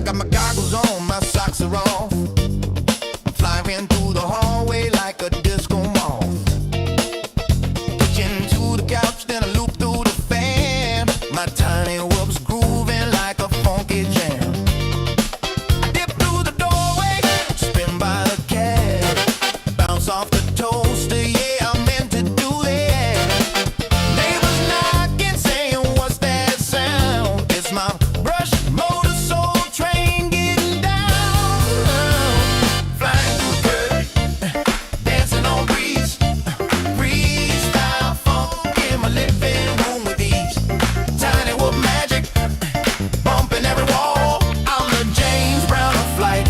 got my goggles on, my socks are off. Flying through the hallway like a disco moth. Pitching to the couch, then I loop through the fan. My tiny whoops grooving like a funky jam. I dip through the doorway, spin by the cab, bounce off the toaster, yeah, I meant to do that. Neighbors knocking, saying, what's that sound? It's my brush motor soul train getting down. Flying through the curtain, dancing on breeze, freestyle funk in my living room with ease. Tiny whoop magic, bumping every wall. I'm the James Brown of flight,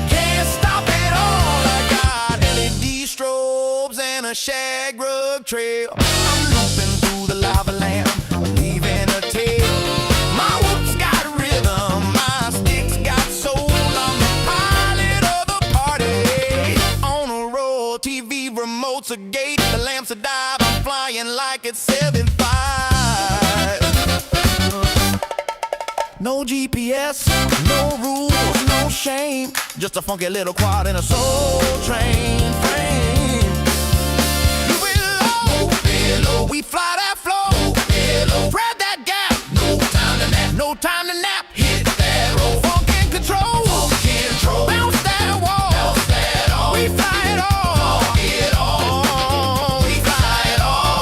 can't stop it all. I got LED strobes and a shag rug trail. I'm looping through the lava lamp, leaving a tail. My whoops got rhythm, my sticks got soul. I'm the pilot of the party. On a roll, TV remotes a gate, the lamps a dive. I'm flying like it's 7.5. No GPS, no rules, no shame. Just a funky little quad in a soul train frame. We fly that flow, grab that gap. No time to nap. Hit that roll. Funk and control. Bounce that wall. We fly it all. We fly it all.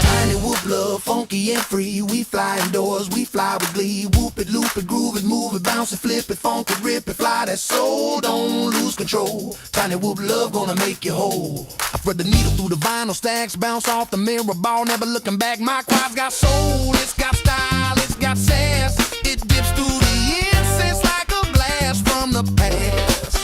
Tiny whoop love, funky and free. We fly indoors, we fly with glee. Whoop it, loop it, groove it, move it, bounce it, flip it, funk it, rip it, fly that soul, don't lose control. Tiny whoop love gonna make you whole. I thread the needle through the vinyl stacks, bounce off the mirror ball, never looking back. My quad's got soul, it's got style, it's got sass. It dips through the incense like a blast from the past.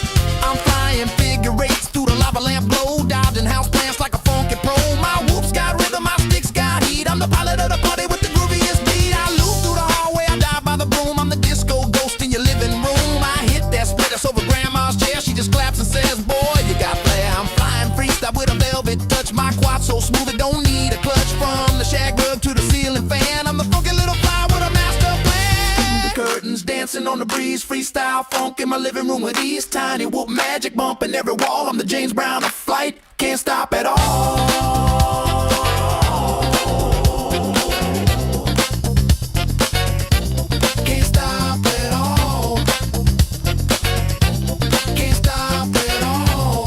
I'm flying figure eights through the lava lamp glow, dodging house plants like a funky pro. My whoops got rhythm, my sticks got heat. I'm the pilot of the party with the grooviest beat. I loop through the hallway, I dive by the broom. I'm the disco ghost in your living room. I hit that split, that's over grandma's chair. She just claps and says, boy, you got flair. I'm flying freestyle with a velvet touch. My quad so smooth it don't need a clutch. From the shag rug to the ceiling fan, I'm the funky little fly with a master plan. The curtains dancing on the breeze, freestyle funk in my living room with ease. Tiny whoop magic bumping every wall. I'm the James Brown of flight, can't stop at all. Can't stop at all. Can't stop at all.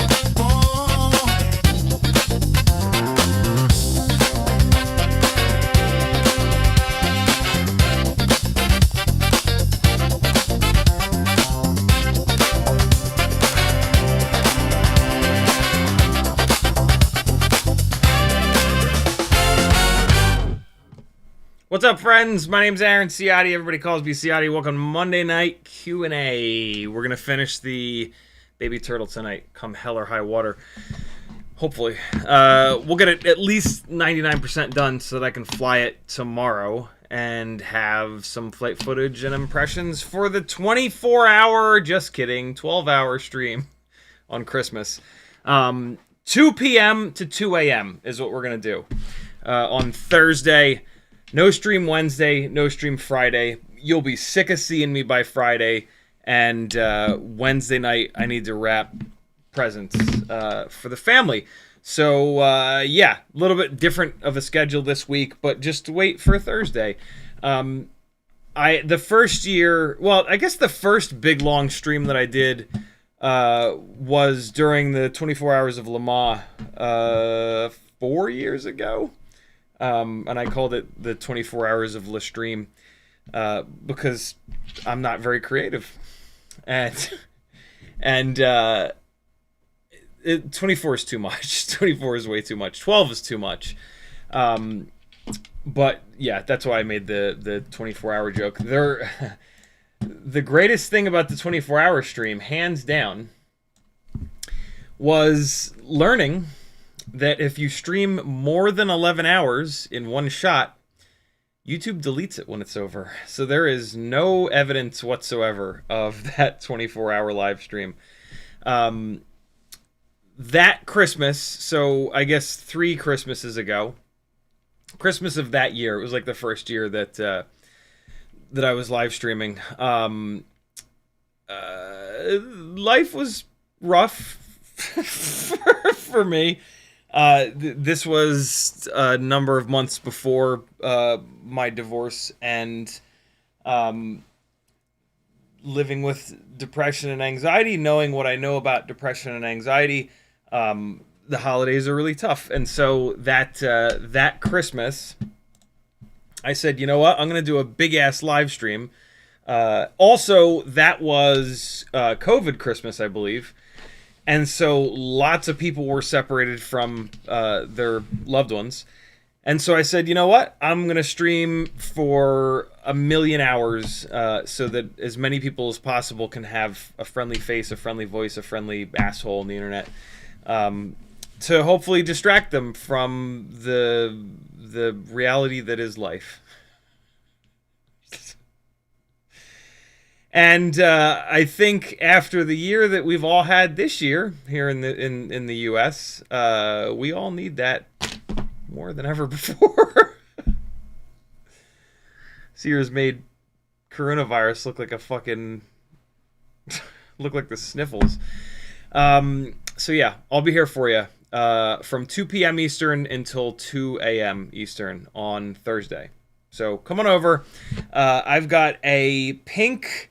What's up, friends? My name's Aaron Ciotti. Everybody calls me Ciotti. Welcome to Monday Night Q&A. We're going to finish the Baby Turtle tonight, come hell or high water. Hopefully. We'll get it at least 99% done so that I can fly it tomorrow and have some flight footage and impressions for the 24-hour, just kidding, 12-hour stream on Christmas. 2 p.m. to 2 a.m. is what we're going to do on Thursday. No stream Wednesday, no stream Friday. You'll be sick of seeing me by Friday. And Wednesday night, I need to wrap presents for the family. So, yeah, a little bit different of a schedule this week, but just wait for Thursday. The first year, well, I guess the first big long stream that I did was during the 24 Hours of Le Mans 4 years ago. And I called it the 24 Hours of Le Stream because I'm not very creative. And 24 is too much. 24 is way too much. 12 is too much. But yeah, that's why I made the 24-hour joke. The greatest thing about the 24-hour stream, hands down, was learning that if you stream more than 11 hours in one shot, YouTube deletes it when it's over. So there is no evidence whatsoever of that 24-hour live stream. That Christmas, so I guess 3 Christmases ago, Christmas of that year, it was like the first year that I was live streaming. Life was rough for me. This was a number of months before my divorce, and living with depression and anxiety, knowing what I know about depression and anxiety, the holidays are really tough. And so that Christmas, I said, you know what? I'm going to do a big-ass live stream. Also, that was COVID Christmas, I believe. And so lots of people were separated from their loved ones. And so I said, you know what? I'm going to stream for 1 million hours so that as many people as possible can have a friendly face, a friendly voice, a friendly asshole on the internet, to hopefully distract them from the reality that is life. And I think after the year that we've all had this year here in the U.S., we all need that more than ever before. Sears made coronavirus look like a fucking look like the sniffles. So yeah, I'll be here for you from 2 p.m. Eastern until 2 a.m. Eastern on Thursday. So come on over. I've got the pink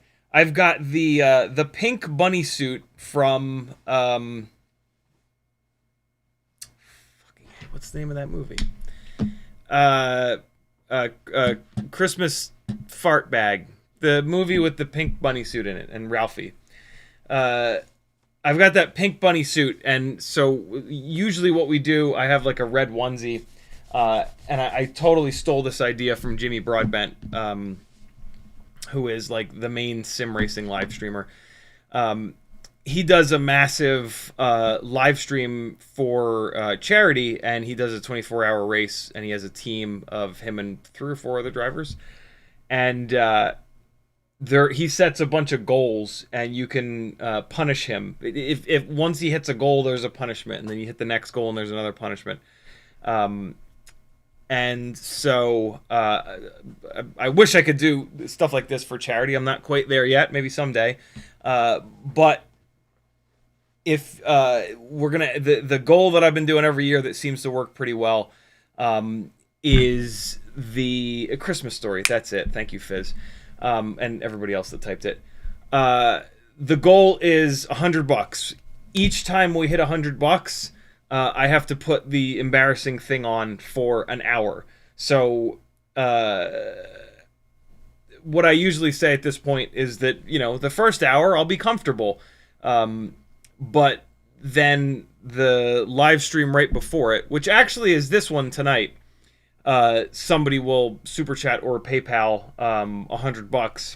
bunny suit from what's the name of that movie? Christmas Fart Bag. The movie with the pink bunny suit in it and Ralphie. I've got that pink bunny suit, and so usually what we do, I have like a red onesie, and I totally stole this idea from Jimmy Broadbent, who is like the main sim racing live streamer. He does a massive live stream for charity, and he does a 24-hour race, and he has a team of him and 3 or 4 other drivers. And he sets a bunch of goals, and you can punish him. If once he hits a goal, there's a punishment, and then you hit the next goal, and there's another punishment. And so I wish I could do stuff like this for charity. I'm not quite there yet. Maybe someday. But if we're gonna, the goal that I've been doing every year that seems to work pretty well is the Christmas story. That's it. Thank you, Fizz, and everybody else that typed it. The goal is $100. Each time we hit $100, I have to put the embarrassing thing on for an hour. So what I usually say at this point is that, you know, the first hour I'll be comfortable. But then the live stream right before it, which actually is this one tonight, somebody will super chat or PayPal $100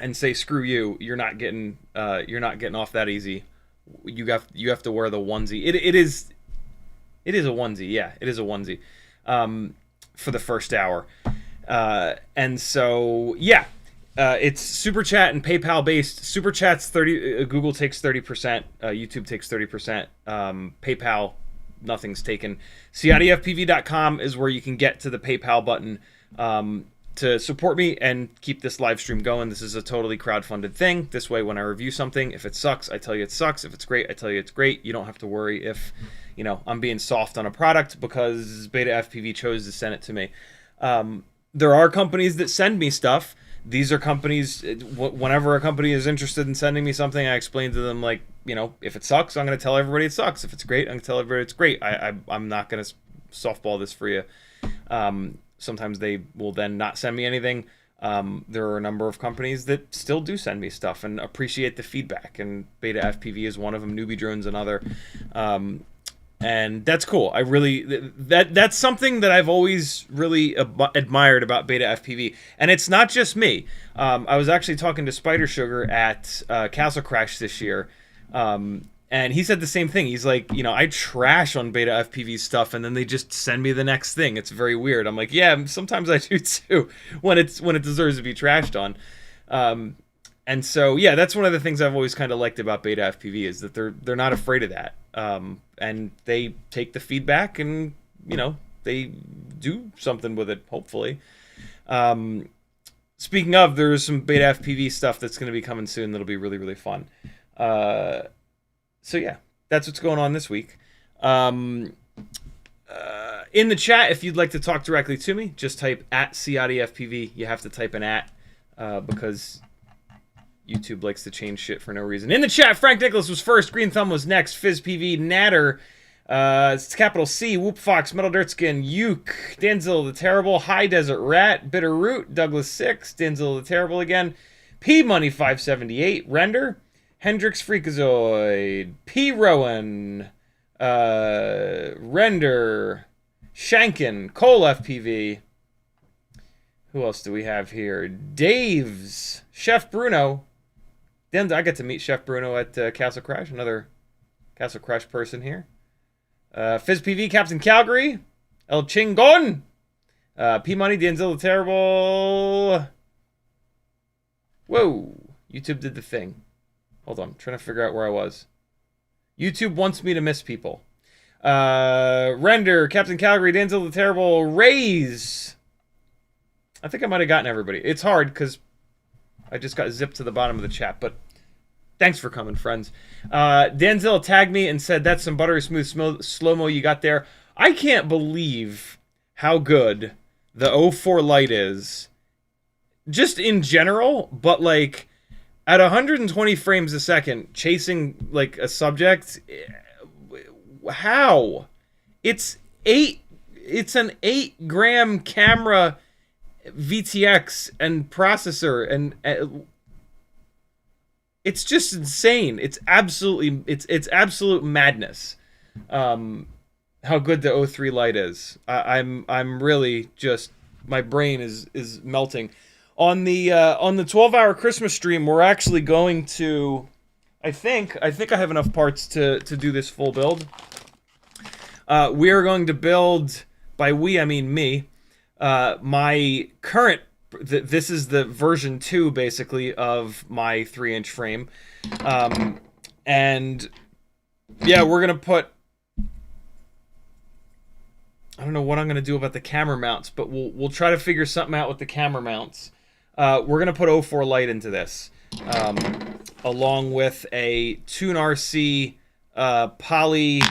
and say, "Screw you! You're not getting off that easy. You have to wear the onesie. It is a onesie. Yeah, it is a onesie for the first hour, and so yeah." It's Super Chat and PayPal based. Super Chat's 30%, Google takes 30%, YouTube takes 30%, PayPal, nothing's taken. CiottiFPV.com is where you can get to the PayPal button to support me and keep this live stream going. This is a totally crowdfunded thing. This way, when I review something, if it sucks, I tell you it sucks. If it's great, I tell you it's great. You don't have to worry if, you know, I'm being soft on a product because Beta FPV chose to send it to me. There are companies that send me stuff. These are companies, whenever a company is interested in sending me something, I explain to them, like, you know, if it sucks, I'm going to tell everybody it sucks. If it's great, I'm going to tell everybody it's great. I'm not going to softball this for you. Sometimes they will then not send me anything. There are a number of companies that still do send me stuff and appreciate the feedback, and Beta FPV is one of them. Newbie Drone's another. And that's cool. I really that's something that I've always really admired about Beta FPV, and it's not just me. I was actually talking to Spider Sugar at Castle Crash this year, and he said the same thing. He's like, I trash on Beta FPV stuff, and then they just send me the next thing. It's very weird. I'm like, yeah, sometimes I do too when it deserves to be trashed on. And so, yeah, that's one of the things I've always kind of liked about Beta FPV is that they're not afraid of that. And they take the feedback and, they do something with it, hopefully. Speaking of, there's some Beta FPV stuff that's going to be coming soon that'll be really, really fun. So, yeah, that's what's going on this week. In the chat, if you'd like to talk directly to me, just type @CiottiFPV. You have to type an because YouTube likes to change shit for no reason. In the chat, Frank Nicholas was first. Green Thumb was next. FizzPV, Natter, it's capital C, Whoop Fox, Metal Dirtskin, Uke, Danzil the Terrible, High Desert Rat, Bitter Root, Douglas 6, Danzil the Terrible again, P Money 578, Render, Hendrix Freakazoid, P Rowan, Render, Shankin, Cole FPV. Who else do we have here? Dave's, Chef Bruno. Then I get to meet Chef Bruno at Castle Crash, another Castle Crash person here. FizzPV, Captain Calgary, El Chingon, P Money, Danzil the Terrible. Whoa, YouTube did the thing. Hold on, I'm trying to figure out where I was. YouTube wants me to miss people. Render, Captain Calgary, Danzil the Terrible, Raise. I think I might have gotten everybody. It's hard because I just got zipped to the bottom of the chat, but thanks for coming, friends. Danzil tagged me and said, that's some buttery smooth slow-mo you got there. I can't believe how good the 04 Lite is, just in general, but like at 120 frames a second, chasing like a subject. How? It's an 8-gram camera, VTX and processor, and it's just insane. It's absolute madness. How good the 03 Lite is. I'm really just, my brain is melting. On the 12-hour Christmas stream, we're actually going to, I think I have enough parts to do this full build. We are going to build, by we I mean me, my current, this is the version 2 basically of my 3-inch frame, and yeah, we're gonna put, I don't know what I'm gonna do about the camera mounts, but we'll try to figure something out with the camera mounts. We're gonna put 04 Lite into this, along with a Tune RC Poly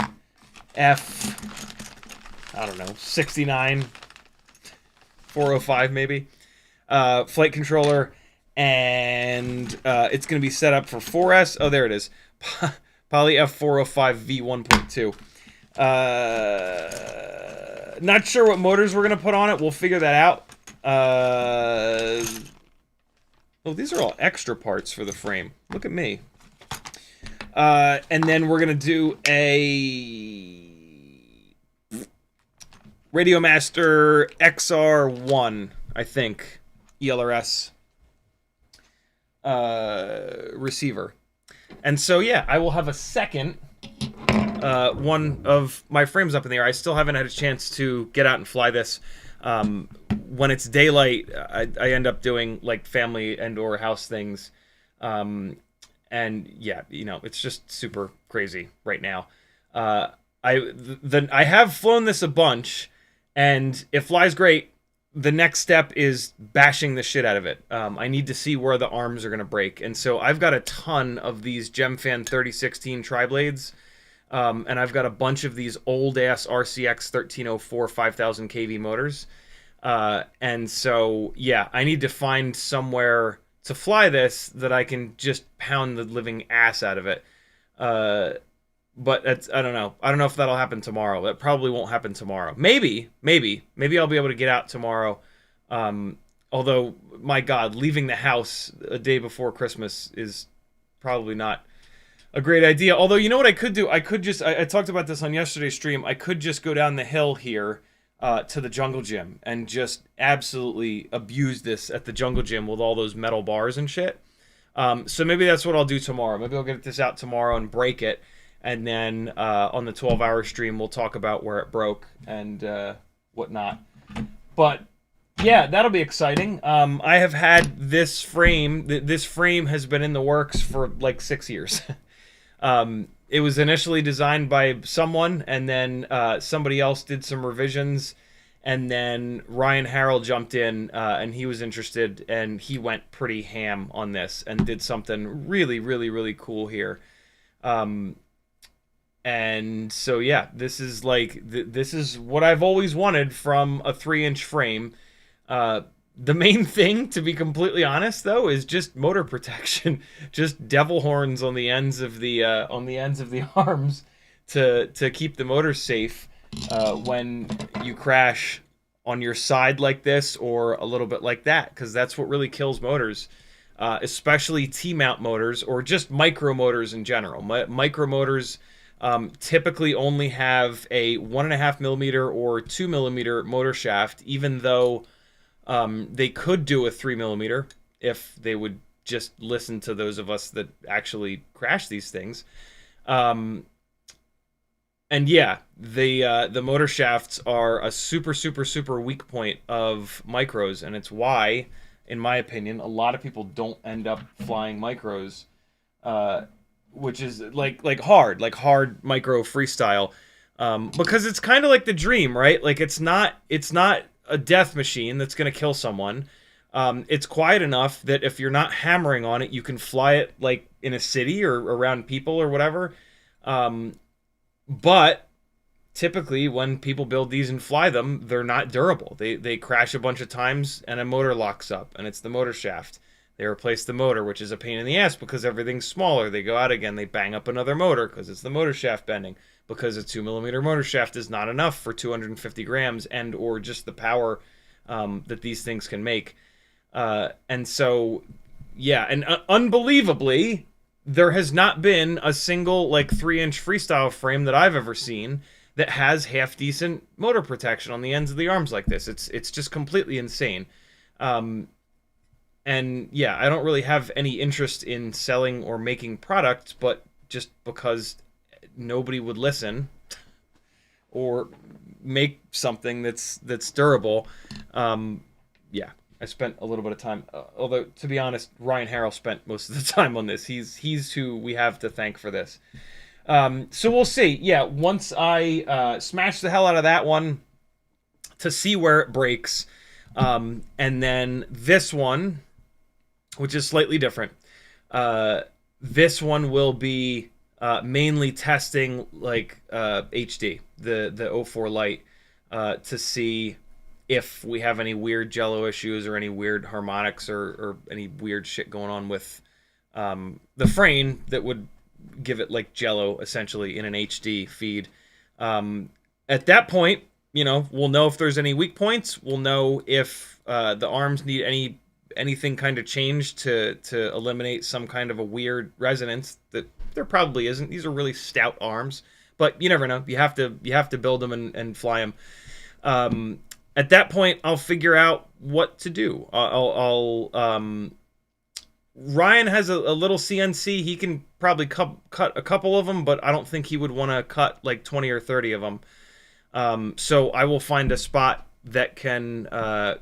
F, I don't know, 69 405 maybe, flight controller, and it's going to be set up for 4S. Oh, there it is. Poly F405 V1.2. Not sure what motors we're going to put on it. We'll figure that out. Oh, these are all extra parts for the frame. Look at me. And then we're going to do a Radiomaster XR1, I think, ELRS receiver. And so, yeah, I will have a second one of my frames up in the air. I still haven't had a chance to get out and fly this. When it's daylight, I end up doing like family and or house things. And yeah, it's just super crazy right now. I have flown this a bunch, and it flies great. The next step is bashing the shit out of it. I need to see where the arms are going to break. And so I've got a ton of these Gemfan 3016 tri-blades. And I've got a bunch of these old-ass RCX 1304 5000 kV motors. And so, yeah, I need to find somewhere to fly this that I can just pound the living ass out of it. But that's, I don't know. I don't know if that'll happen tomorrow. That probably won't happen tomorrow. Maybe I'll be able to get out tomorrow. Although, my God, leaving the house a day before Christmas is probably not a great idea. Although, you know what I could do? I could just, I talked about this on yesterday's stream. I could just go down the hill here to the jungle gym and just absolutely abuse this at the jungle gym with all those metal bars and shit. So maybe that's what I'll do tomorrow. Maybe I'll get this out tomorrow and break it. And then on the 12-hour stream, we'll talk about where it broke and whatnot. But yeah, that'll be exciting. I have had this frame. This frame has been in the works for like 6 years. It was initially designed by someone, and then somebody else did some revisions, and then Ryan Harrell jumped in, and he was interested, and he went pretty ham on this and did something really, really, really cool here. And so yeah, this is like this is what I've always wanted from a 3-inch frame. The main thing, to be completely honest, though, is just motor protection. Just devil horns on the ends of the arms to keep the motor safe when you crash on your side like this or a little bit like that, because that's what really kills motors, especially T-mount motors or just micro motors in general. Micro motors typically only have a 1.5 millimeter or 2 millimeter motor shaft, even though they could do a 3 millimeter if they would just listen to those of us that actually crash these things. And yeah, the motor shafts are a super, super, super weak point of micros, and it's why, in my opinion, a lot of people don't end up flying micros, which is like hard micro freestyle, because it's kind of like the dream, right? Like it's not a death machine that's going to kill someone. It's quiet enough that if you're not hammering on it, you can fly it like in a city or around people or whatever. But typically when people build these and fly them, they're not durable. They crash a bunch of times and a motor locks up, and it's the motor shaft. They replace the motor, which is a pain in the ass because everything's smaller. They go out again, they bang up another motor because it's the motor shaft bending, because a 2 millimeter motor shaft is not enough for 250 grams and or just the power that these things can make. And so, yeah, and unbelievably, there has not been a single like 3-inch freestyle frame that I've ever seen that has half decent motor protection on the ends of the arms like this. It's just completely insane. And yeah, I don't really have any interest in selling or making products, but just because nobody would listen or make something that's durable. Yeah, I spent a little bit of time, although to be honest, Ryan Harrell spent most of the time on this. He's who we have to thank for this. So we'll see. Yeah, once I smash the hell out of that one to see where it breaks, and then this one, which is slightly different. This one will be mainly testing like HD, the 04 Lite, to see if we have any weird jello issues or any weird harmonics or any weird shit going on with the frame that would give it like jello essentially in an HD feed. At that point, you know, we'll know if there's any weak points. We'll know if the arms need anything kind of changed to eliminate some kind of a weird resonance that there probably isn't. These are really stout arms, but you never know. You have to build them and fly them. At that point, I'll figure out what to do. Ryan has a little CNC. He can probably cut a couple of them, but I don't think he would want to cut like 20 or 30 of them. So I will find a spot that can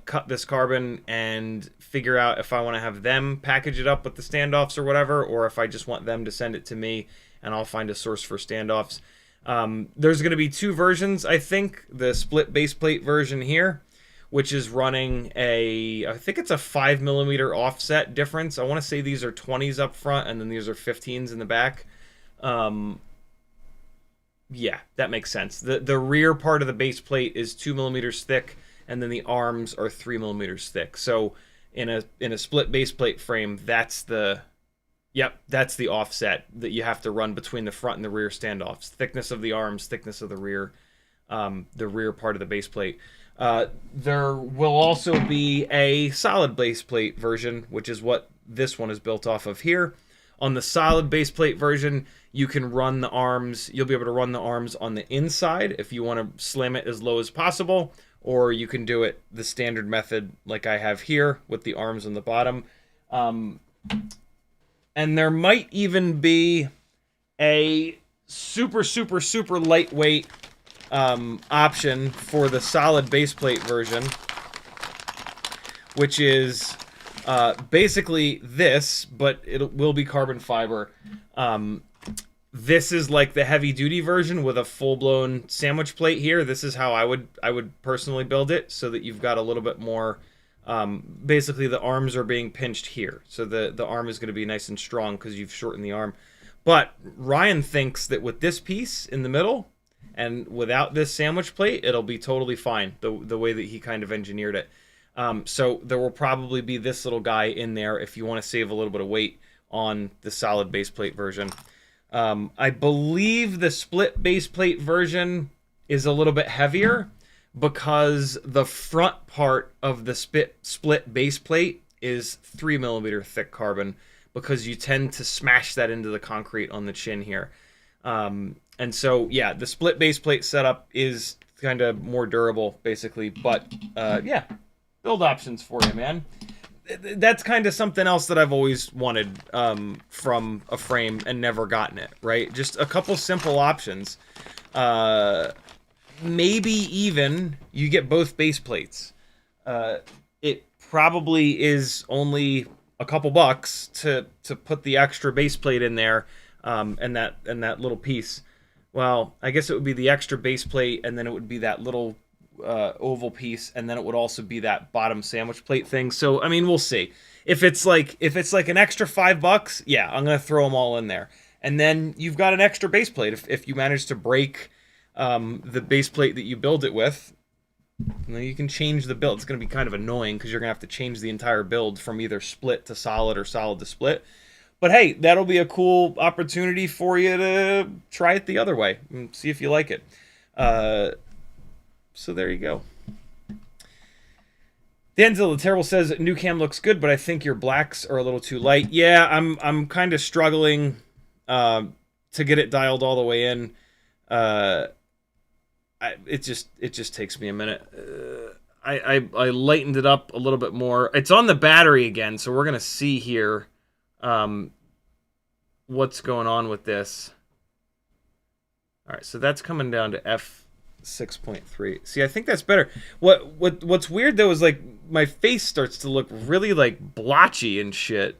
cut this carbon and figure out if I want to have them package it up with the standoffs or whatever, or if I just want them to send it to me and I'll find a source for standoffs. There's going to be 2 versions, I think. The split base plate version here, which is running I think it's a 5 millimeter offset difference. I want to say these are 20s up front and then these are 15s in the back. Yeah, that makes sense. The rear part of the base plate is 2 millimeters thick, and then the arms are 3 millimeters thick. So in a split base plate frame, that's the offset that you have to run between the front and the rear standoffs. Thickness of the arms, thickness of the rear part of the base plate. There will also be a solid base plate version, which is what this one is built off of here. On the solid base plate version, you can run the arms. You'll be able to run the arms on the inside if you want to slam it as low as possible, or you can do it the standard method like I have here with the arms on the bottom. And there might even be a super, super, super lightweight option for the solid base plate version, which is basically this, but it will be carbon fiber. This is like the heavy duty version with a full-blown sandwich plate here. This is how I would personally build it, so that you've got a little bit more. Basically, the arms are being pinched here, so the arm is going to be nice and strong because you've shortened the arm. But Ryan thinks that with this piece in the middle and without this sandwich plate, it'll be totally fine, the way that he kind of engineered it. So there will probably be this little guy in there if you want to save a little bit of weight on the solid base plate version. I believe the split base plate version is a little bit heavier because the front part of the split base plate is 3mm thick carbon, because you tend to smash that into the concrete on the chin here. And so, yeah, the split base plate setup is kind of more durable, basically. But, yeah, build options for you, man. That's kind of something else that I've always wanted from a frame and never gotten it, right? Just a couple simple options. Maybe even you get both base plates. It probably is only a couple bucks to put the extra base plate in there, and that little piece. Well, I guess it would be the extra base plate, and then it would be that little oval piece, and then it would also be that bottom sandwich plate thing. So I mean, we'll see. If it's like an extra $5, yeah, I'm gonna throw them all in there, and then you've got an extra base plate. If you manage to break the base plate that you build it with, then you can change the build. It's gonna be kind of annoying because you're gonna have to change the entire build from either split to solid or solid to split. But hey, that'll be a cool opportunity for you to try it the other way and see if you like it. So there you go. Denzel the Terrible says new cam looks good, but I think your blacks are a little too light. Yeah, I'm kind of struggling to get it dialed all the way in. It just takes me a minute. I lightened it up a little bit more. It's on the battery again, so we're gonna see here what's going on with this. All right, so that's coming down to f6.3. See, I think that's better. What's weird though is like my face starts to look really like blotchy and shit.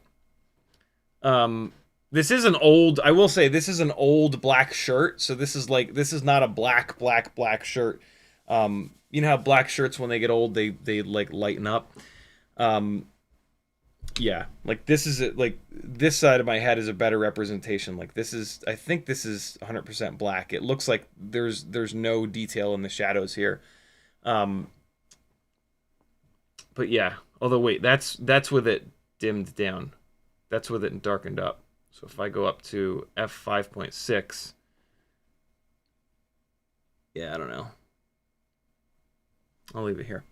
This is an old, I will say this is an old black shirt, so this is not a black shirt. You know how black shirts when they get old they like lighten up. Yeah, like this is like this side of my head is a better representation. Like this is, I think this is 100% black. It looks like there's no detail in the shadows here. But yeah, although wait, that's with it dimmed down. That's with it darkened up. So if I go up to f5.6, yeah, I don't know. I'll leave it here.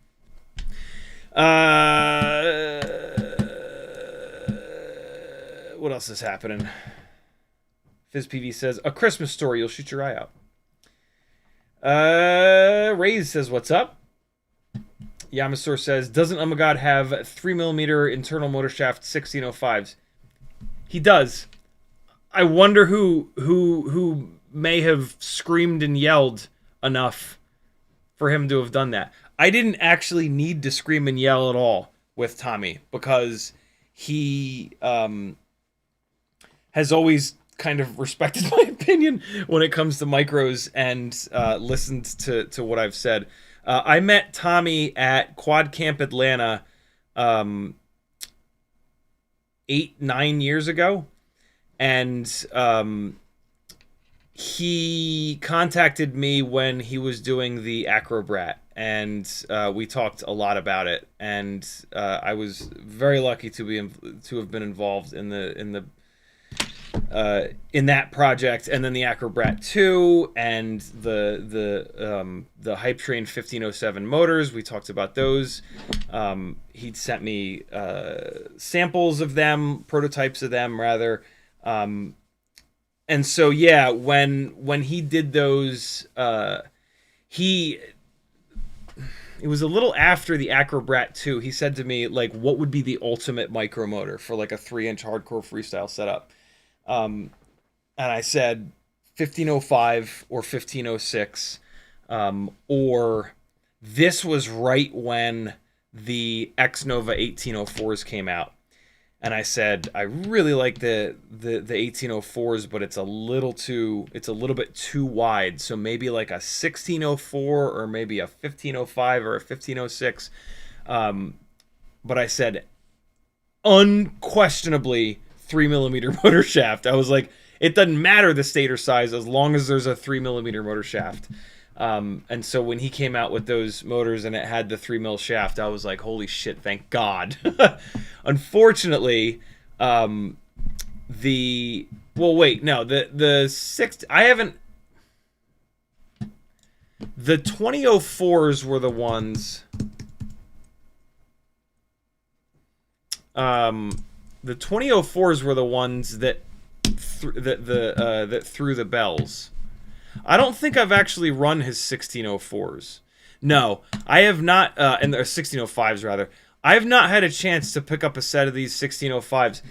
What else is happening? FizzPV says, a Christmas story, you'll shoot your eye out. Raze says, what's up? Yamasaur says, doesn't Ummagawd have 3mm internal motor shaft 1605s? He does. I wonder who may have screamed and yelled enough for him to have done that. I didn't actually need to scream and yell at all with Tommy, because he has always kind of respected my opinion when it comes to micros and listened to what I've said. I met Tommy at Quad Camp Atlanta 8-9 years ago, and he contacted me when he was doing the Acrobrat, and we talked a lot about it, and I was very lucky to have been involved in the in that project, and then the Acrobrat 2 and the Hype Train 1507 motors. We talked about those. He'd sent me samples of them, prototypes of them rather. And so yeah, when he did those, it was a little after the Acrobrat 2. He said to me, like, what would be the ultimate micro motor for like a 3-inch hardcore freestyle setup? And I said 1505 or 1506, or this was right when the X-Nova 1804s came out. And I said, I really like the 1804s, but it's a little bit too wide. So maybe like a 1604 or maybe a 1505 or a 1506. But I said, unquestionably 3mm motor shaft. I was like, it doesn't matter the stator size as long as there's a 3mm motor shaft. And so when he came out with those motors and it had the 3mm shaft, I was like, holy shit, thank God. Unfortunately, the 2004s were the ones. The 2004s were the ones that that threw the bells. I don't think I've actually run his 1604s. No, I have not, and or 1605s rather. I have not had a chance to pick up a set of these 1605s,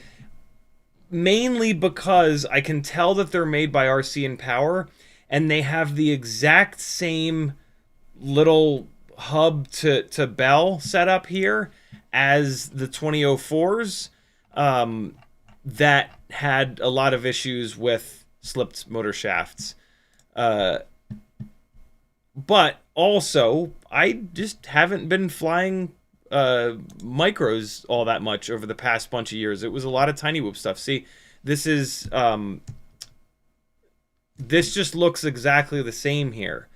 mainly because I can tell that they're made by RC and Power, and they have the exact same little hub to bell setup here as the 2004s, that had a lot of issues with slipped motor shafts. But also, I just haven't been flying micros all that much over the past bunch of years. It was a lot of tiny whoop stuff. See, this is this just looks exactly the same here,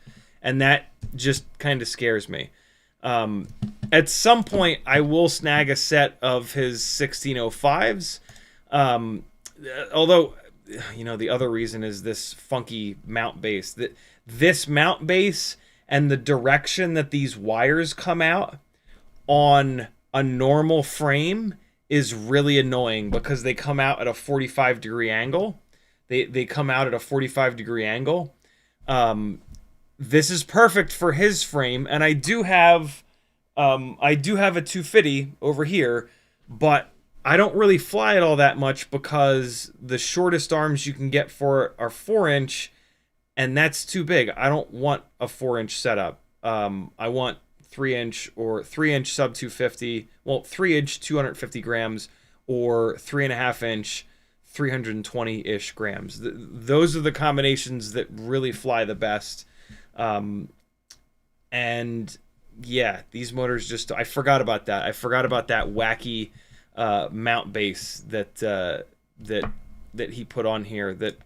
and that just kind of scares me. At some point, I will snag a set of his 1605s. Although, you know, the other reason is this funky mount base. This mount base and the direction that these wires come out on a normal frame is really annoying because they come out at a 45-degree angle. They come out at a 45-degree angle. This is perfect for his frame, and I do have a 250 over here, but I don't really fly it all that much because the shortest arms you can get for it are 4-inch, and that's too big. I don't want a 4-inch setup. I want 3-inch or 3-inch sub 250. Well, 3-inch 250 grams or 3.5-inch 320-ish grams. Those are the combinations that really fly the best. And yeah, these motors just, I forgot about that. I forgot about that wacky mount base that he put on here. That,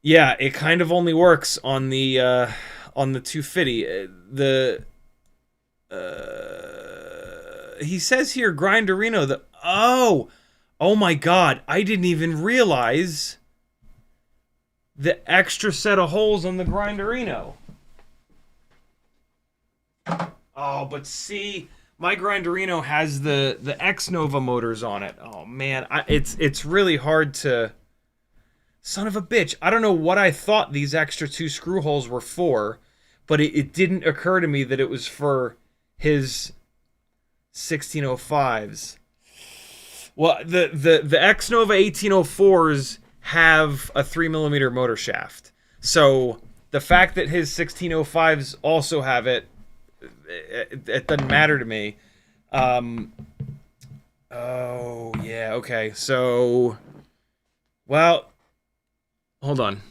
yeah, it kind of only works on the 250. He says here Grinderino that, oh my God, I didn't even realize the extra set of holes on the Grinderino. Oh, but see, my Grinderino has the X-Nova motors on it. Oh man, it's really hard to... Son of a bitch. I don't know what I thought these extra 2 screw holes were for, but it didn't occur to me that it was for his 1605s. Well, the X-Nova 1804s have a 3mm motor shaft. So the fact that his 1605s also have it, it doesn't matter to me. Oh, yeah, okay. So, well, hold on.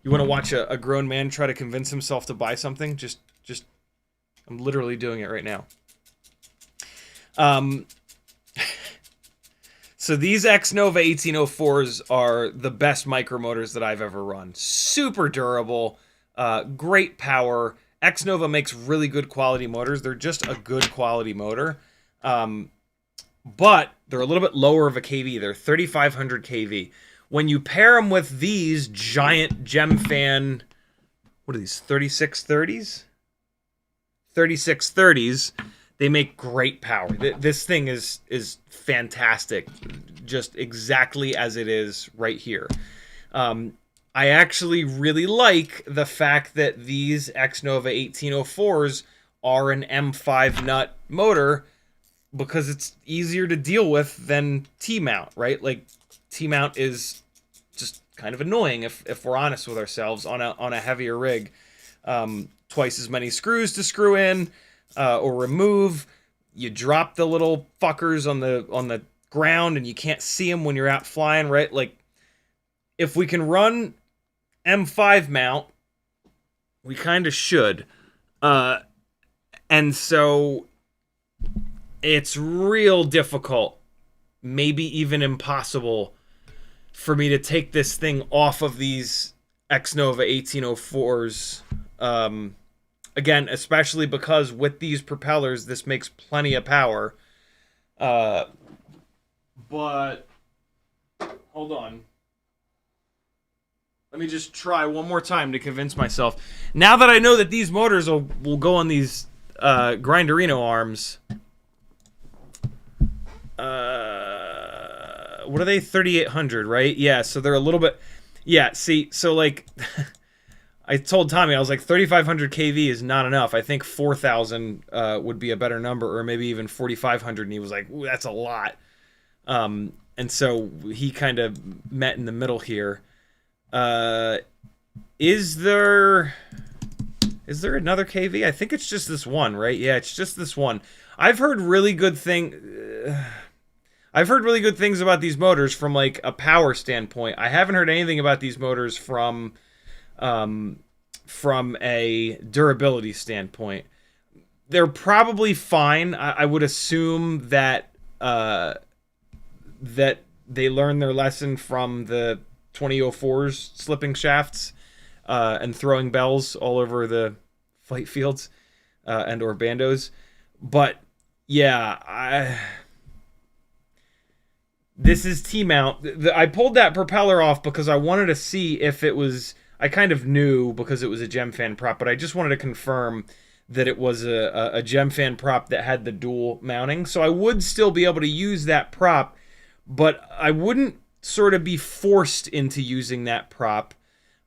You want to watch a grown man try to convince himself to buy something? Just, I'm literally doing it right now. So these X-Nova 1804s are the best micromotors that I've ever run. Super durable, great power. X-Nova makes really good quality motors. They're just a good quality motor. but they're a little bit lower of a kV. They're 3,500 kV. When you pair them with these giant Gemfan, what are these, 3630s? 3630s, they make great power. This thing is fantastic, just exactly as it is right here. I actually really like the fact that these Xnova 1804s are an M5 nut motor, because it's easier to deal with than T-mount, right? Like, T-mount is just kind of annoying if we're honest with ourselves on a heavier rig. Twice as many screws to screw in or remove. You drop the little fuckers on the ground and you can't see them when you're out flying, right? Like, if we can run M5 mount, we kind of should. And so it's real difficult, maybe even impossible, for me to take this thing off of these Xnova 1804s. Again, especially because with these propellers, this makes plenty of power. But hold on. Let me just try one more time to convince myself. Now that I know that these motors will go on these Grinderino arms. What are they? 3,800, right? Yeah, so they're a little bit... Yeah, see, so like... I told Tommy, I was like, 3,500 kV is not enough. I think 4,000 would be a better number, or maybe even 4,500, and he was like, ooh, that's a lot. And so he kind of met in the middle here. Is there another kV? I think it's just this one, right? Yeah, it's just this one. I've heard really good things about these motors from like a power standpoint. I haven't heard anything about these motors from a durability standpoint. They're probably fine. I would assume that that they learned their lesson from the 2004's slipping shafts and throwing bells all over the flight fields and or bandos. But yeah, this is T-mount. I pulled that propeller off because I wanted to see if it was... I kind of knew because it was a Gemfan prop, but I just wanted to confirm that it was a Gemfan prop that had the dual mounting. So I would still be able to use that prop, but I wouldn't sort of be forced into using that prop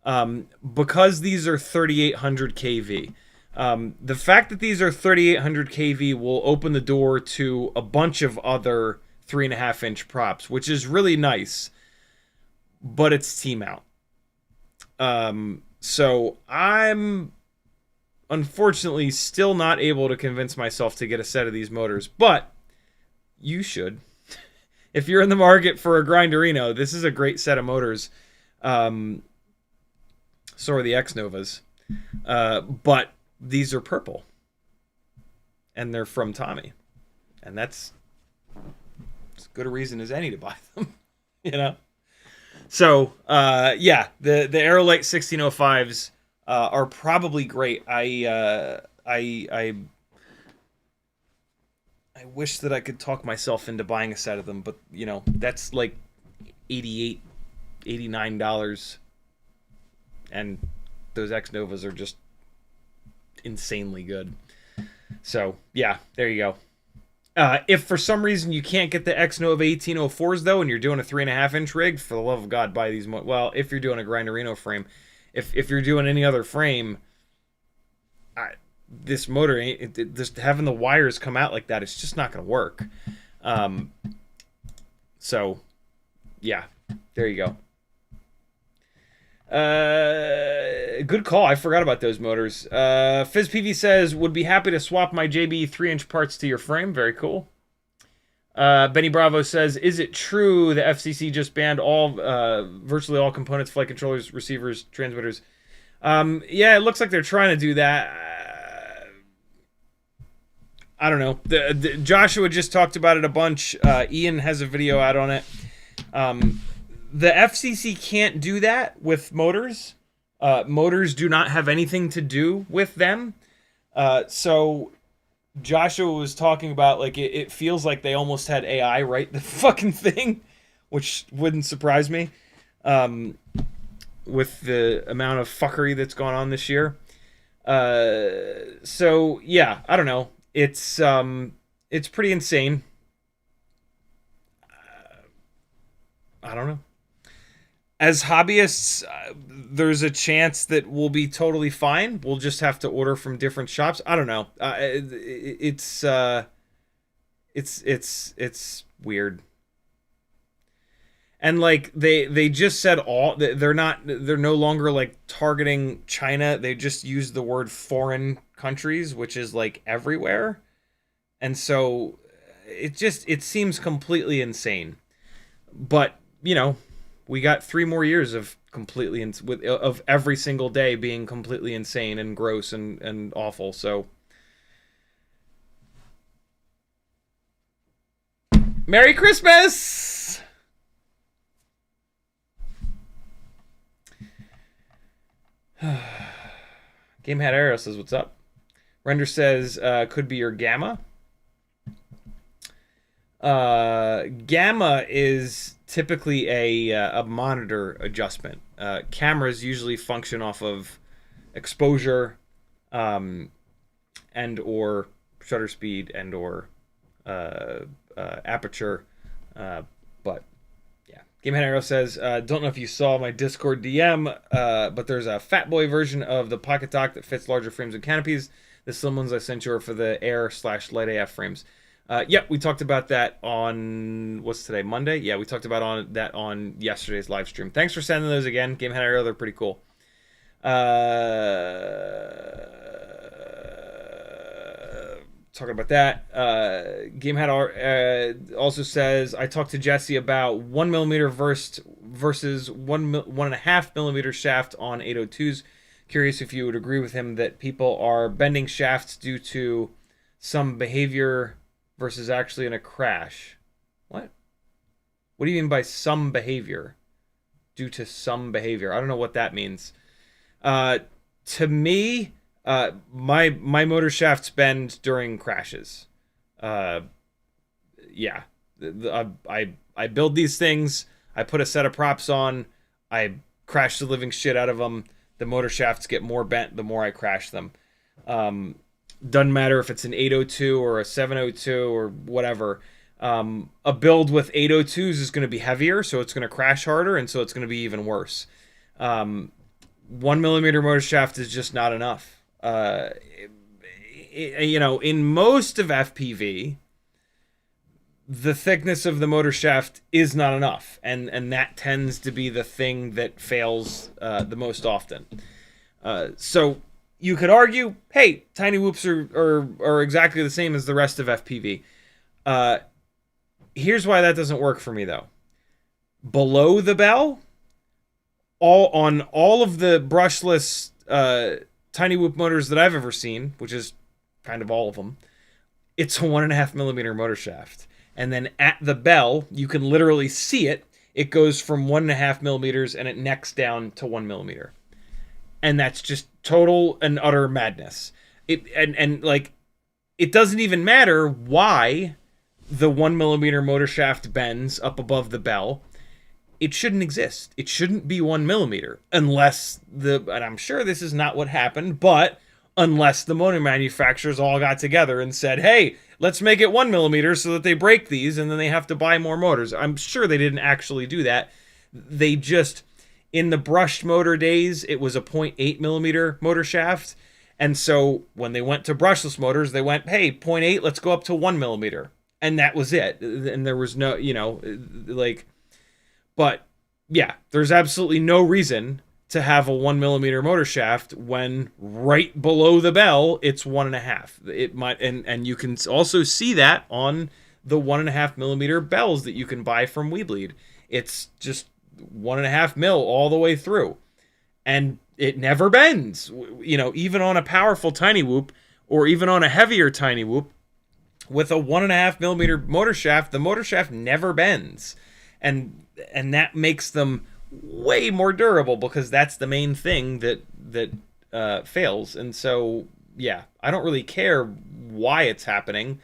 because these are 3,800 kV. The fact that these are 3,800 kV will open the door to a bunch of other 3.5-inch props, which is really nice, but it's T-mount. So I'm unfortunately still not able to convince myself to get a set of these motors, but you should. If you're in the market for a Grinderino, this is a great set of motors. So are the Xnovas. But these are purple. And they're from Tommy. And that's as good a reason as any to buy them. You know? So, yeah, the Aerolite 1605s are probably great. I wish that I could talk myself into buying a set of them, but, you know, that's like $88, $89. And those Xnovas are just insanely good. So, yeah, there you go. If for some reason you can't get the Xnova 1804s, though, and you're doing a 3.5-inch rig, for the love of God, buy these. Well, if you're doing a Grinderino frame. If you're doing any other frame, this motor, just having the wires come out like that, it's just not going to work. So, yeah, there you go. Good call. I forgot about those motors. FizzPV says, would be happy to swap my JB 3-inch parts to your frame. Very cool. Benny Bravo says, is it true the FCC just banned virtually all components, flight controllers, receivers, transmitters? Yeah, it looks like they're trying to do that. I don't know. Joshua just talked about it a bunch. Ian has a video out on it. The FCC can't do that with motors. Motors do not have anything to do with them. So Joshua was talking about, like, it feels like they almost had AI write the fucking thing, which wouldn't surprise me, with the amount of fuckery that's gone on this year. So yeah, I don't know. It's pretty insane. I don't know. As hobbyists, there's a chance that we'll be totally fine. We'll just have to order from different shops. I don't know. It's weird. And like they just said they're no longer like targeting China. They just used the word foreign countries, which is like everywhere. And so it seems completely insane. But, you know, we got 3 more years of of every single day being completely insane and gross and awful. So Merry Christmas! Gamehead Arrow says, what's up? Render says, could be your gamma. Gamma is typically a monitor adjustment. Cameras usually function off of exposure, and or shutter speed and or aperture. But yeah, Gamehead Arrow says, don't know if you saw my Discord DM, but there's a fat boy version of the Pocket Dock that fits larger frames and canopies. The slim ones I sent you are for the Air/Lite AF frames. Yep, we talked about that on, what's today, Monday? Yeah, we talked about that on yesterday's live stream. Thanks for sending those again. Gamehead Arrow, they're pretty cool. Talking about that. Gamehead also says, I talked to Jesse about 1mm versus 1.5mm shaft on 802s. Curious if you would agree with him that people are bending shafts due to some behavior versus actually in a crash. What do you mean by some behavior? Due to some behavior. I don't know what that means. To me, my motor shafts bend during crashes. Yeah. I build these things. I put a set of props on. I crash the living shit out of them. The motor shafts get more bent the more I crash them. Doesn't matter if it's an 802 or a 702 or whatever. A build with 802s is going to be heavier, so it's going to crash harder, and so it's going to be even worse. 1mm motor shaft is just not enough. You know, in most of FPV, the thickness of the motor shaft is not enough, and that tends to be the thing that fails the most often. So you could argue, hey, tiny whoops are exactly the same as the rest of FPV. Here's why that doesn't work for me, though. Below the bell, all of the brushless tiny whoop motors that I've ever seen, which is kind of all of them, it's a 1.5mm motor shaft. And then at the bell, you can literally see it. It goes from 1.5mm and it necks down to 1mm. And that's just total and utter madness. And like, it doesn't even matter why the 1mm motor shaft bends up above the bell. It shouldn't exist. It shouldn't be 1mm unless and I'm sure this is not what happened, but unless the motor manufacturers all got together and said, hey, let's make it 1mm so that they break these and then they have to buy more motors. I'm sure they didn't actually do that. They just, in the brushed motor days, it was a 0.8mm motor shaft. And so when they went to brushless motors, they went, hey, 0.8, let's go up to 1mm. And that was it. And there was no, you know, like, but yeah, there's absolutely no reason to have a 1mm motor shaft when right below the bell it's 1.5. It might, and you can also see that on the 1.5mm bells that you can buy from Weebleed. It's just 1.5 mil all the way through, and it never bends. You know, even on a powerful tiny whoop or even on a heavier tiny whoop with a 1.5mm motor shaft, the motor shaft never bends, and that makes them way more durable because that's the main thing that fails. And so yeah, I don't really care why it's happening.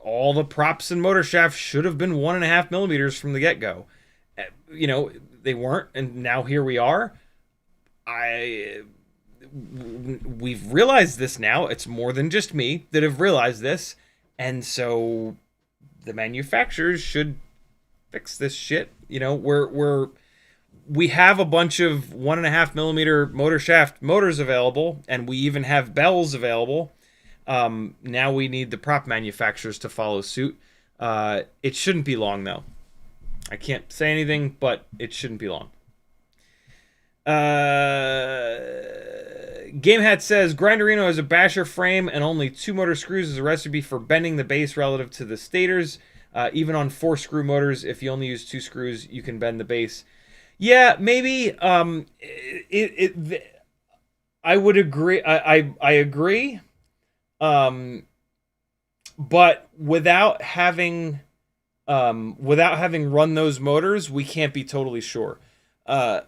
All the props and motor shafts should have been 1.5 millimeters from the get-go. You know, they weren't, and now here we are. We've realized this now. It's more than just me that have realized this, and so the manufacturers should fix this shit. You know, we have a bunch of 1.5 millimeter motor shaft motors available, and we even have bells available. Now we need the prop manufacturers to follow suit. It shouldn't be long, though. I can't say anything, but it shouldn't be long. GameHat says, Grinderino has a basher frame and only 2 motor screws as a recipe for bending the base relative to the stators. Even on 4-screw motors, if you only use 2 screws, you can bend the base. Yeah, maybe. I would agree. I agree. But without having run those motors, we can't be totally sure. The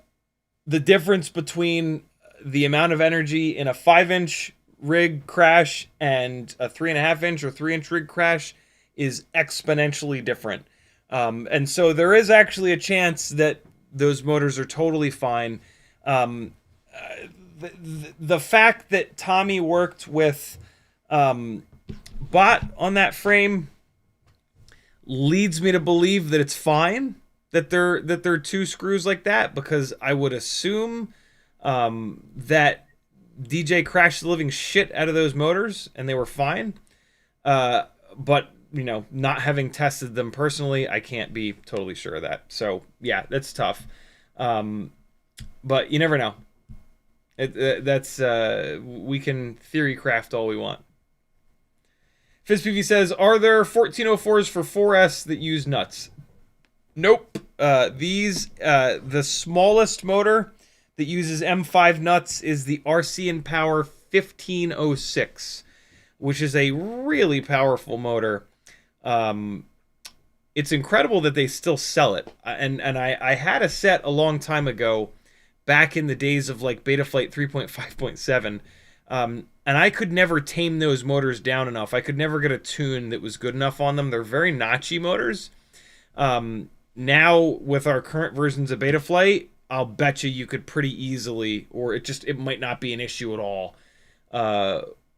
difference between the amount of energy in a 5-inch rig crash and a 3.5-inch or 3-inch rig crash is exponentially different. And so there is actually a chance that those motors are totally fine. The fact that Tommy worked with Bot on that frame leads me to believe that it's fine that there are 2 screws like that, because I would assume that DJ crashed the living shit out of those motors and they were fine. But you know, not having tested them personally, I can't be totally sure of that. So yeah, that's tough. But you never know. We can theory craft all we want. FizzPV says, are there 1404s for 4S that use nuts? Nope. The smallest motor that uses M5 nuts is the RC & Power 1506, which is a really powerful motor. It's incredible that they still sell it. And I had a set a long time ago, back in the days of like Betaflight 3.5.7. And I could never tame those motors down enough. I could never get a tune that was good enough on them. They're very notchy motors. Now, with our current versions of Betaflight, I'll bet you could pretty easily, or it might not be an issue at all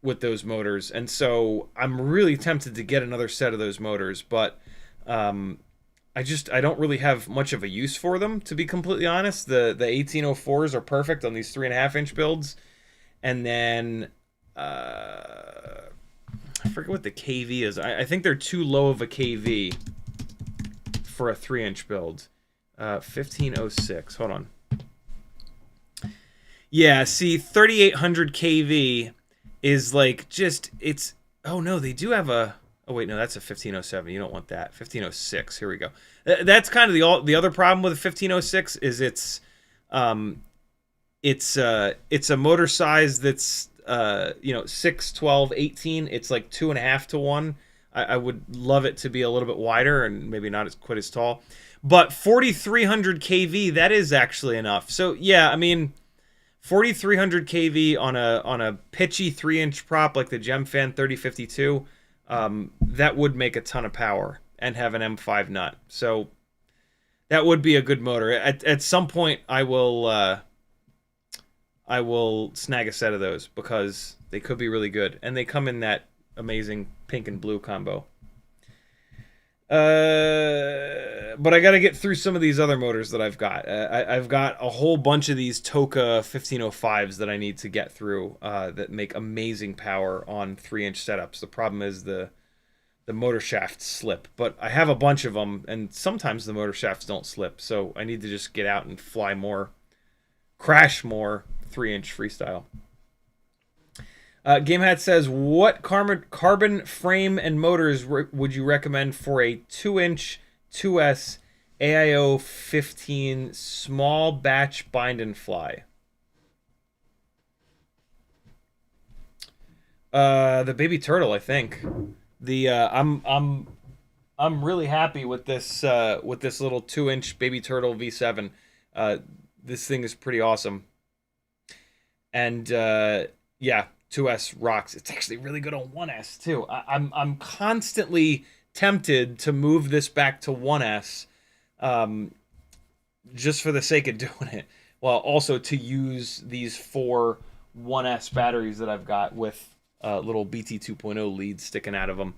with those motors. And so I'm really tempted to get another set of those motors, but I don't really have much of a use for them, to be completely honest. The 1804s are perfect on these 3.5-inch builds. And then I forget what the KV is. I think they're too low of a KV for a 3-inch build. 1506. Hold on. Yeah, see, 3800 KV is like it's. Oh no, they do have a. Oh wait, no, that's a 1507. You don't want that. 1506. Here we go. That's kind of the other problem with a 1506 is it's a motor size that's 6, 12, 18. It's like 2.5 to 1. I would love it to be a little bit wider and maybe not quite as tall. But 4300 kV, that is actually enough. So yeah, I mean, 4300 kV on a pitchy 3-inch prop like the Gemfan 3052, that would make a ton of power and have an M5 nut. So that would be a good motor. At some point, I will snag a set of those because they could be really good, and they come in that amazing pink and blue combo. But I got to get through some of these other motors that I've got. I've got a whole bunch of these Toka 1505s that I need to get through that make amazing power on 3-inch setups. The problem is the motor shafts slip, but I have a bunch of them, and sometimes the motor shafts don't slip, so I need to just get out and fly more, crash more 3-inch freestyle. GameHat says, what carbon frame and motors would you recommend for a 2-inch 2S AIO15 small batch bind and fly? The Baby Turtle, I think. I'm really happy with this little 2-inch Baby Turtle V7. This thing is pretty awesome. And yeah, 2S rocks. It's actually really good on 1S too. I'm constantly tempted to move this back to 1S, just for the sake of doing it. Well, also to use these 4 1S batteries that I've got with little BT 2.0 leads sticking out of them.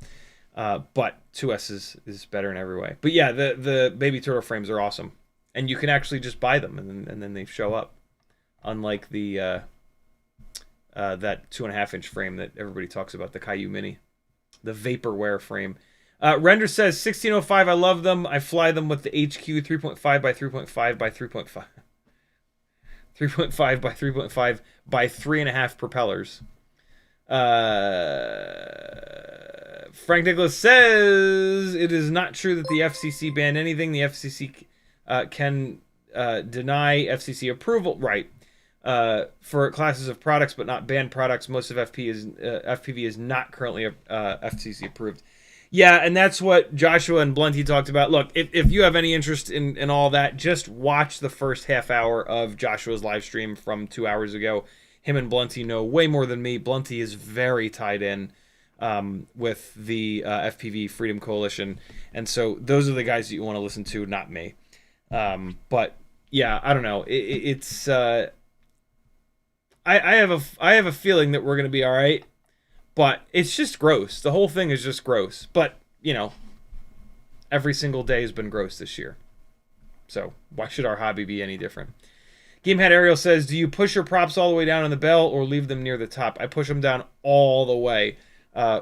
But 2S is better in every way. But yeah, the baby turtle frames are awesome, and you can actually just buy them and then they show up. Unlike the that 2.5-inch frame that everybody talks about, the Caillou Mini, the vaporware frame. Render says 1605. I love them. I fly them with the HQ 3.5 by 3.5 by 3.5. 3.5 by 3.5 by 3.5 propellers. Frank Nicholas says it is not true that the FCC banned anything. The FCC can deny FCC approval, right? For classes of products, but not banned products. Most of FPV is not currently FCC approved. Yeah, and that's what Joshua and Blunty talked about. Look, if you have any interest in all that, just watch the first half hour of Joshua's live stream from 2 hours ago. Him and Blunty know way more than me. Blunty is very tied in with the FPV Freedom Coalition, and so those are the guys that you want to listen to, not me. But yeah, I don't know. It's I have a feeling that we're gonna be all right. But it's just gross. The whole thing is just gross. But, you know, every single day has been gross this year. So why should our hobby be any different? Gamehead Ariel says, do you push your props all the way down on the bell or leave them near the top? I push them down all the way,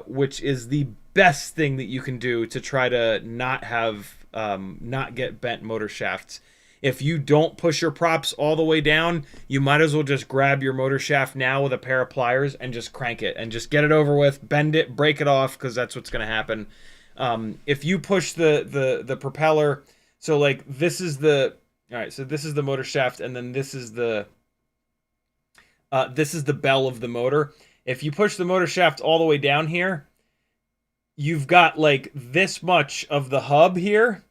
which is the best thing that you can do to try to not get bent motor shafts. If you don't push your props all the way down, you might as well just grab your motor shaft now with a pair of pliers and just crank it and just get it over with, bend it, break it off, because that's what's going to happen. If you push the propeller, so like this is the, all right, so this is the motor shaft, and then this is the bell of the motor. If you push the motor shaft all the way down here, you've got like this much of the hub here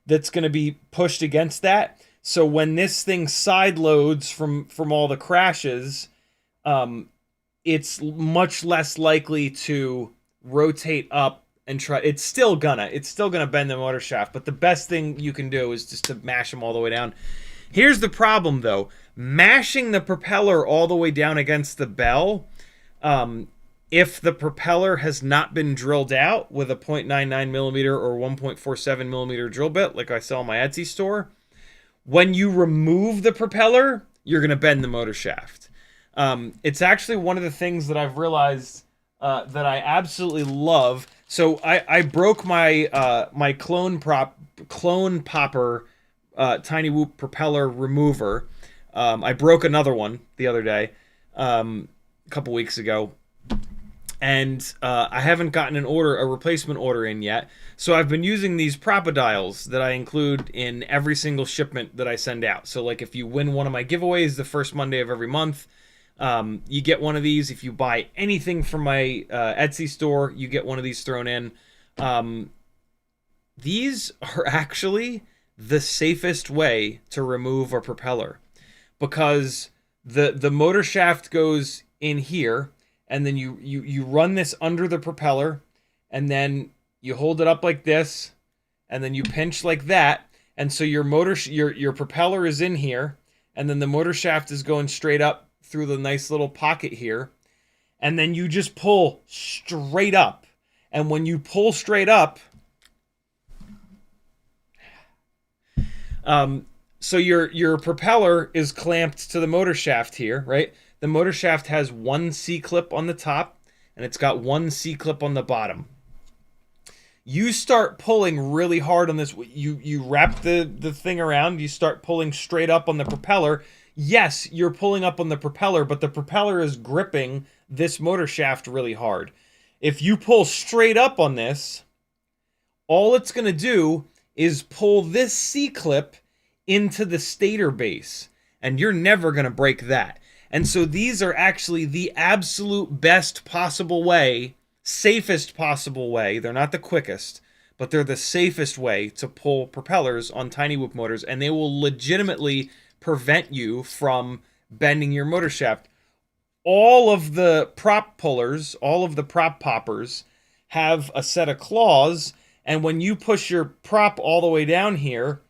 that's going to be pushed against that. So when this thing side loads from all the crashes, it's much less likely to rotate up and try. It's still gonna bend the motor shaft, but the best thing you can do is just to mash them all the way down. Here's the problem though. Mashing the propeller all the way down against the bell, if the propeller has not been drilled out with a 0.99 millimeter or 1.47 millimeter drill bit, like I sell in my Etsy store, when you remove the propeller, you're going to bend the motor shaft. It's actually one of the things that I've realized that I absolutely love. So I broke my my clone popper tiny whoop propeller remover. I broke another one the other day, a couple weeks ago. And I haven't gotten a replacement order in yet. So I've been using these Propodiles that I include in every single shipment that I send out. So like if you win one of my giveaways the first Monday of every month, you get one of these. If you buy anything from my Etsy store, you get one of these thrown in. These are actually the safest way to remove a propeller, because the motor shaft goes in here, and then you run this under the propeller, and then you hold it up like this, and then you pinch like that, and so your propeller is in here, and then the motor shaft is going straight up through the nice little pocket here, and then you just pull straight up, and when you pull straight up, so your propeller is clamped to the motor shaft here, right? The motor shaft has one C-clip on the top, and it's got one C-clip on the bottom. You start pulling really hard on this. You wrap the thing around. You start pulling straight up on the propeller. Yes, you're pulling up on the propeller, but the propeller is gripping this motor shaft really hard. If you pull straight up on this, all it's going to do is pull this C-clip into the stator base, and you're never going to break that. And so these are actually the absolute best possible way, safest possible way. They're not the quickest, but they're the safest way to pull propellers on tiny whoop motors, and they will legitimately prevent you from bending your motor shaft. all of the prop pullers, all of the prop poppers have a set of claws, and when you push your prop all the way down here,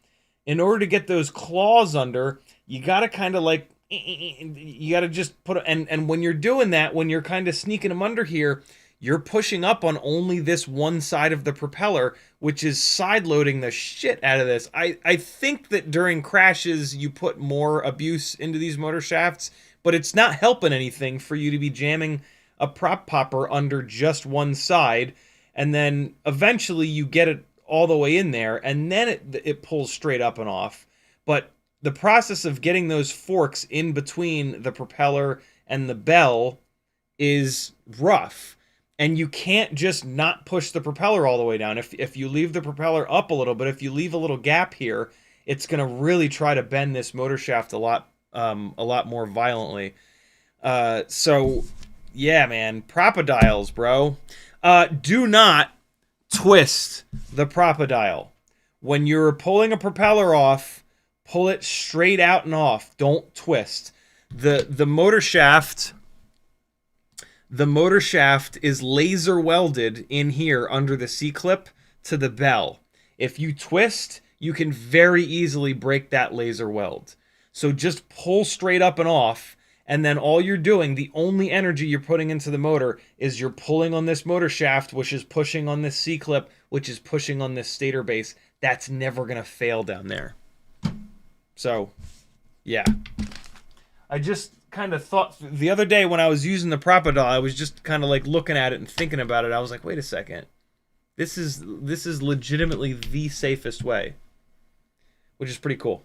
in order to get those claws under, you got to kind of like, you got to just put, and when you're doing that, when you're kind of sneaking them under here, you're pushing up on only this one side of the propeller, which is side loading the shit out of this. I think that during crashes, you put more abuse into these motor shafts, but it's not helping anything for you to be jamming a prop popper under just one side, and then eventually you get it all the way in there, and then it pulls straight up and off. But the process of getting those forks in between the propeller and the bell is rough. And you can't just not push the propeller all the way down. If you leave the propeller up a little bit, if you leave a little gap here, it's going to really try to bend this motor shaft a lot more violently. So, yeah, man. Propodiles, bro. Do not twist the Propodile. When you're pulling a propeller off, pull it straight out and off. Don't twist. The motor shaft... The motor shaft is laser welded in here under the C-clip to the bell. If you twist, you can very easily break that laser weld. So just pull straight up and off, and then all you're doing, the only energy you're putting into the motor is you're pulling on this motor shaft, which is pushing on this C-clip, which is pushing on this stator base. That's never going to fail down there. So, yeah. I just kind of thought the other day when I was using the Propodile, I was just kind of like looking at it and thinking about it. I was like, wait a second, this is legitimately the safest way, which is pretty cool.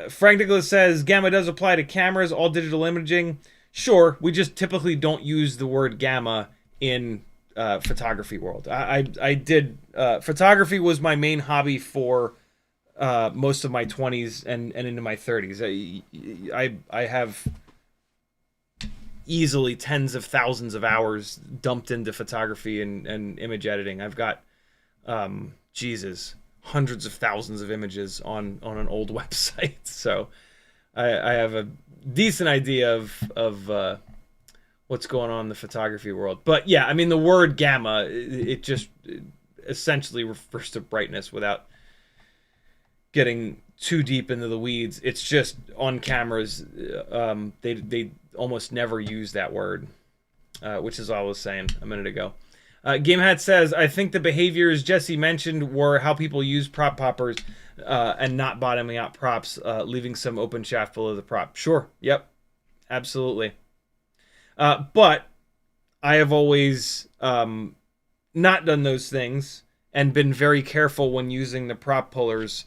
Frank Nicholas says gamma does apply to cameras, all digital imaging. Sure, we just typically don't use the word gamma in photography world. I did photography was my main hobby for most of my 20s and into my 30s. I have easily tens of thousands of hours dumped into photography and image editing. I've got, hundreds of thousands of images on an old website. So I have a decent idea of what's going on in the photography world. But yeah, I mean, the word gamma, it just essentially refers to brightness without getting too deep into the weeds. It's just on cameras, they almost never use that word, which is all I was saying a minute ago. GameHat says, I think the behaviors Jesse mentioned were how people use prop poppers and not bottoming out props, leaving some open shaft below the prop. Sure, yep, absolutely. But I have always not done those things and been very careful when using the prop pullers.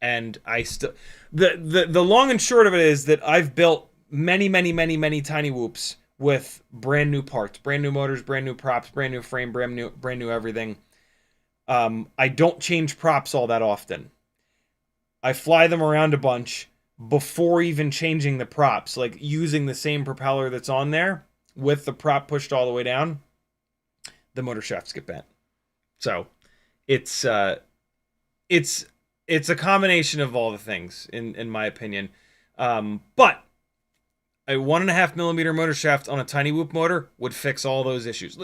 And I still, the long and short of it is that I've built many tiny whoops with brand new parts, brand new motors, brand new props, brand new frame, brand new everything. I don't change props all that often. I fly them around a bunch before even changing the props, like using the same propeller that's on there with the prop pushed all the way down. The motor shafts get bent. So it's a combination of all the things, in my opinion. But a 1.5 millimeter motor shaft on a tiny whoop motor would fix all those issues.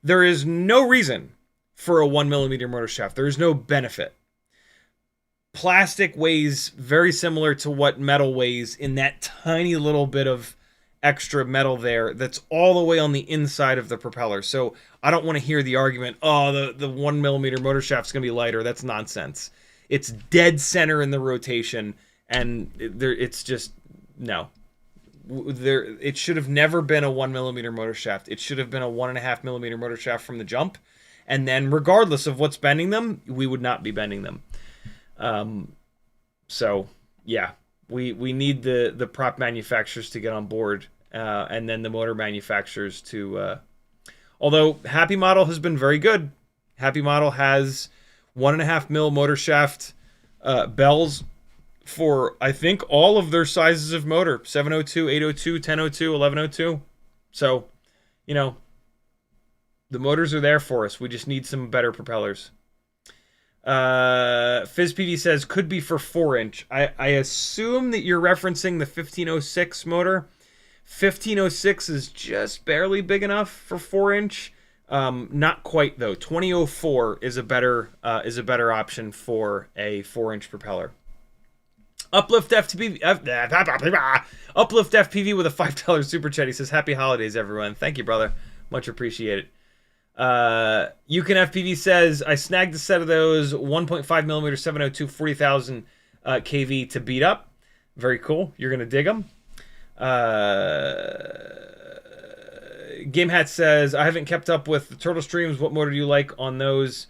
There is no reason for a 1 millimeter motor shaft. There is no benefit. Plastic weighs very similar to what metal weighs in that tiny little bit of extra metal there that's all the way on the inside of the propeller. So I don't want to hear the argument, oh, the 1 millimeter motor shaft's going to be lighter. That's nonsense. It's dead center in the rotation, and it's just, no. It should have never been a 1 millimeter motor shaft. It should have been a 1.5 millimeter motor shaft from the jump, and then regardless of what's bending them, we would not be bending them. So yeah, we need the prop manufacturers to get on board, and then the motor manufacturers to, although Happy Model has been very good. Happy Model has 1.5 mil motor shaft bells for, I think, all of their sizes of motor: 702, 802, 1002, 1102. So, you know, the motors are there for us. We just need some better propellers. FizzPV says could be for 4-inch. I assume that you're referencing the 1506 motor. 1506 is just barely big enough for 4-inch. Not quite though. 2004 is a better option for a 4-inch propeller. Uplift FPV with a $5 super chat. He says, "Happy holidays, everyone." Thank you, brother. Much appreciated. Yukon FPV says, "I snagged a set of those 1.5 millimeter 702 40,000 kV to beat up." Very cool. You're gonna dig them. Game Hat says, "I haven't kept up with the turtle streams. What motor do you like on those?"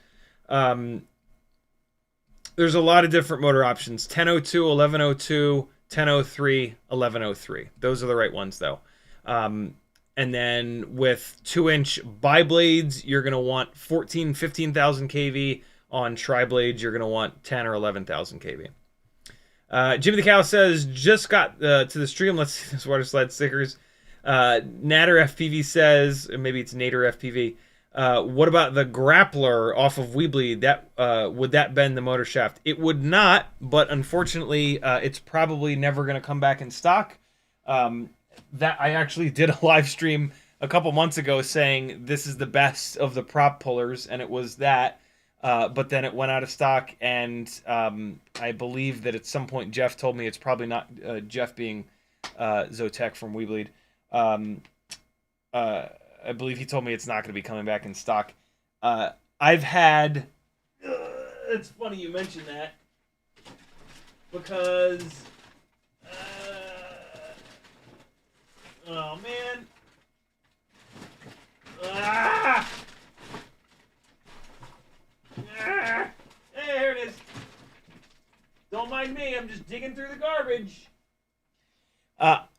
There's a lot of different motor options. 1002, 1102, 1003, 1103. Those are the right ones, though. And then with 2-inch bi-blades, you're going to want 15,000 kV. On tri-blades, you're going to want 10 or 11,000 kV. Jimmy the Cow says, "Just got to the stream. Let's see this water slide stickers." Natter FPV says, maybe it's Nader FPV, "What about the grappler off of Weebly? That would that bend the motor shaft?" It would not, but unfortunately, it's probably never going to come back in stock. That I actually did a live stream a couple months ago saying this is the best of the prop pullers, and it was that. But then it went out of stock, and I believe that at some point Jeff told me it's probably not Jeff being Zotek from Weebleed. I believe he told me it's not going to be coming back in stock. I've had... it's funny you mention that, because... oh, man. Ah! Ah! Hey, here it is. Don't mind me, I'm just digging through the garbage.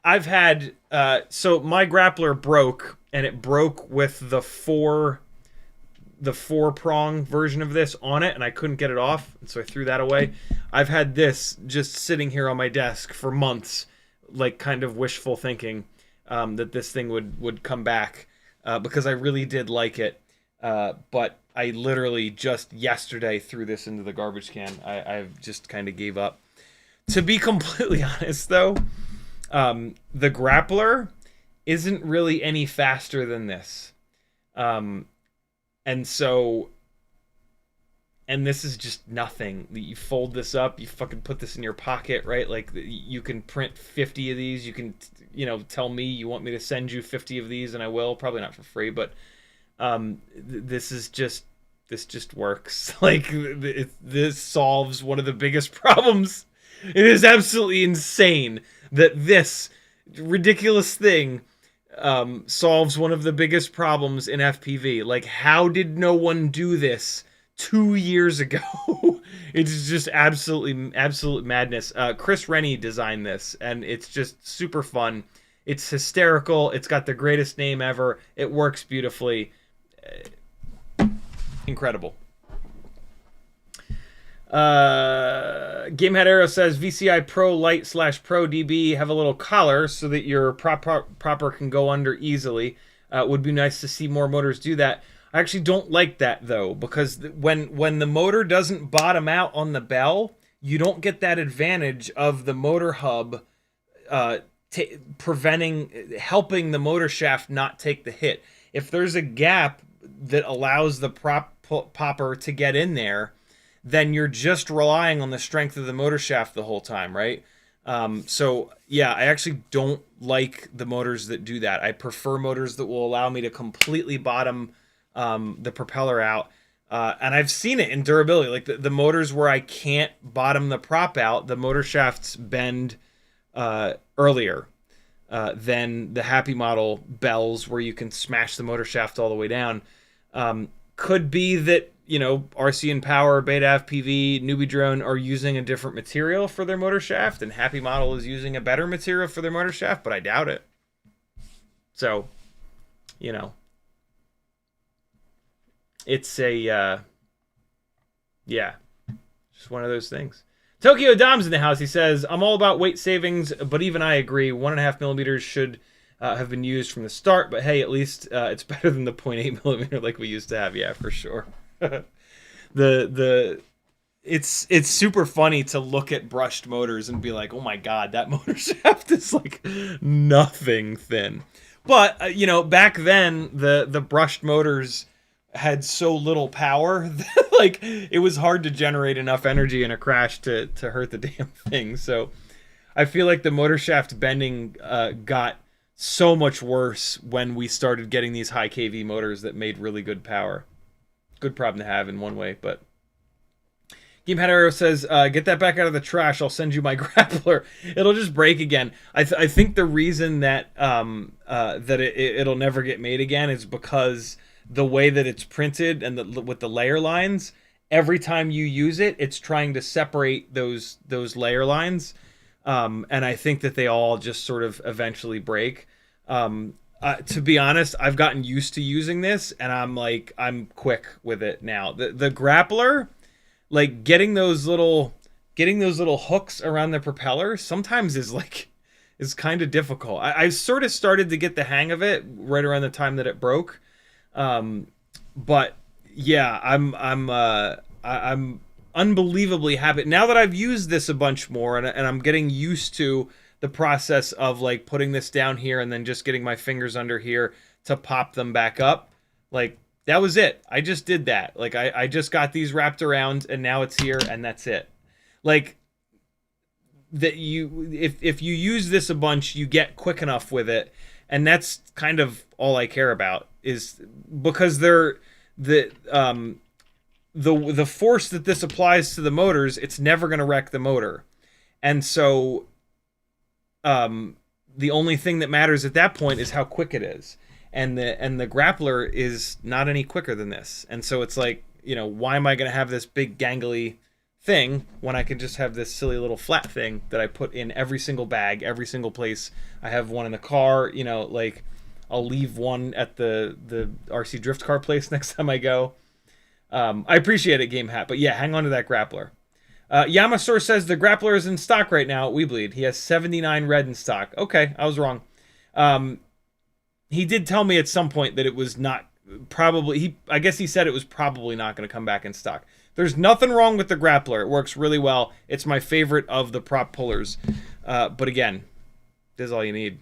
I've had... so my grappler broke, and it broke with the four-prong version of this on it, and I couldn't get it off, and so I threw that away. I've had this just sitting here on my desk for months, like kind of wishful thinking that this thing would come back, because I really did like it. But I literally just yesterday threw this into the garbage can. I've just kind of gave up. To be completely honest, though, the grappler isn't really any faster than this. And so... and this is just nothing. You fold this up, you fucking put this in your pocket, right? Like, you can print 50 of these. You can, tell me you want me to send you 50 of these, and I will. Probably not for free, but this just works. Like, this solves one of the biggest problems. It is absolutely insane that this ridiculous thing solves one of the biggest problems in FPV. Like, how did no one do this 2 years ago? It's just absolute madness. Chris Rennie designed this, and it's just super fun. It's hysterical. It's got the greatest name ever. It works beautifully. Incredible. Gamehead Arrow says, "VCI Pro Lite / Pro DB have a little collar so that your propper can go under easily. Would be nice to see more motors do that." I actually don't like that, though, because when the motor doesn't bottom out on the bell, you don't get that advantage of the motor hub helping the motor shaft not take the hit. If there's a gap that allows the popper to get in there, then you're just relying on the strength of the motor shaft the whole time, right? So, yeah, I actually don't like the motors that do that. I prefer motors that will allow me to completely bottom the propeller out. And I've seen it in durability. Like, the motors where I can't bottom the prop out, the motor shafts bend earlier than the Happy Model bells where you can smash the motor shaft all the way down. Could be that, RC and Power, Beta FPV, Newbie Drone are using a different material for their motor shaft, and Happy Model is using a better material for their motor shaft, but I doubt it. So, it's a, just one of those things. Tokyo Dom's in the house. He says, "I'm all about weight savings, but even I agree 1.5 millimeters should have been used from the start, but hey, at least it's better than the 0.8 millimeter like we used to have." Yeah, for sure. it's super funny to look at brushed motors and be like, oh my god, that motor shaft is like nothing thin. But you know, back then the brushed motors had so little power that like it was hard to generate enough energy in a crash to hurt the damn thing. So I feel like the motor shaft bending got so much worse when we started getting these high kV motors that made really good power. Good problem to have in one way, but Gamehead Arrow says, get that back out of the trash. I'll send you my grappler. It'll just break again. I think the reason that it'll never get made again is because the way that it's printed and with the layer lines, every time you use it, it's trying to separate those layer lines. And I think that they all just sort of eventually break. To be honest, I've gotten used to using this, and I'm quick with it now. The grappler, like getting those little hooks around the propeller sometimes is kind of difficult. I sort of started to get the hang of it right around the time that it broke. But yeah, I'm unbelievably happy now that I've used this a bunch more, and I'm getting used to the process of like putting this down here and then just getting my fingers under here to pop them back up. Like, that was it. I just did that. Like, I just got these wrapped around, and now it's here, and that's it. Like, that if you use this a bunch, you get quick enough with it, and that's kind of all I care about, is because the force that this applies to the motors, it's never going to wreck the motor. And so the only thing that matters at that point is how quick it is. And the grappler is not any quicker than this. And so it's like, you know, why am I going to have this big gangly thing when I can just have this silly little flat thing that I put in every single bag, every single place. I have one in the car, you know, like I'll leave one at the RC drift car place next time I go. I appreciate it, Game Hat, but yeah, hang on to that grappler. Yamasor says the grappler is in stock right now at Weebleed. He has 79 red in stock. Okay, I was wrong. He did tell me at some point that it was not probably, I guess he said it was probably not going to come back in stock. There's nothing wrong with the grappler. It works really well. It's my favorite of the prop pullers. But again, this is all you need.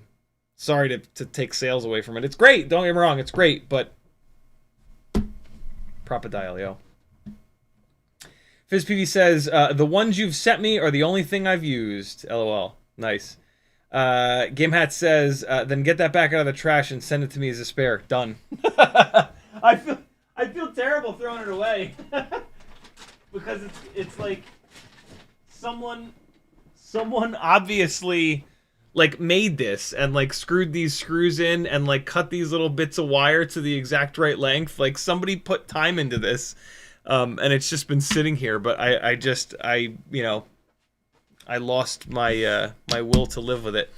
Sorry to take sales away from it. It's great. Don't get me wrong. It's great, but Propodile, yo. FizzPV says, the ones you've sent me are the only thing I've used. LOL. Nice. GameHat says, then get that back out of the trash and send it to me as a spare. Done. I feel terrible throwing it away. Because it's like someone obviously like made this and like screwed these screws in and like cut these little bits of wire to the exact right length. Like somebody put time into this. And it's just been sitting here, but I lost my my will to live with it.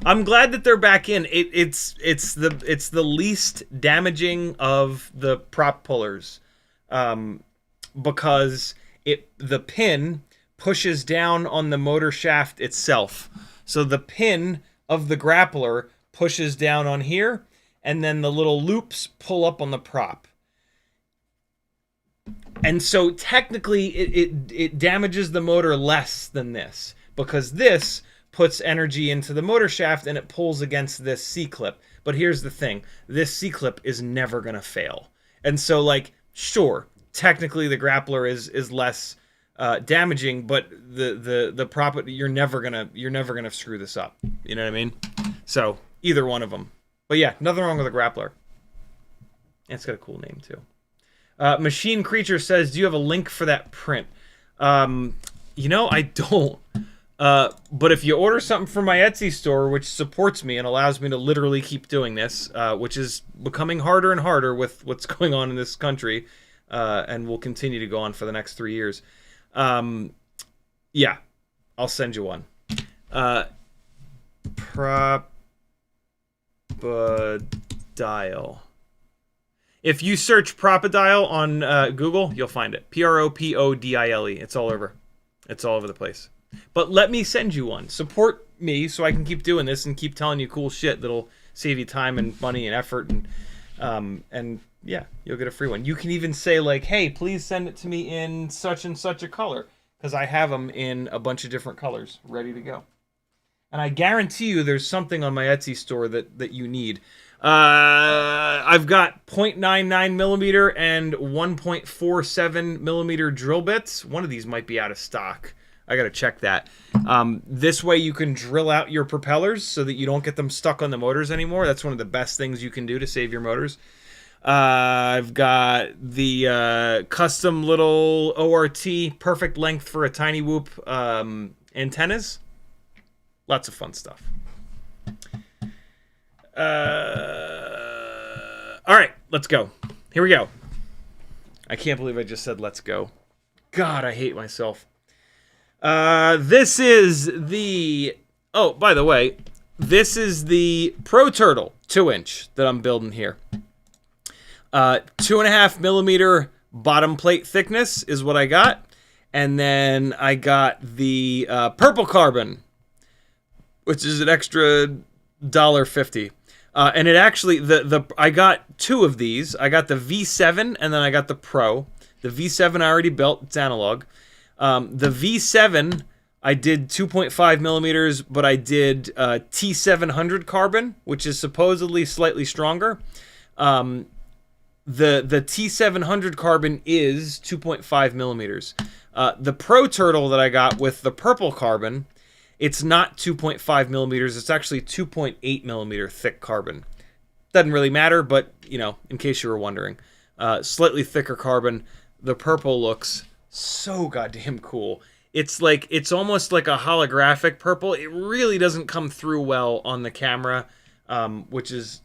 I'm glad that they're back in. It's the least damaging of the prop pullers, because the pin pushes down on the motor shaft itself. So the pin of the grappler pushes down on here, and then the little loops pull up on the prop. And so technically it damages the motor less than this, because this puts energy into the motor shaft and it pulls against this C-clip. But here's the thing, this C-clip is never going to fail. And so, like, sure, technically the grappler is less damaging, but the prop, you're never gonna screw this up. You know what I mean? So either one of them. But yeah, nothing wrong with the grappler. It's got a cool name too. Machine Creature says, do you have a link for that print? You know, I don't. But if you order something from my Etsy store, which supports me and allows me to literally keep doing this, which is becoming harder and harder with what's going on in this country, and will continue to go on for the next 3 years. Yeah, I'll send you one. Propodile. If you search Propodile on Google, you'll find it. Propodile. It's all over. It's all over the place. But let me send you one. Support me so I can keep doing this and keep telling you cool shit that'll save you time and money and effort. And yeah, you'll get a free one. You can even say, like, hey, please send it to me in such and such a color. because I have them in a bunch of different colors ready to go. And I guarantee you there's something on my Etsy store that you need. I've got 0.99 millimeter and 1.47 millimeter drill bits. One of these might be out of stock. I gotta check that. This way you can drill out your propellers so that you don't get them stuck on the motors anymore. That's one of the best things you can do to save your motors. I've got the custom little ORT, perfect length for a tiny whoop antennas. Lots of fun stuff. All right, let's go. Here we go. I can't believe I just said let's go. God, I hate myself. This is the... Oh, by the way, this is the Pro Turtle 2-inch that I'm building here. 2.5 millimeter bottom plate thickness is what I got. And then I got the purple carbon, which is an extra $1.50. And it actually, I got two of these. I got the V7 and then I got the Pro. The V7 I already built, it's analog. The V7, I did 2.5 millimeters, but I did T700 carbon, which is supposedly slightly stronger. The T700 carbon is 2.5 millimeters. The Pro Turtle that I got with the purple carbon, it's not 2.5 millimeters. It's actually 2.8 millimeter thick carbon. Doesn't really matter, but, you know, in case you were wondering. Slightly thicker carbon. The purple looks so goddamn cool. It's almost like a holographic purple. It really doesn't come through well on the camera, which is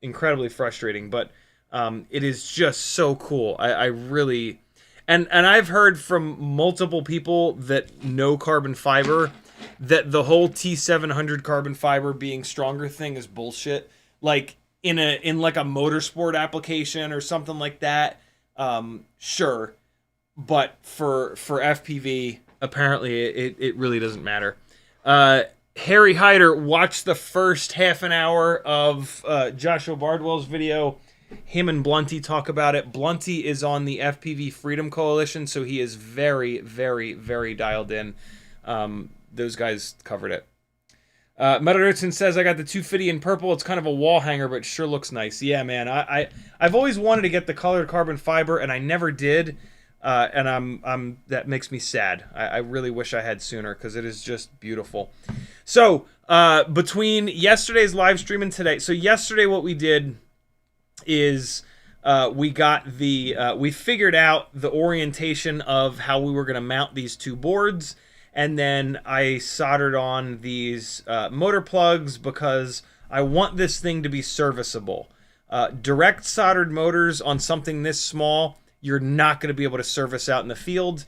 incredibly frustrating, but it is just so cool. I really... And I've heard from multiple people that know carbon fiber that the whole T700 carbon fiber being stronger thing is bullshit. Like in like a motorsport application or something like that, sure. But for FPV, apparently it really doesn't matter. Harry Hyder watched the first half an hour of Joshua Bardwell's video. Him and Blunty talk about it. Blunty is on the FPV Freedom Coalition, so he is very, very, very dialed in. Those guys covered it. Metal Nerdson says, I got the 250 in purple. It's kind of a wall hanger, but sure looks nice. Yeah, man. I've always wanted to get the colored carbon fiber, and I never did. And that makes me sad. I really wish I had sooner, because it is just beautiful. So, between yesterday's live stream and today, so yesterday what we did is we figured out the orientation of how we were going to mount these two boards, and then I soldered on these motor plugs because I want this thing to be serviceable. Direct soldered motors on something this small, you're not going to be able to service out in the field.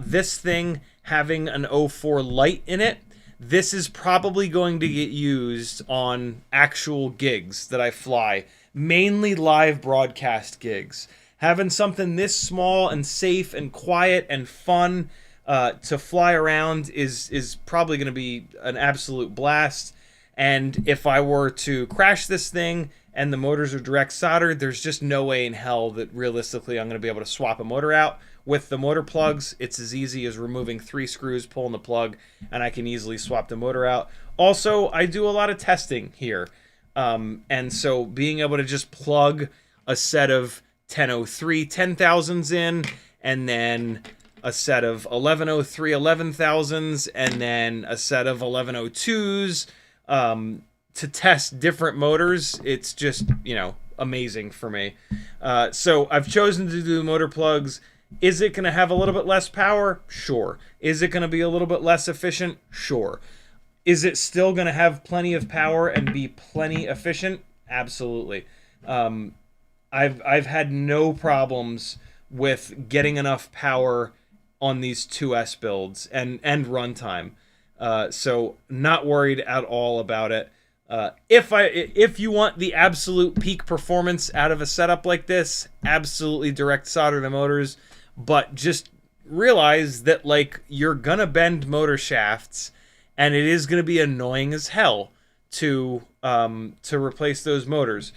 This thing having an 04 Lite in it, this is probably going to get used on actual gigs that I fly. Mainly live broadcast gigs. Having something this small and safe and quiet and fun to fly around is probably going to be an absolute blast. And if I were to crash this thing and the motors are direct soldered, there's just no way in hell that realistically I'm going to be able to swap a motor out. With the motor plugs, it's as easy as removing 3 screws, pulling the plug, and I can easily swap the motor out. Also, I do a lot of testing here. And so being able to just plug a set of 1003 10,000s in, and then a set of 1103 11,000s, and then a set of 1102s, to test different motors, it's just, you know, amazing for me. So I've chosen to do motor plugs. Is it going to have a little bit less power? Sure. Is it going to be a little bit less efficient? Sure. Is it still going to have plenty of power and be plenty efficient? Absolutely. I've had no problems with getting enough power on these 2S builds and runtime. So not worried at all about it. If you want the absolute peak performance out of a setup like this, absolutely direct solder the motors, but just realize that, like, you're gonna bend motor shafts, and it is gonna be annoying as hell to replace those motors.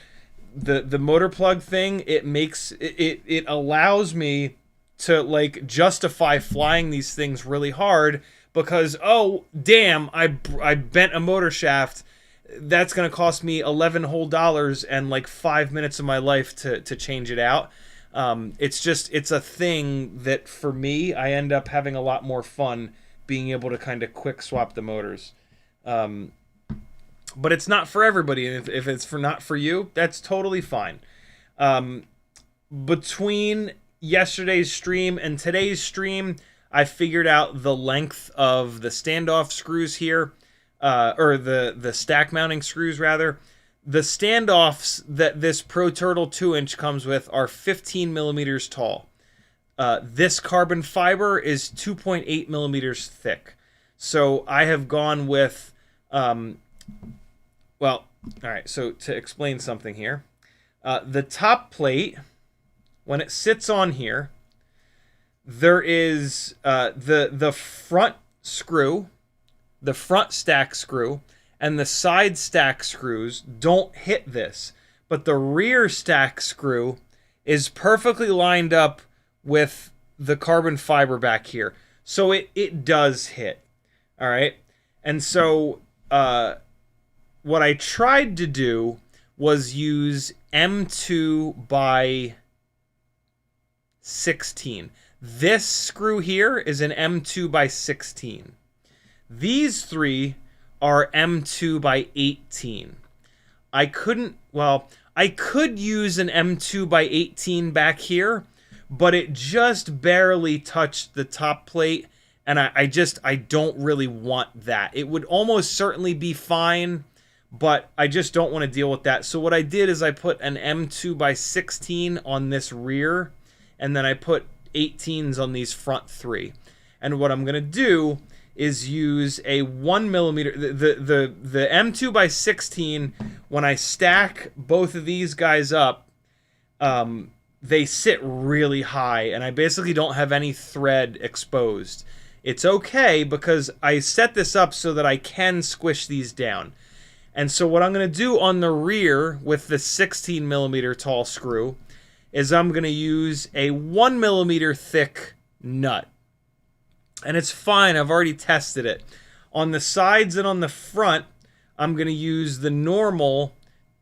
The motor plug thing, it allows me to like justify flying these things really hard because, oh damn, I bent a motor shaft. That's gonna cost me $11 whole and like 5 minutes of my life to change it out. It's a thing that for me, I end up having a lot more fun being able to kind of quick swap the motors. But it's not for everybody, and if it's not for you, that's totally fine. Between yesterday's stream and today's stream, I figured out the length of the standoff screws here, or the stack mounting screws rather. The standoffs that this Pro Turtle 2-inch comes with are 15 millimeters tall. This carbon fiber is 2.8 millimeters thick. So I have gone with, well, all right, so to explain something here. The top plate, when it sits on here, there is the front screw, the front stack screw, and the side stack screws don't hit this. But the rear stack screw is perfectly lined up with the carbon fiber back here. So it does hit. All right. And so what I tried to do was use M2 by 16. This screw here is an M2 by 16. These three are M2 by 18. I could use an M2 by 18 back here, but it just barely touched the top plate, and I don't really want that. It would almost certainly be fine, but I just don't want to deal with that. So what I did is I put an M2 by 16 on this rear, and then I put 18s on these front three. And what I'm going to do is use a 1 millimeter, the M2 by 16, when I stack both of these guys up, they sit really high, and I basically don't have any thread exposed. It's okay because I set this up so that I can squish these down. And so what I'm going to do on the rear with the 16 millimeter tall screw is I'm going to use a 1 millimeter thick nut. And it's fine, I've already tested it. On the sides and on the front, I'm going to use the normal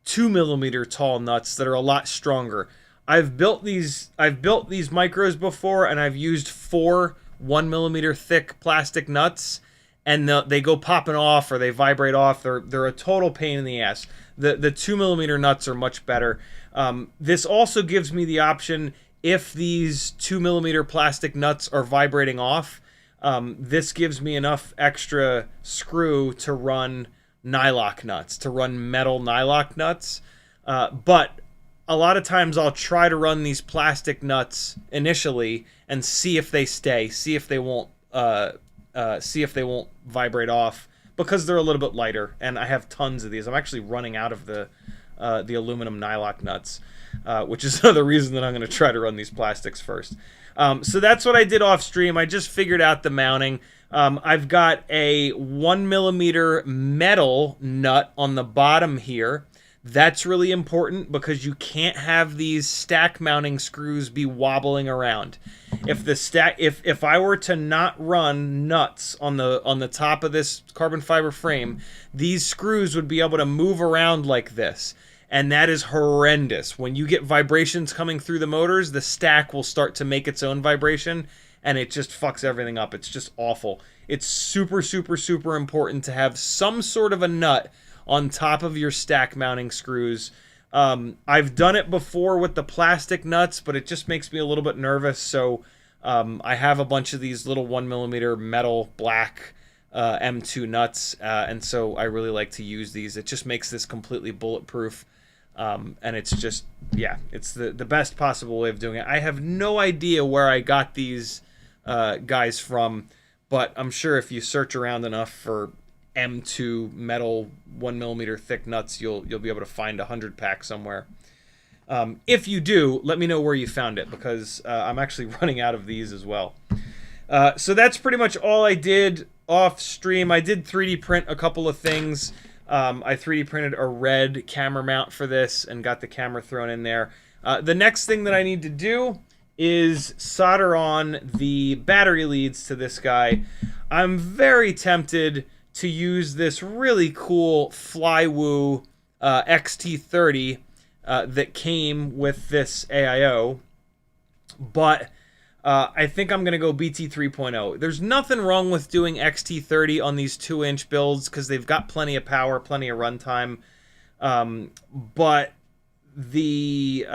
2 millimeter tall nuts that are a lot stronger. I've built these micros before, and I've used 4 1 millimeter thick plastic nuts, and they go popping off or they vibrate off. They're a total pain in the ass. The 2 millimeter nuts are much better. This also gives me the option, if these 2 millimeter plastic nuts are vibrating off, this gives me enough extra screw to run nylock nuts, to run metal nylock nuts. But a lot of times I'll try to run these plastic nuts initially and see if they stay, see if they won't vibrate off, because they're a little bit lighter, and I have tons of these. I'm actually running out of the aluminum nylock nuts, which is another reason that I'm going to try to run these plastics first. So that's what I did off stream. I just figured out the mounting. I've got a 1 millimeter metal nut on the bottom here. That's really important because you can't have these stack mounting screws be wobbling around. If I were to not run nuts on the top of this carbon fiber frame, these screws would be able to move around like this. And that is horrendous. When you get vibrations coming through the motors, the stack will start to make its own vibration, and it just fucks everything up. It's just awful. It's super, super, super important to have some sort of a nut on top of your stack mounting screws. I've done it before with the plastic nuts, but it just makes me a little bit nervous. So I have a bunch of these little 1 millimeter metal black M2 nuts, and so I really like to use these. It just makes this completely bulletproof. And it's just, yeah, it's the best possible way of doing it. I have no idea where I got these guys from, but I'm sure if you search around enough for M2 metal 1 millimeter thick nuts, you'll be able to find 100 packs somewhere. If you do, let me know where you found it, because I'm actually running out of these as well. So that's pretty much all I did off stream. I did 3D print a couple of things. I 3D printed a red camera mount for this and got the camera thrown in there. The next thing that I need to do is solder on the battery leads to this guy. I'm very tempted to use this really cool Flywoo XT30 that came with this AIO, but I think I'm going to go BT 3.0. There's nothing wrong with doing XT30 on these 2-inch builds because they've got plenty of power, plenty of runtime, but the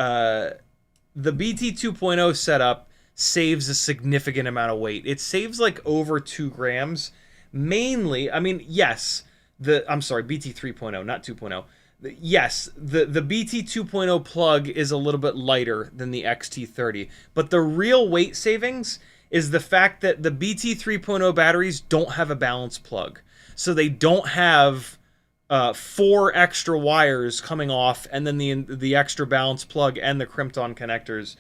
BT 2.0 setup saves a significant amount of weight. It saves like over 2 grams. Mainly, I mean, yes, I'm sorry, BT 3.0, not 2.0. Yes, the BT 2.0 plug is a little bit lighter than the XT30, but the real weight savings is the fact that the BT 3.0 batteries don't have a balance plug. So they don't have 4 extra wires coming off, and then the extra balance plug and the crimped on connectors.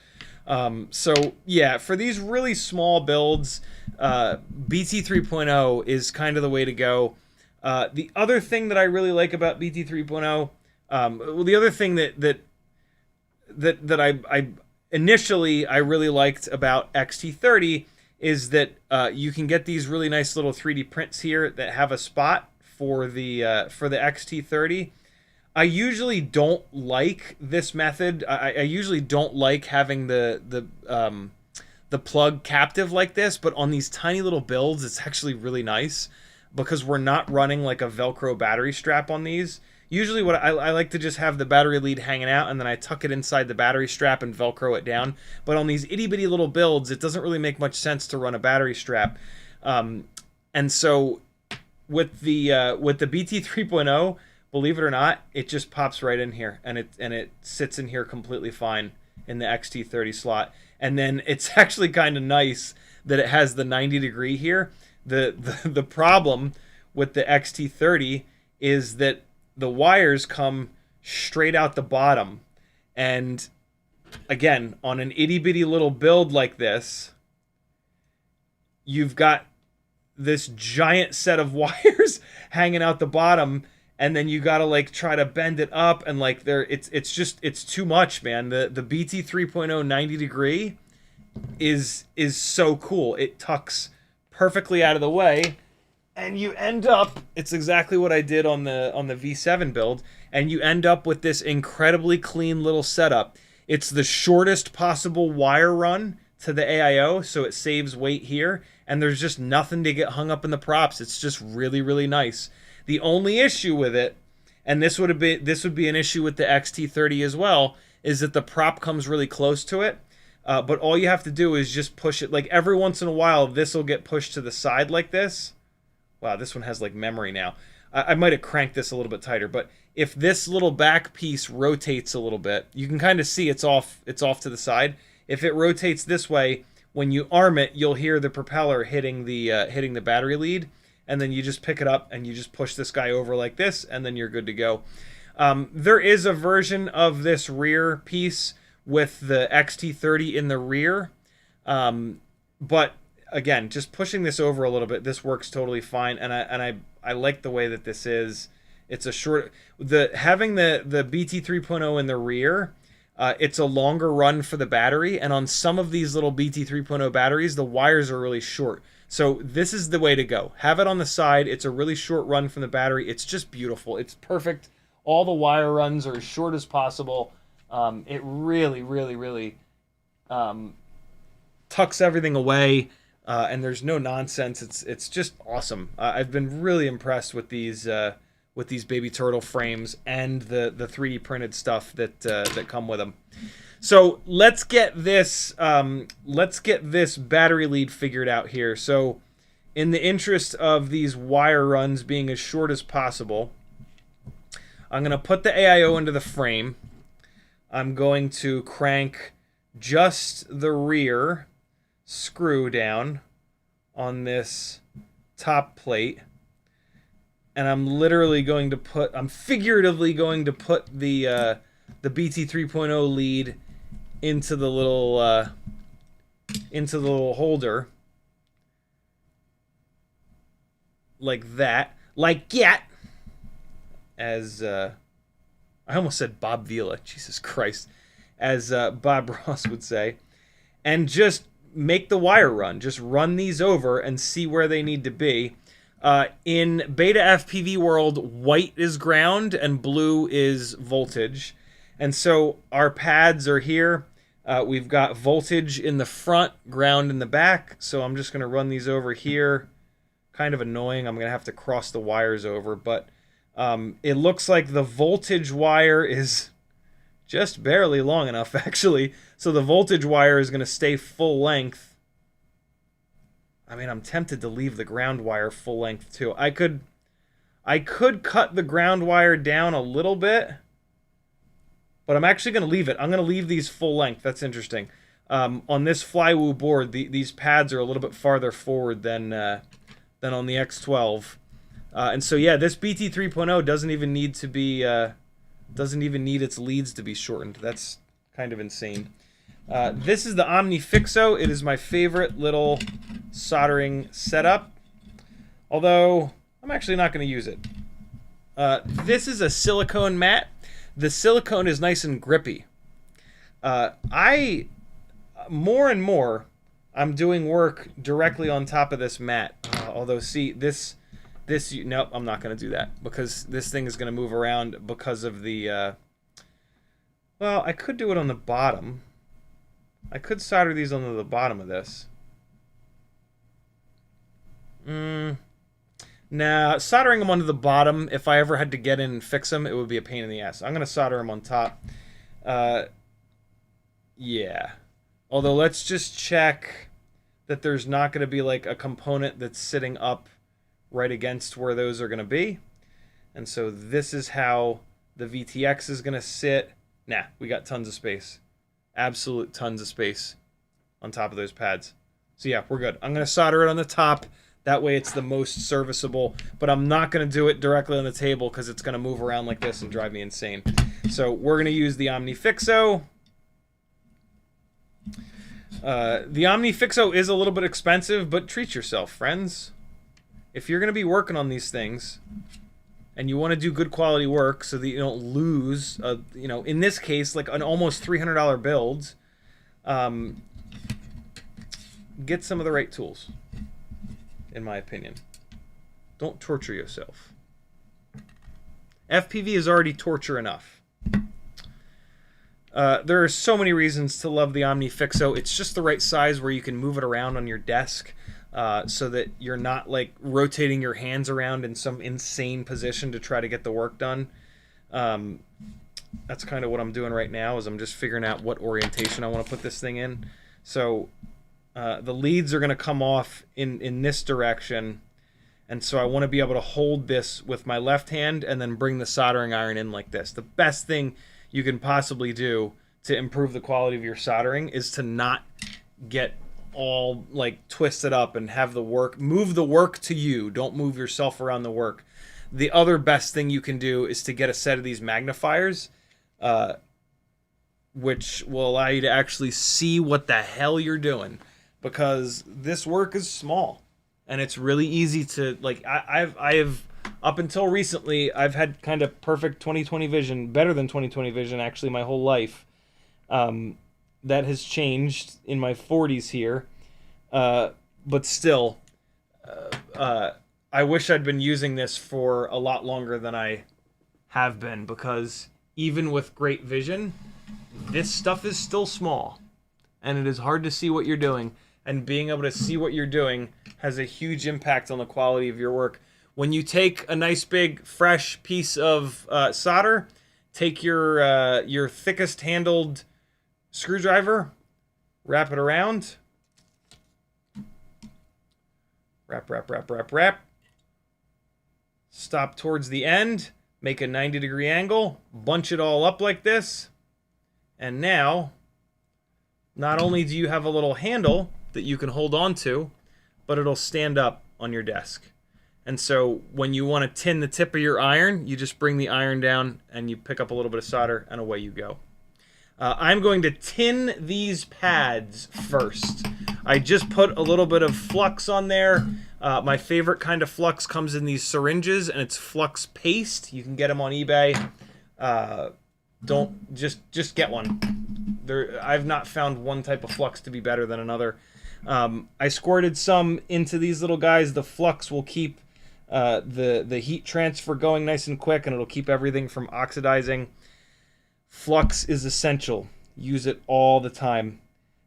So yeah, for these really small builds, BT 3.0 is kind of the way to go. The other thing that I really like about BT 3.0, well, the other thing that I initially really liked about XT30 is that you can get these really nice little 3D prints here that have a spot for the XT30. I usually don't like this method. I usually don't like having the plug captive like this, but on these tiny little builds, it's actually really nice because we're not running like a Velcro battery strap on these. Usually what I like to just have the battery lead hanging out and then I tuck it inside the battery strap and Velcro it down. But on these itty bitty little builds, it doesn't really make much sense to run a battery strap. And so with the BT 3.0, believe it or not, it just pops right in here and it sits in here completely fine in the XT30 slot. And then it's actually kind of nice that it has the 90-degree here. The problem with the XT30 is that the wires come straight out the bottom. And again, on an itty bitty little build like this, you've got this giant set of wires hanging out the bottom, and then you gotta like try to bend it up, and like it's too much, man. The BT 3.0 90-degree is so cool. It tucks perfectly out of the way, and you end up, it's exactly what I did on the V7 build, and you end up with this incredibly clean little setup. It's the shortest possible wire run to the AIO, so it saves weight here, and there's just nothing to get hung up in the props. It's just really, really nice. The only issue with it, and this would be an issue with the XT30 as well, is that the prop comes really close to it. But all you have to do is just push it. Like every once in a while, this will get pushed to the side like this. Wow, this one has like memory now. I might have cranked this a little bit tighter, but if this little back piece rotates a little bit, you can kind of see it's off to the side. If it rotates this way, when you arm it, you'll hear the propeller hitting the battery lead, and then you just pick it up and you just push this guy over like this, and then you're good to go. There is a version of this rear piece with the XT30 in the rear, but again, just pushing this over a little bit, this works totally fine, and I like the way that this is. It's a short, having the BT 3.0 in the rear, it's a longer run for the battery, and on some of these little BT 3.0 batteries, the wires are really short. So this is the way to go. Have it on the side. It's a really short run from the battery. It's just beautiful. It's perfect. All the wire runs are as short as possible. It really, really, really tucks everything away, and there's no nonsense. It's just awesome. I've been really impressed with these baby turtle frames and the 3D printed stuff that come with them. So let's get this battery lead figured out here. So in the interest of these wire runs being as short as possible, I'm going to put the AIO into the frame. I'm going to crank just the rear screw down on this top plate. And I'm figuratively going to put the BT 3.0 lead into the little holder, like that, as I almost said Bob Vila, Jesus Christ, as Bob Ross would say. and just make the wire run. Just run these over and see where they need to be. In beta FPV world, white is ground and blue is voltage. And so our pads are here. We've got voltage in the front, ground in the back. So I'm just going to run these over here. Kind of annoying. I'm going to have to cross the wires over. But it looks like the voltage wire is just barely long enough, actually. So the voltage wire is going to stay full length. I mean, I'm tempted to leave the ground wire full length too. I could cut the ground wire down a little bit, but I'm actually going to leave it. I'm going to leave these full length. That's interesting. On this Flywoo board, these pads are a little bit farther forward than on the X12, and so yeah, this BT 3.0 doesn't even need to be doesn't even need its leads to be shortened. That's kind of insane. This is the OmniFixo. It is my favorite little soldering setup, although I'm actually not going to use it. This is a silicone mat. The silicone is nice and grippy. More and more, I'm doing work directly on top of this mat. Although, see, nope, I'm not going to do that because this thing is going to move around because of the, well, I could do it on the bottom. I could solder these onto the bottom of this. Nah, soldering them onto the bottom, if I ever had to get in and fix them, it would be a pain in the ass. I'm going to solder them on top. Yeah. Although, let's just check that there's not going to be like a component that's sitting up right against where those are going to be. And so this is how the VTX is going to sit. Nah, we got tons of space. Absolute tons of space on top of those pads. So yeah, we're good. I'm going to solder it on the top. That way it's the most serviceable. But I'm not going to do it directly on the table because it's going to move around like this and drive me insane. So we're going to use the OmniFixo. The OmniFixo is a little bit expensive, but treat yourself, friends. If you're going to be working on these things and you want to do good quality work so that you don't lose, you know, in this case, like an almost $300 build, get some of the right tools, in my opinion. Don't torture yourself. FPV is already torture enough. There are so many reasons to love the OmniFixo. It's just the right size where you can move it around on your desk. So that you're not like rotating your hands around in some insane position to try to get the work done. That's kind of what I'm doing right now, is I'm just figuring out what orientation I want to put this thing in. So the leads are going to come off in this direction, and so I want to be able to hold this with my left hand and then bring the soldering iron in like this. The best thing you can possibly do to improve the quality of your soldering is to not get all like twisted up and have the work, move the work to you. Don't move yourself around the work. The other best thing you can do is to get a set of these magnifiers, which will allow you to actually see what the hell you're doing, because this work is small and it's really easy to like. I have up until recently, I've had kind of perfect 20/20 vision, better than 20/20 vision actually my whole life. That has changed in my 40s here, but still, I wish I'd been using this for a lot longer than I have been, because even with great vision, this stuff is still small, and it is hard to see what you're doing, and being able to see what you're doing has a huge impact on the quality of your work. When you take a nice big fresh piece of solder, take your thickest handled screwdriver, wrap it around, wrap, stop towards the end, make a 90-degree angle, bunch it all up like this, and now not only do you have a little handle that you can hold on to, but it'll stand up on your desk. And so when you want to tin the tip of your iron, you just bring the iron down and you pick up a little bit of solder and away you go. I'm going to tin these pads first. I just put a little bit of flux on there. My favorite kind of flux comes in these syringes, and it's flux paste. You can get them on eBay. Don't just get one. I've not found one type of flux to be better than another. I squirted some into these little guys. The flux will keep the heat transfer going nice and quick, and it'll keep everything from oxidizing. Flux is essential. Use it all the time.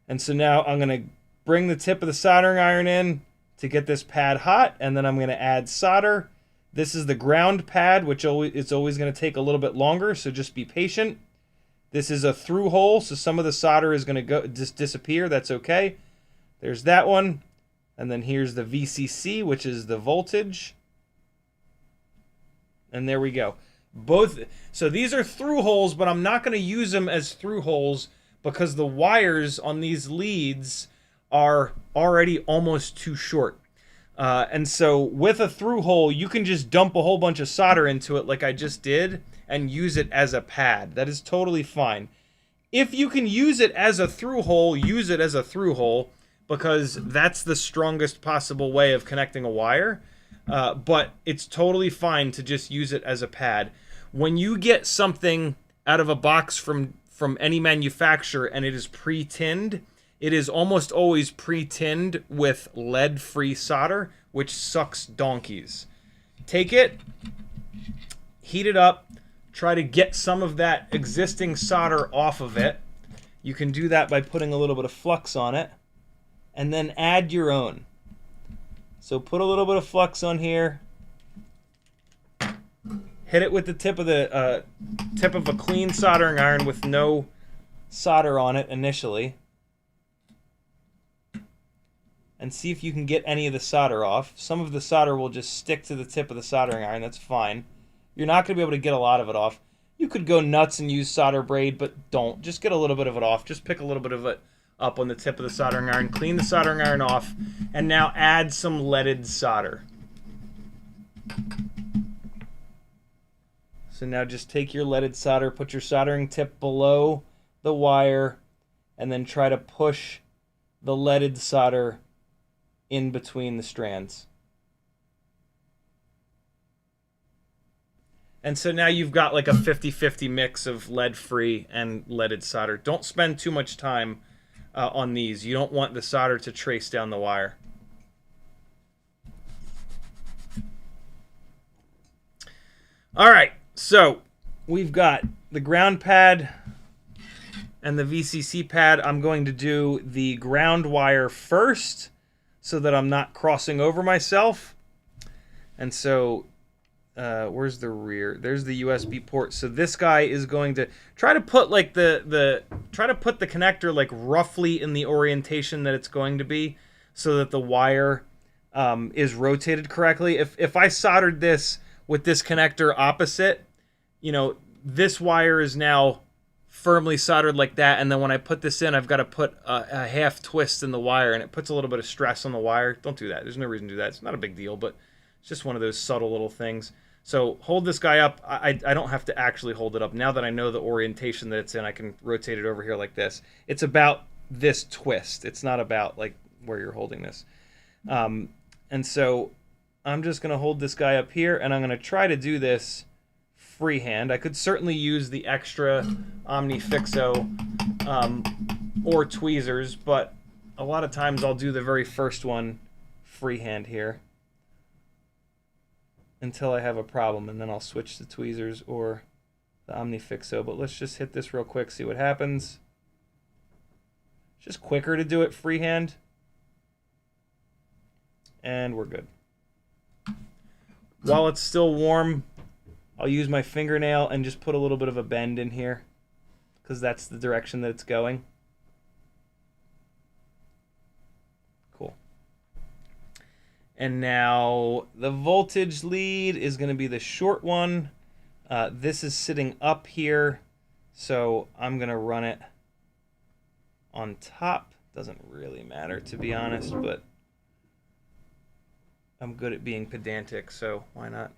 And so now I'm going to bring the tip of the soldering iron in to get this pad hot, and then I'm going to add solder. This is the ground pad, which it's always going to take a little bit longer, so just be patient. This is a through hole, so some of the solder is going to disappear. That's okay. There's that one. And then here's the VCC, which is the voltage. And there we go. So these are through holes, but I'm not going to use them as through holes because the wires on these leads are already almost too short. And so with a through hole, you can just dump a whole bunch of solder into it like I just did and use it as a pad. That is totally fine. If you can use it as a through hole, use it as a through hole because that's the strongest possible way of connecting a wire. But it's totally fine to just use it as a pad. When you get something out of a box from any manufacturer and it is pre-tinned, it is almost always pre-tinned with lead-free solder, which sucks donkeys. Take it, heat it up, try to get some of that existing solder off of it. You can do that by putting a little bit of flux on it, and then add your own. So put a little bit of flux on here. Hit it with the tip of a clean soldering iron with no solder on it initially. And see if you can get any of the solder off. Some of the solder will just stick to the tip of the soldering iron. That's fine. You're not going to be able to get a lot of it off. You could go nuts and use solder braid, but don't. Just get a little bit of it off. Just pick a little bit of it up on the tip of the soldering iron. Clean the soldering iron off. And now add some leaded solder. So now just take your leaded solder, put your soldering tip below the wire, and then try to push the leaded solder in between the strands. And so now you've got like a 50-50 mix of lead-free and leaded solder. Don't spend too much time on these. You don't want the solder to trace down the wire. All right, so we've got the ground pad and the VCC pad. I'm going to do the ground wire first so that I'm not crossing over myself. And so where's the rear? There's the USB port. So this guy is going to try to put like try to put the connector like roughly in the orientation that it's going to be so that the wire is rotated correctly. If I soldered this with this connector opposite, you know, this wire is now firmly soldered like that, and then when I put this in, I've got to put a half twist in the wire, and it puts a little bit of stress on the wire. Don't do that. There's no reason to do that. It's not a big deal, but it's just one of those subtle little things. So hold this guy up. I don't have to actually hold it up. Now that I know the orientation that it's in, I can rotate it over here like this. It's about this twist. It's not about like where you're holding this. And so I'm just going to hold this guy up here, and I'm going to try to do this freehand. I could certainly use the extra OmniFixo or tweezers, but a lot of times I'll do the very first one freehand here until I have a problem, and then I'll switch to tweezers or the OmniFixo. But let's just hit this real quick, see what happens. It's just quicker to do it freehand. And we're good. While it's still warm, I'll use my fingernail and just put a little bit of a bend in here because that's the direction that it's going. Cool. And now the voltage lead is going to be the short one. This is sitting up here, so I'm going to run it on top. Doesn't really matter, to be honest, but I'm good at being pedantic, so why not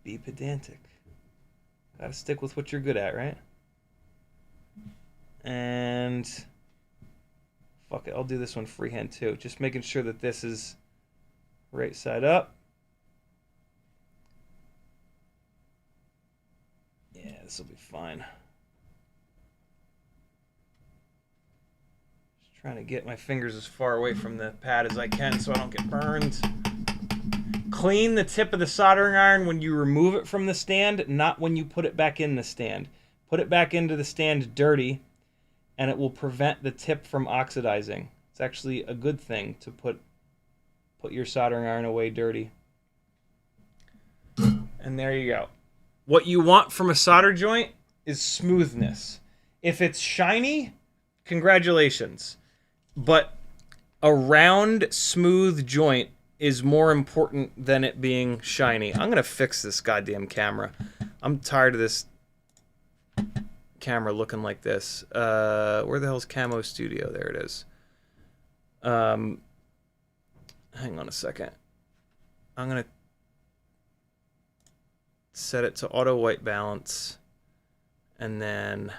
be pedantic? Gotta stick with what you're good at, right? And fuck it, I'll do this one freehand too. Just making sure that this is right side up. Yeah, this will be fine. Trying to get my fingers as far away from the pad as I can so I don't get burned. Clean the tip of the soldering iron when you remove it from the stand, not when you put it back in the stand. Put it back into the stand dirty, and it will prevent the tip from oxidizing. It's actually a good thing to put your soldering iron away dirty. And there you go. What you want from a solder joint is smoothness. If it's shiny, congratulations. But a round, smooth joint is more important than it being shiny. I'm going to fix this goddamn camera. I'm tired of this camera looking like this. Where the hell's Camo Studio? There it is. Hang on a second. I'm going to set it to auto white balance. And then...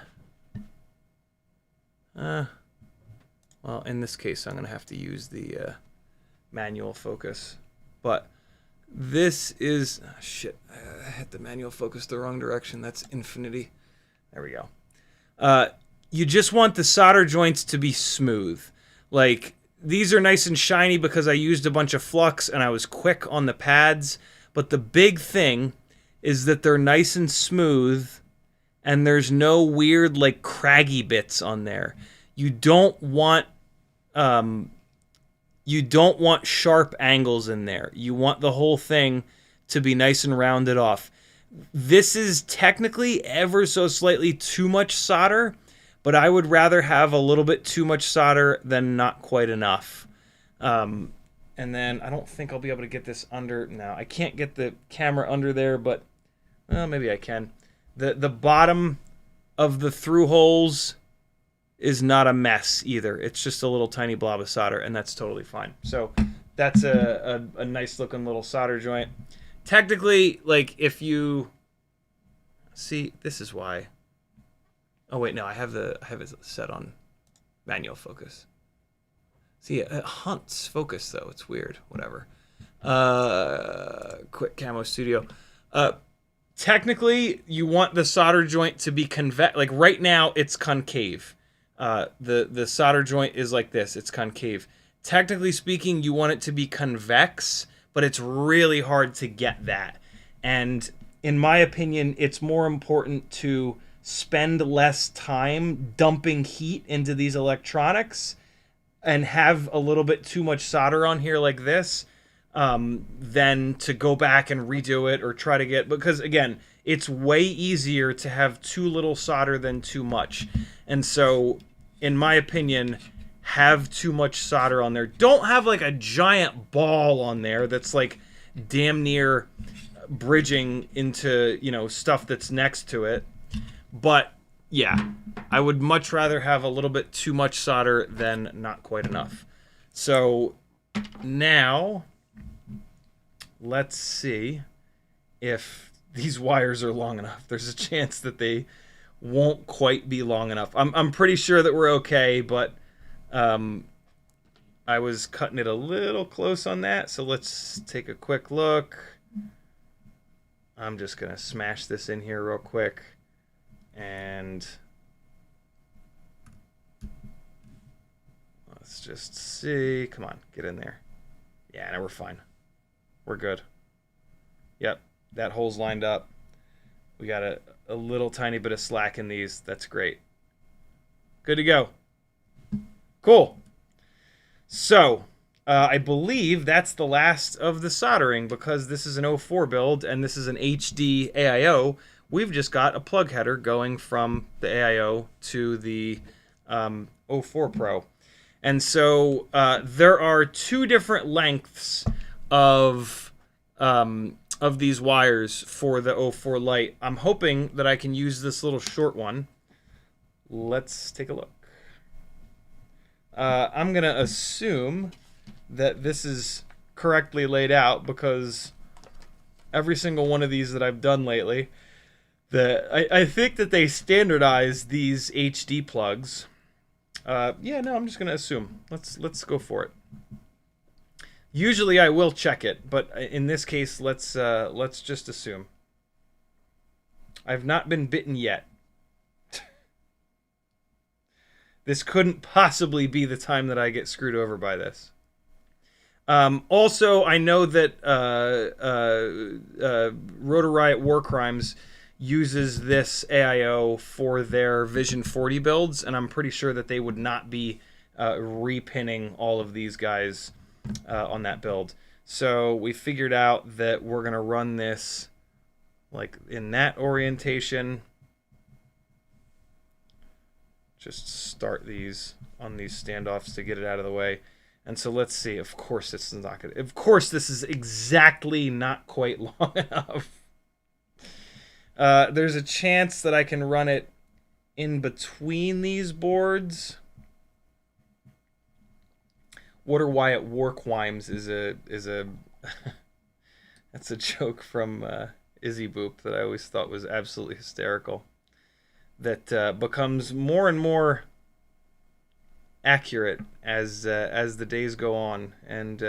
well, in this case, I'm going to have to use the manual focus. But this is... oh, shit, I hit the manual focus the wrong direction. That's infinity. There we go. You just want the solder joints to be smooth. Like, these are nice and shiny because I used a bunch of flux and I was quick on the pads. But the big thing is that they're nice and smooth and there's no weird, like, craggy bits on there. You don't want sharp angles in there. You want the whole thing to be nice and rounded off. This is technically ever so slightly too much solder, but I would rather have a little bit too much solder than not quite enough. And then I don't think I'll be able to get this under. No, I can't get the camera under there, but well, maybe I can. The bottom of the through holes is not a mess either. It's just a little tiny blob of solder, and that's totally fine. So that's a nice looking little solder joint. Technically, like, if you see, this is why. Oh wait, no, I have it set on manual focus. See, it hunts focus though. It's weird. Whatever. Quick Camo Studio. Technically, you want the solder joint to be convex. Like right now, it's concave. The solder joint is like this. It's concave. Technically speaking, you want it to be convex, but it's really hard to get that. And in my opinion, it's more important to spend less time dumping heat into these electronics and have a little bit too much solder on here like this than to go back and redo it or try to get... Because, again, it's way easier to have too little solder than too much. And so, in my opinion, have too much solder on there. Don't have, like, a giant ball on there that's, like, damn near bridging into, you know, stuff that's next to it. But, yeah, I would much rather have a little bit too much solder than not quite enough. So, now, let's see if these wires are long enough. There's a chance that they won't quite be long enough. I'm pretty sure that we're okay, but I was cutting it a little close on that, so let's take a quick look. I'm just going to smash this in here real quick. And let's just see. Come on, get in there. Yeah, no, we're fine. We're good. Yep, that hole's lined up. We got a little tiny bit of slack in these. That's great. Good to go. Cool. So, I believe that's the last of the soldering because this is an 04 build and this is an HD AIO. We've just got a plug header going from the AIO to the 04 Pro. And so there are two different lengths of these wires for the 04 Lite. I'm hoping that I can use this little short one. Let's take a look. I'm going to assume that this is correctly laid out because every single one of these that I've done lately, I think that they standardize these HD plugs. Yeah, no, I'm just going to assume. Let's go for it. Usually I will check it, but in this case, let's just assume. I've not been bitten yet. This couldn't possibly be the time that I get screwed over by this. Also, I know that Rotor Riot War Crimes uses this AIO for their Vision 40 builds, and I'm pretty sure that they would not be repinning all of these guys on that build. So we figured out that we're going to run this like in that orientation. Just start these on these standoffs to get it out of the way. And so let's see. Of course, this is not gonna. Of course, this is exactly not quite long enough. There's a chance that I can run it in between these boards. Water Wyatt Warquimes is a that's a joke from Izzy Boop that I always thought was absolutely hysterical. That becomes more and more accurate as the days go on, and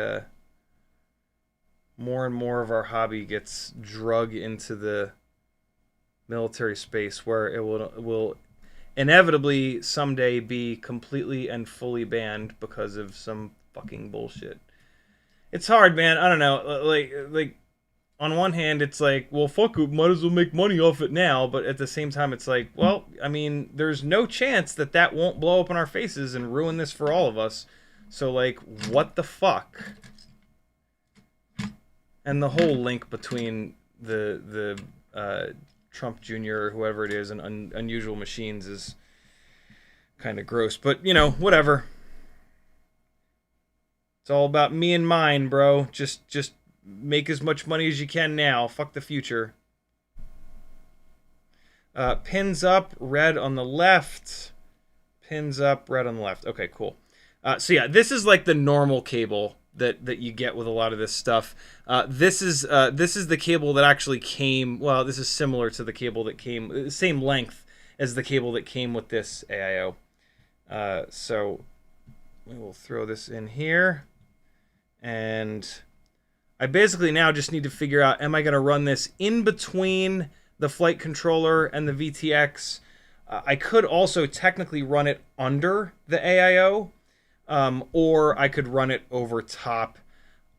more and more of our hobby gets drug into the military space, where it will inevitably someday be completely and fully banned because of some fucking bullshit. It's hard, man. I don't know. Like on one hand, it's like, well, fuck it, might as well make money off it now. But at the same time, it's like, well, I mean, there's no chance that that won't blow up in our faces and ruin this for all of us. So, like, what the fuck? And the whole link between the Trump Jr. or whoever it is and Unusual Machines is kind of gross. But, you know, whatever. It's all about me and mine, bro. Just make as much money as you can now. Fuck the future. Pins up, red on the left. Pins up, red on the left. Okay, cool. So yeah, this is like the normal cable that you get with a lot of this stuff. This is the cable that actually came. Well, this is similar to the cable that came, same length as the cable that came with this AIO. So we will throw this in here, and I basically now just need to figure out, am I going to run this in between the flight controller and the VTX? I could also technically run it under the AIO, or I could run it over top.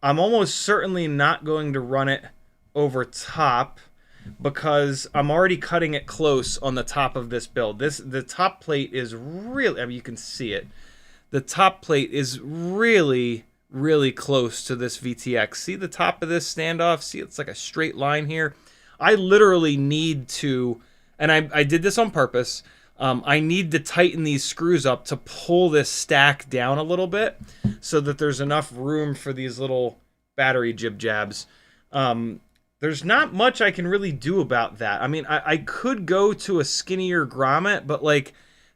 I'm almost certainly not going to run it over top because I'm already cutting it close on the top of this build. The top plate is really, I mean, you can see it. The top plate is really close to this VTX. See the top of this standoff? See, it's like a straight line here. I literally need to, and I did this on purpose, I need to tighten these screws up to pull this stack down a little bit so that there's enough room for these little battery jib-jabs. There's not much I can really do about that. I mean, I could go to a skinnier grommet, but like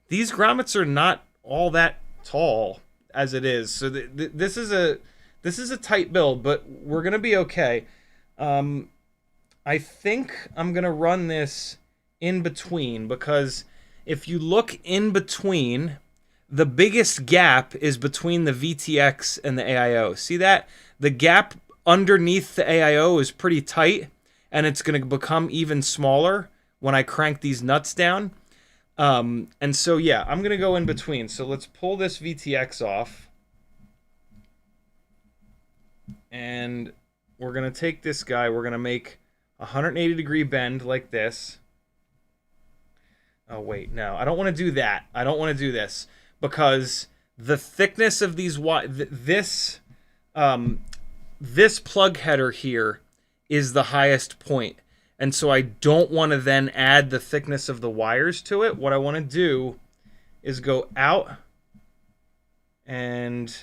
these grommets are not all that tall as it is. So this is a tight build, but we're gonna be okay. I think I'm gonna run this in between, because if you look in between, the biggest gap is between the VTX and the AIO. See that? The gap underneath the AIO is pretty tight, and it's gonna become even smaller when I crank these nuts down. And so, yeah, I'm going to go in between. So let's pull this VTX off. And we're going to take this guy. We're going to make a 180-degree bend like this. Oh, wait, no. I don't want to do that. I don't want to do this. Because the thickness of these... This plug header here is the highest point. And so I don't want to then add the thickness of the wires to it. What I want to do is go out and...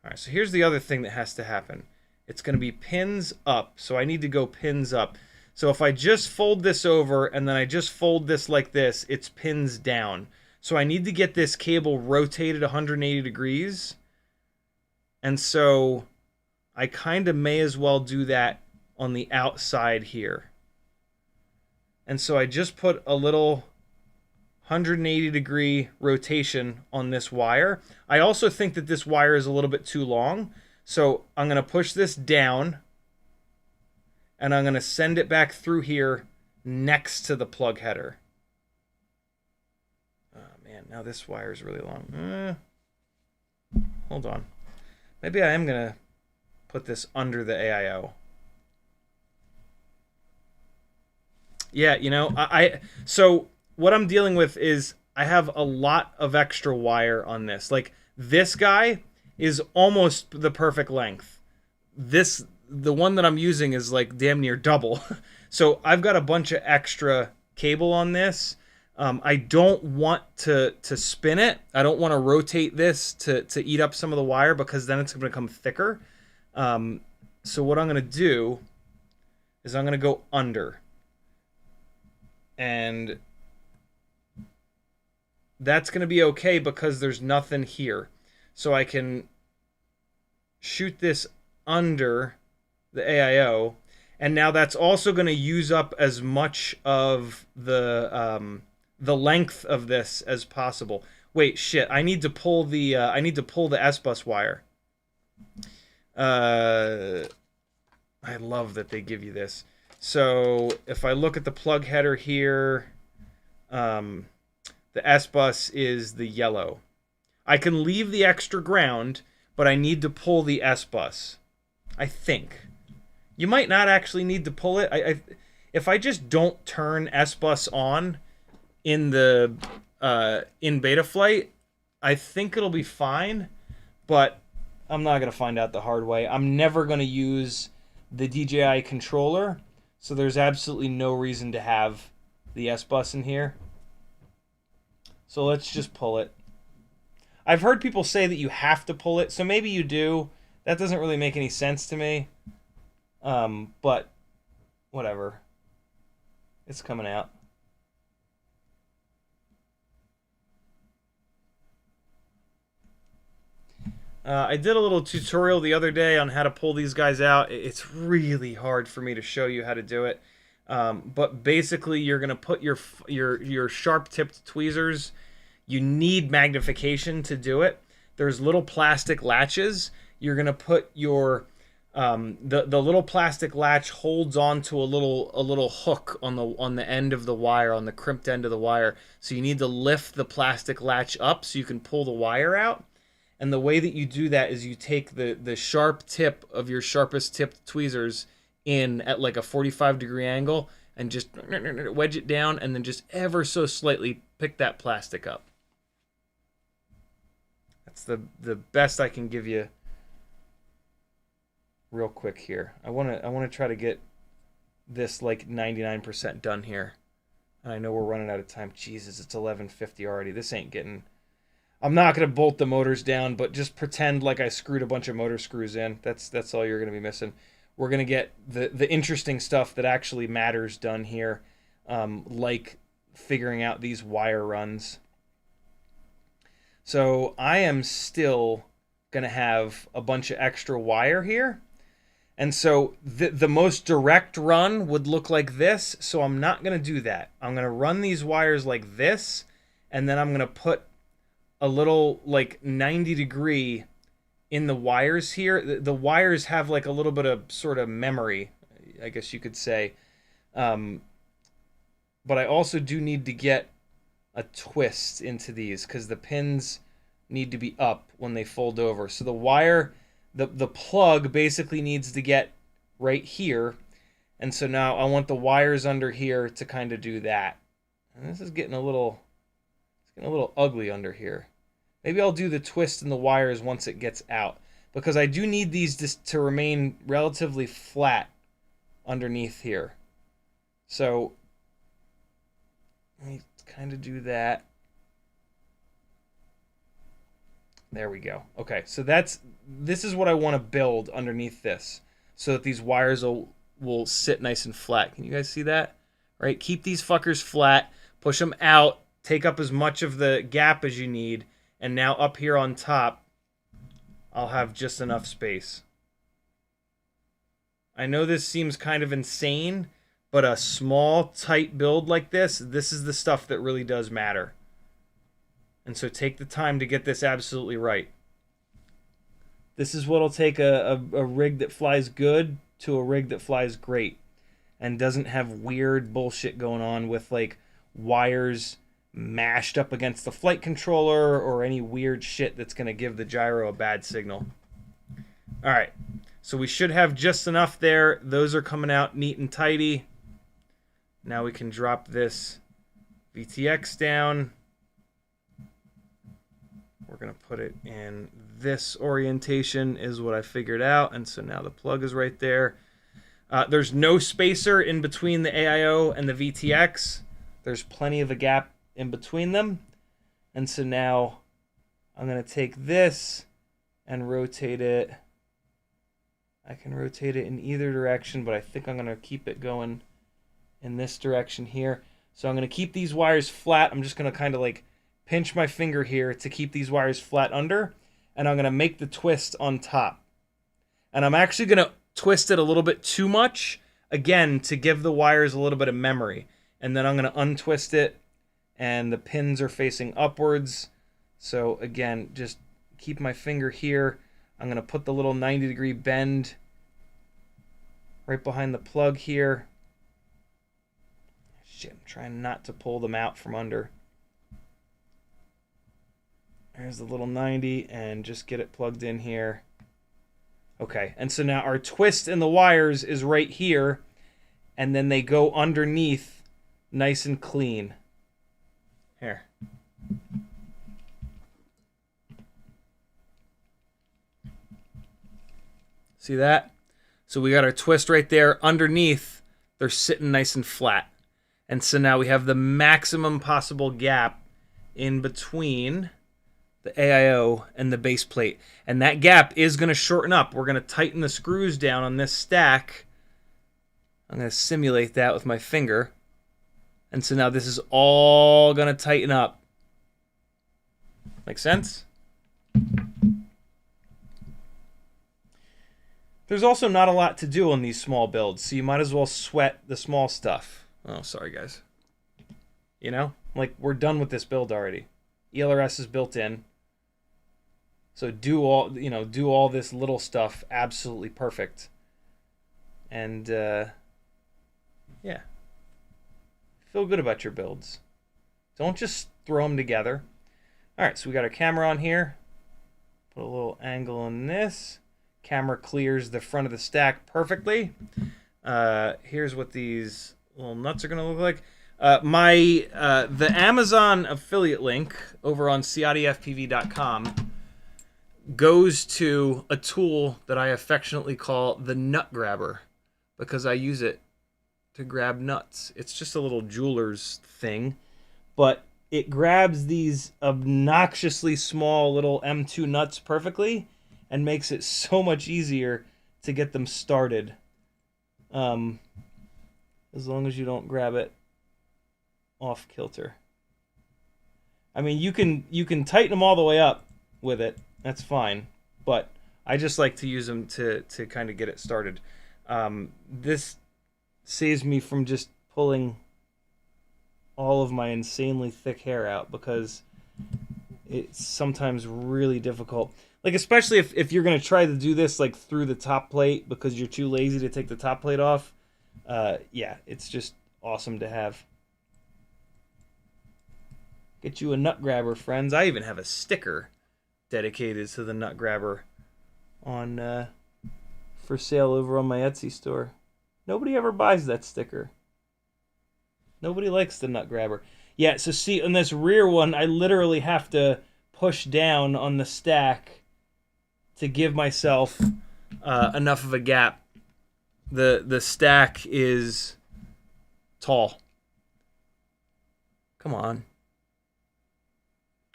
All right, so here's the other thing that has to happen. It's going to be pins up, so I need to go pins up. So if I just fold this over and then I just fold this like this, it's pins down. So I need to get this cable rotated 180 degrees. And so I kind of may as well do that on the outside here. And so I just put a little 180 degree rotation on this wire. I also think that this wire is a little bit too long. So I'm going to push this down and I'm going to send it back through here next to the plug header. Oh man, now this wire is really long. Hold on. Maybe I am going to put this under the AIO. Yeah, you know, so what I'm dealing with is I have a lot of extra wire on this. Like, this guy is almost the perfect length. The one that I'm using is like damn near double. So I've got a bunch of extra cable on this. I don't want to spin it. I don't want to rotate this to eat up some of the wire, because then it's going to become thicker. So what I'm going to do is I'm going to go under. And that's going to be okay because there's nothing here. So I can shoot this under the AIO. And now that's also going to use up as much of the length of this as possible. Wait, shit! I need to pull the S-bus wire. I love that they give you this. So if I look at the plug header here, the S-bus is the yellow. I can leave the extra ground, but I need to pull the S-bus. I think. You might not actually need to pull it. If I just don't turn S-bus on in the in Betaflight, I think it'll be fine, but I'm not going to find out the hard way. I'm never going to use the DJI controller, so there's absolutely no reason to have the S-bus in here. So let's just pull it. I've heard people say that you have to pull it, so maybe you do. That doesn't really make any sense to me. But whatever. It's coming out. I did a little tutorial the other day on how to pull these guys out. It's really hard for me to show you how to do it. But basically, you're gonna put your sharp-tipped tweezers. You need magnification to do it. There's little plastic latches. You're gonna put your the little plastic latch holds onto a little hook on the end of the wire, on the crimped end of the wire. So you need to lift the plastic latch up so you can pull the wire out. And the way that you do that is you take the sharp tip of your sharpest tipped tweezers in at like a 45-degree angle and just wedge it down, and then just ever so slightly pick that plastic up. That's the best I can give you real quick here. I want to try to get this like 99% done here. And I know we're running out of time. Jesus, it's 11:50 already. This ain't getting... I'm not going to bolt the motors down, but just pretend like I screwed a bunch of motor screws in. That's all you're going to be missing. We're going to get the interesting stuff that actually matters done here, like figuring out these wire runs. So I am still going to have a bunch of extra wire here. And so the most direct run would look like this, so I'm not going to do that. I'm going to run these wires like this, and then I'm going to put a little like 90-degree in the wires here. The wires have like a little bit of sort of memory, I guess you could say. But I also do need to get a twist into these because the pins need to be up when they fold over. So the wire, the plug basically needs to get right here. And so now I want the wires under here to kind of do that. And this is getting a little ugly under here. Maybe I'll do the twist in the wires once it gets out, because I do need these to remain relatively flat underneath here. So let me kind of do that. There we go. Okay, so this is what I want to build underneath this, so that these wires will sit nice and flat. Can you guys see that? Right? Keep these fuckers flat, push them out, take up as much of the gap as you need. And now up here on top, I'll have just enough space. I know this seems kind of insane, but a small, tight build like this is the stuff that really does matter. And so take the time to get this absolutely right. This is what'll take a rig that flies good to a rig that flies great and doesn't have weird bullshit going on with like wires mashed up against the flight controller or any weird shit that's going to give the gyro a bad signal. All right, so we should have just enough there. Those are coming out neat and tidy. Now we can drop this VTX down. We're going to put it in this orientation is what I figured out. And so now the plug is right there. There's no spacer in between the AIO and the VTX. There's plenty of a gap in between them. And so now I'm going to take this and rotate it. I can rotate it in either direction, but I think I'm going to keep it going in this direction here. So I'm going to keep these wires flat. I'm just going to kind of like pinch my finger here to keep these wires flat under. And I'm going to make the twist on top. And I'm actually going to twist it a little bit too much, again, to give the wires a little bit of memory. And then I'm going to untwist it, and the pins are facing upwards. So again, just keep my finger here. I'm going to put the little 90-degree bend right behind the plug here. Shit, I'm trying not to pull them out from under. There's the little 90, and just get it plugged in here. Okay, and so now our twist in the wires is right here, and then they go underneath nice and clean. Here. See that? So we got our twist right there. Underneath, they're sitting nice and flat. And so now we have the maximum possible gap in between the AIO and the base plate. And that gap is going to shorten up. We're going to tighten the screws down on this stack. I'm going to simulate that with my finger. And so now this is all going to tighten up. Make sense? There's also not a lot to do on these small builds, so you might as well sweat the small stuff. Oh, sorry, guys. You know? Like, we're done with this build already. ELRS is built in. So do all this little stuff absolutely perfect. And, yeah. Feel good about your builds. Don't just throw them together. All right, so we got our camera on here. Put a little angle on this. Camera clears the front of the stack perfectly. Here's what these little nuts are going to look like. The Amazon affiliate link over on CiottiFPV.com goes to a tool that I affectionately call the nut grabber, because I use it to grab nuts. It's just a little jeweler's thing, but it grabs these obnoxiously small little M2 nuts perfectly and makes it so much easier to get them started. As long as you don't grab it off kilter. I mean, you can tighten them all the way up with it. That's fine. But I just like to use them to kind of get it started. This saves me from just pulling all of my insanely thick hair out, because it's sometimes really difficult. Like, especially if you're going to try to do this like through the top plate because you're too lazy to take the top plate off. Yeah, it's just awesome to have. Get you a nut grabber, friends. I even have a sticker dedicated to the nut grabber on for sale over on my Etsy store. Nobody ever buys that sticker. Nobody likes the nut grabber. Yeah, so see, on this rear one, I literally have to push down on the stack to give myself enough of a gap. The stack is tall. Come on.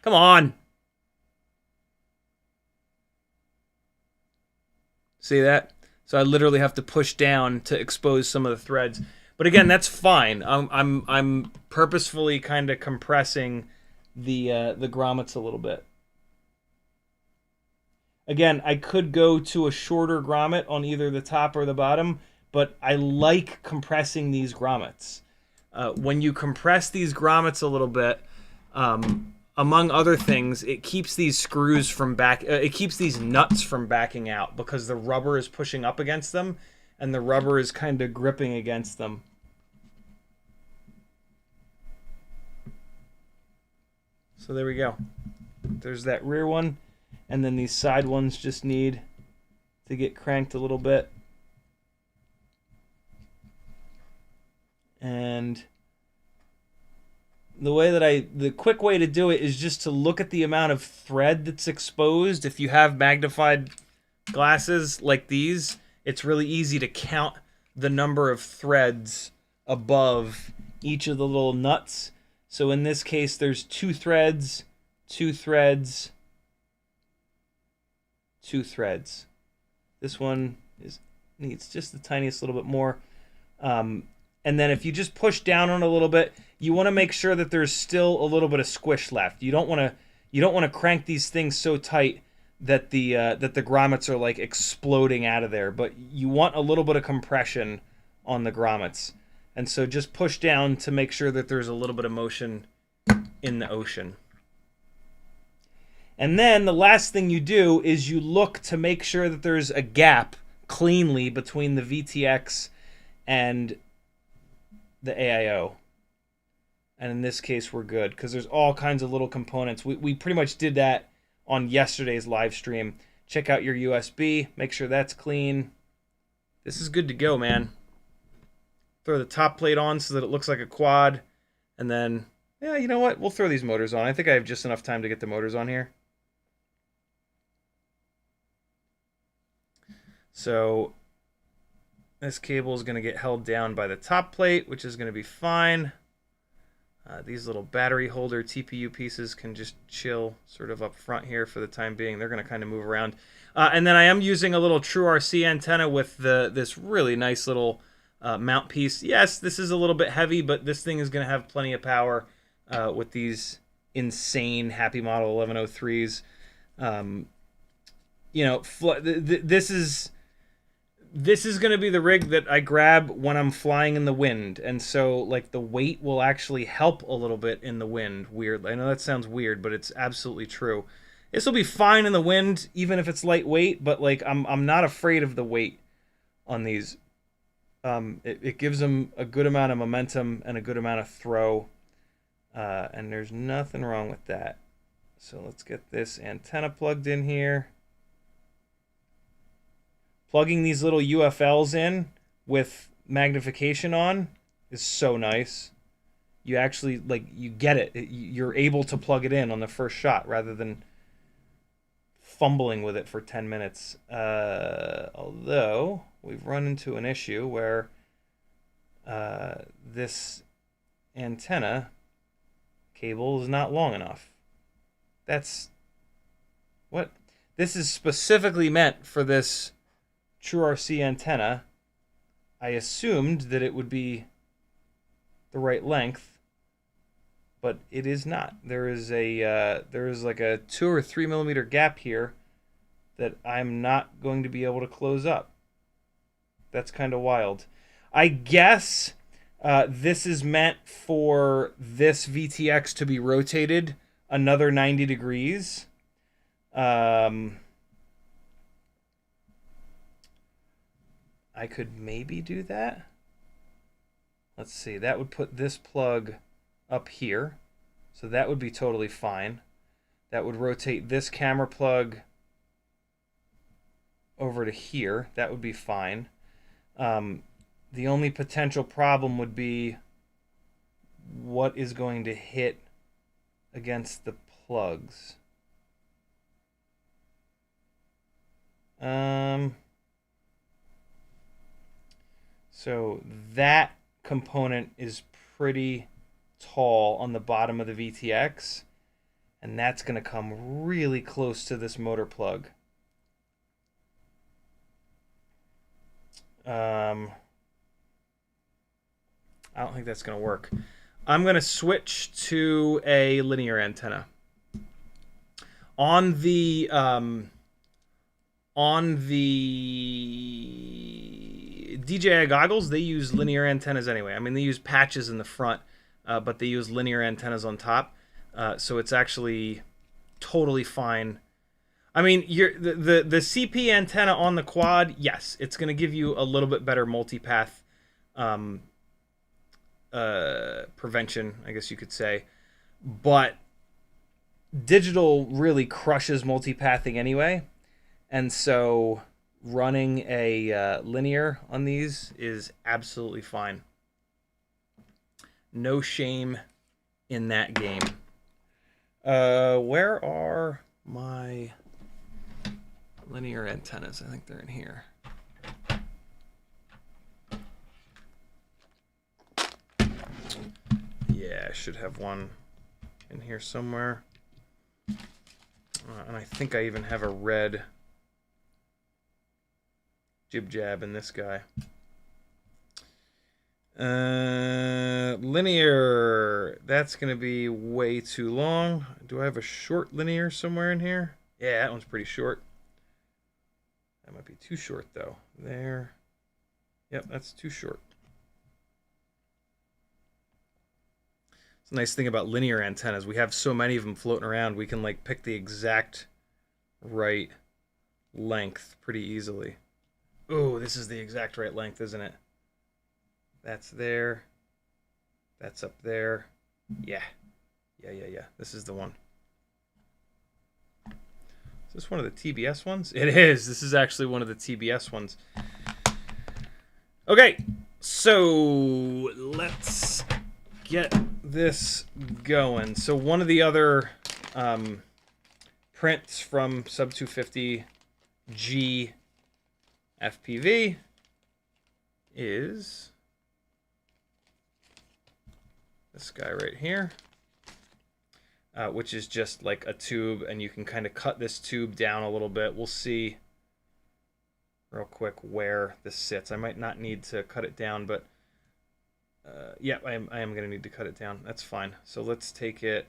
Come on. See that? So I literally have to push down to expose some of the threads. But again, that's fine. I'm purposefully kind of compressing the grommets a little bit. Again, I could go to a shorter grommet on either the top or the bottom, but I like compressing these grommets. When you compress these grommets a little bit, among other things, it keeps these screws from it keeps these nuts from backing out, because the rubber is pushing up against them, and the rubber is kind of gripping against them. So there we go. There's that rear one. And then these side ones just need to get cranked a little bit. And the quick way to do it is just to look at the amount of thread that's exposed. If you have magnified glasses like these, it's really easy to count the number of threads above each of the little nuts. So in this case, there's 2 threads, 2 threads, 2 threads. This one needs just the tiniest little bit more. And then if you just push down on it a little bit, you want to make sure that there's still a little bit of squish left. You don't want to crank these things so tight that the grommets are like exploding out of there. But you want a little bit of compression on the grommets. And so just push down to make sure that there's a little bit of motion in the ocean. And then the last thing you do is you look to make sure that there's a gap cleanly between the VTX and the AIO. And in this case, we're good because there's all kinds of little components. We pretty much did that on yesterday's live stream. Check out your USB. Make sure that's clean. This is good to go, man. Throw the top plate on so that it looks like a quad. And then, yeah, you know what? We'll throw these motors on. I think I have just enough time to get the motors on here. So this cable is going to get held down by the top plate, which is going to be fine. These little battery holder TPU pieces can just chill sort of up front here for the time being. They're going to kind of move around. And then I am using a little True RC antenna with this really nice little mount piece. Yes, this is a little bit heavy, but this thing is going to have plenty of power with these insane Happy Model 1103s. You know, this is going to be the rig that I grab when I'm flying in the wind. And so, like, the weight will actually help a little bit in the wind. Weird. I know that sounds weird, but it's absolutely true. This will be fine in the wind, even if it's lightweight, but, like, I'm not afraid of the weight on these. It gives them a good amount of momentum and a good amount of throw. And there's nothing wrong with that. So let's get this antenna plugged in here. Plugging these little UFLs in with magnification on is so nice. You actually, like, you get it. You're able to plug it in on the first shot rather than fumbling with it for 10 minutes. Although we've run into an issue where this antenna cable is not long enough. That's what this is specifically meant for. This True RC antenna. I assumed that it would be the right length, but it is not. There is like a 2 or 3 millimeter gap here that I'm not going to be able to close up. That's kind of wild. I guess this is meant for this VTX to be rotated another 90 degrees. I could maybe do that. Let's see. That would put this plug up here. So that would be totally fine. That would rotate this camera plug over to here. That would be fine. The only potential problem would be what is going to hit against the plugs. So that component is pretty tall on the bottom of the VTX, and that's going to come really close to this motor plug. I don't think that's going to work. I'm going to switch to a linear antenna. On the DJI goggles, they use linear antennas anyway. I mean, they use patches in the front, but they use linear antennas on top. So it's actually totally fine. I mean, the CP antenna on the quad, yes, it's going to give you a little bit better multipath prevention, I guess you could say. But digital really crushes multipathing anyway, and so running a linear on these is absolutely fine. No shame in that game. Where are my linear antennas? I think they're in here. Yeah, I should have one in here somewhere. And I think I even have a red jib jab in this guy. Linear. That's going to be way too long. Do I have a short linear somewhere in here? Yeah, that one's pretty short. That might be too short, though. There. Yep, that's too short. It's a nice thing about linear antennas. We have so many of them floating around, we can like pick the exact right length pretty easily. Oh, this is the exact right length, isn't it? That's there. That's up there. Yeah. Yeah. This is the one. Is this one of the TBS ones? It is. This is actually one of the TBS ones. Okay. So let's get this going. So one of the other prints from Sub 250 G FPV is this guy right here, which is just like a tube, and you can kind of cut this tube down a little bit. We'll see real quick where this sits. I might not need to cut it down, but yeah, I am going to need to cut it down. That's fine. So let's take it.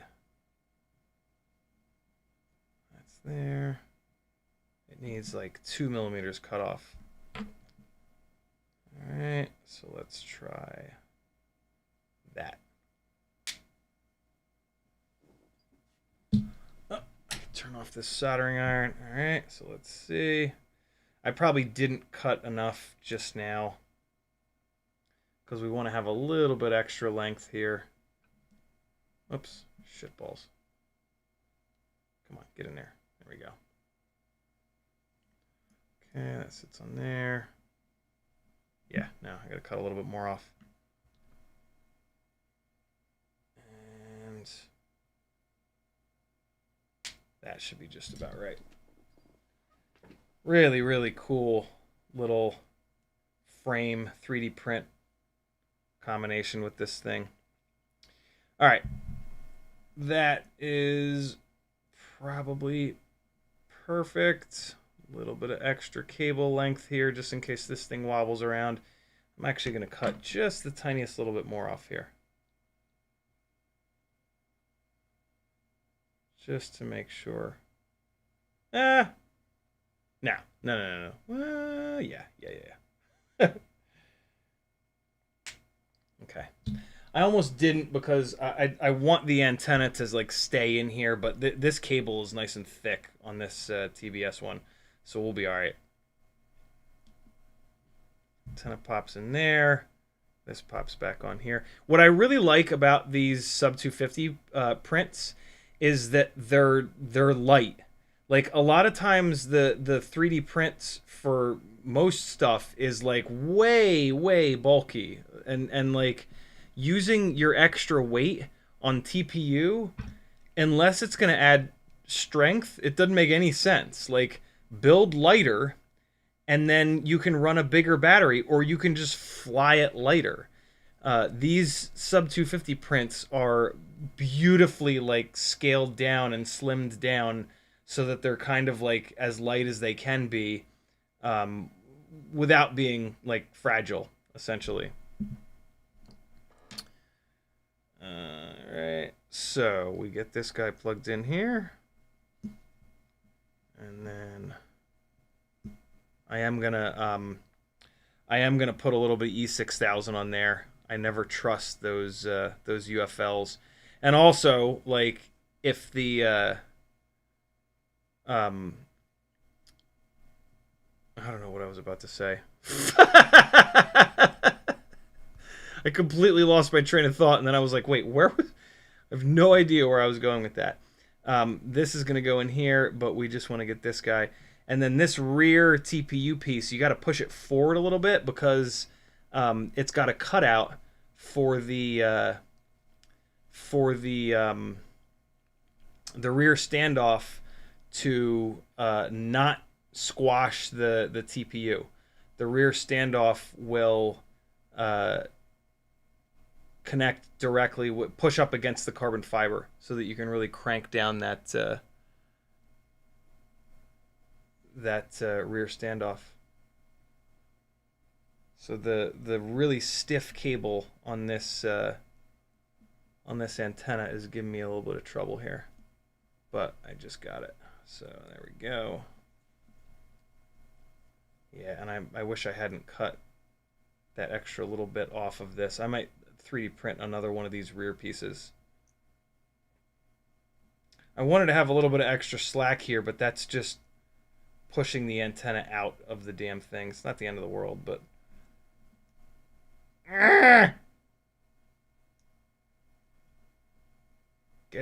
That's there. It needs like 2 millimeters cut off. All right, so let's try that. Oh, turn off this soldering iron. All right, so let's see. I probably didn't cut enough just now because we want to have a little bit extra length here. Oops, shitballs. Come on, get in there. There we go. Okay, that sits on there. Yeah, now I gotta cut a little bit more off. And that should be just about right. Really, really cool little frame 3D print combination with this thing. All right, that is probably perfect. A little bit of extra cable length here just in case this thing wobbles around. I'm actually going to cut just the tiniest little bit more off here, just to make sure. No. Yeah. Okay. I almost didn't because I want the antenna to like stay in here, but this cable is nice and thick on this TBS one, so we'll be all right. Antenna pops in there. This pops back on here. What I really like about these Sub 250 prints is that they're light. Like a lot of times the 3D prints for most stuff is like way bulky, and like using your extra weight on TPU, unless it's going to add strength, it doesn't make any sense. Like build lighter and then you can run a bigger battery, or you can just fly it lighter. These Sub 250 prints are beautifully like scaled down and slimmed down so that they're kind of like as light as they can be, without being like fragile, essentially. Alright, so we get this guy plugged in here, and then I am gonna put a little bit of E6000 on there. I never trust those UFLs, and also like if the I don't know what I was about to say. I completely lost my train of thought, and then I was like, wait, where was... I have no idea where I was going with that. This is going to go in here, but we just want to get this guy. And then this rear TPU piece, you got to push it forward a little bit because it's got a cutout for the rear standoff to not squash the TPU. The rear standoff will connect directly, push up against the carbon fiber so that you can really crank down that rear standoff. So the really stiff cable on this antenna is giving me a little bit of trouble here, but I just got it. So there we go. Yeah, and I wish I hadn't cut that extra little bit off of this. I might 3D print another one of these rear pieces. I wanted to have a little bit of extra slack here, but that's just pushing the antenna out of the damn thing. It's not the end of the world, but... Get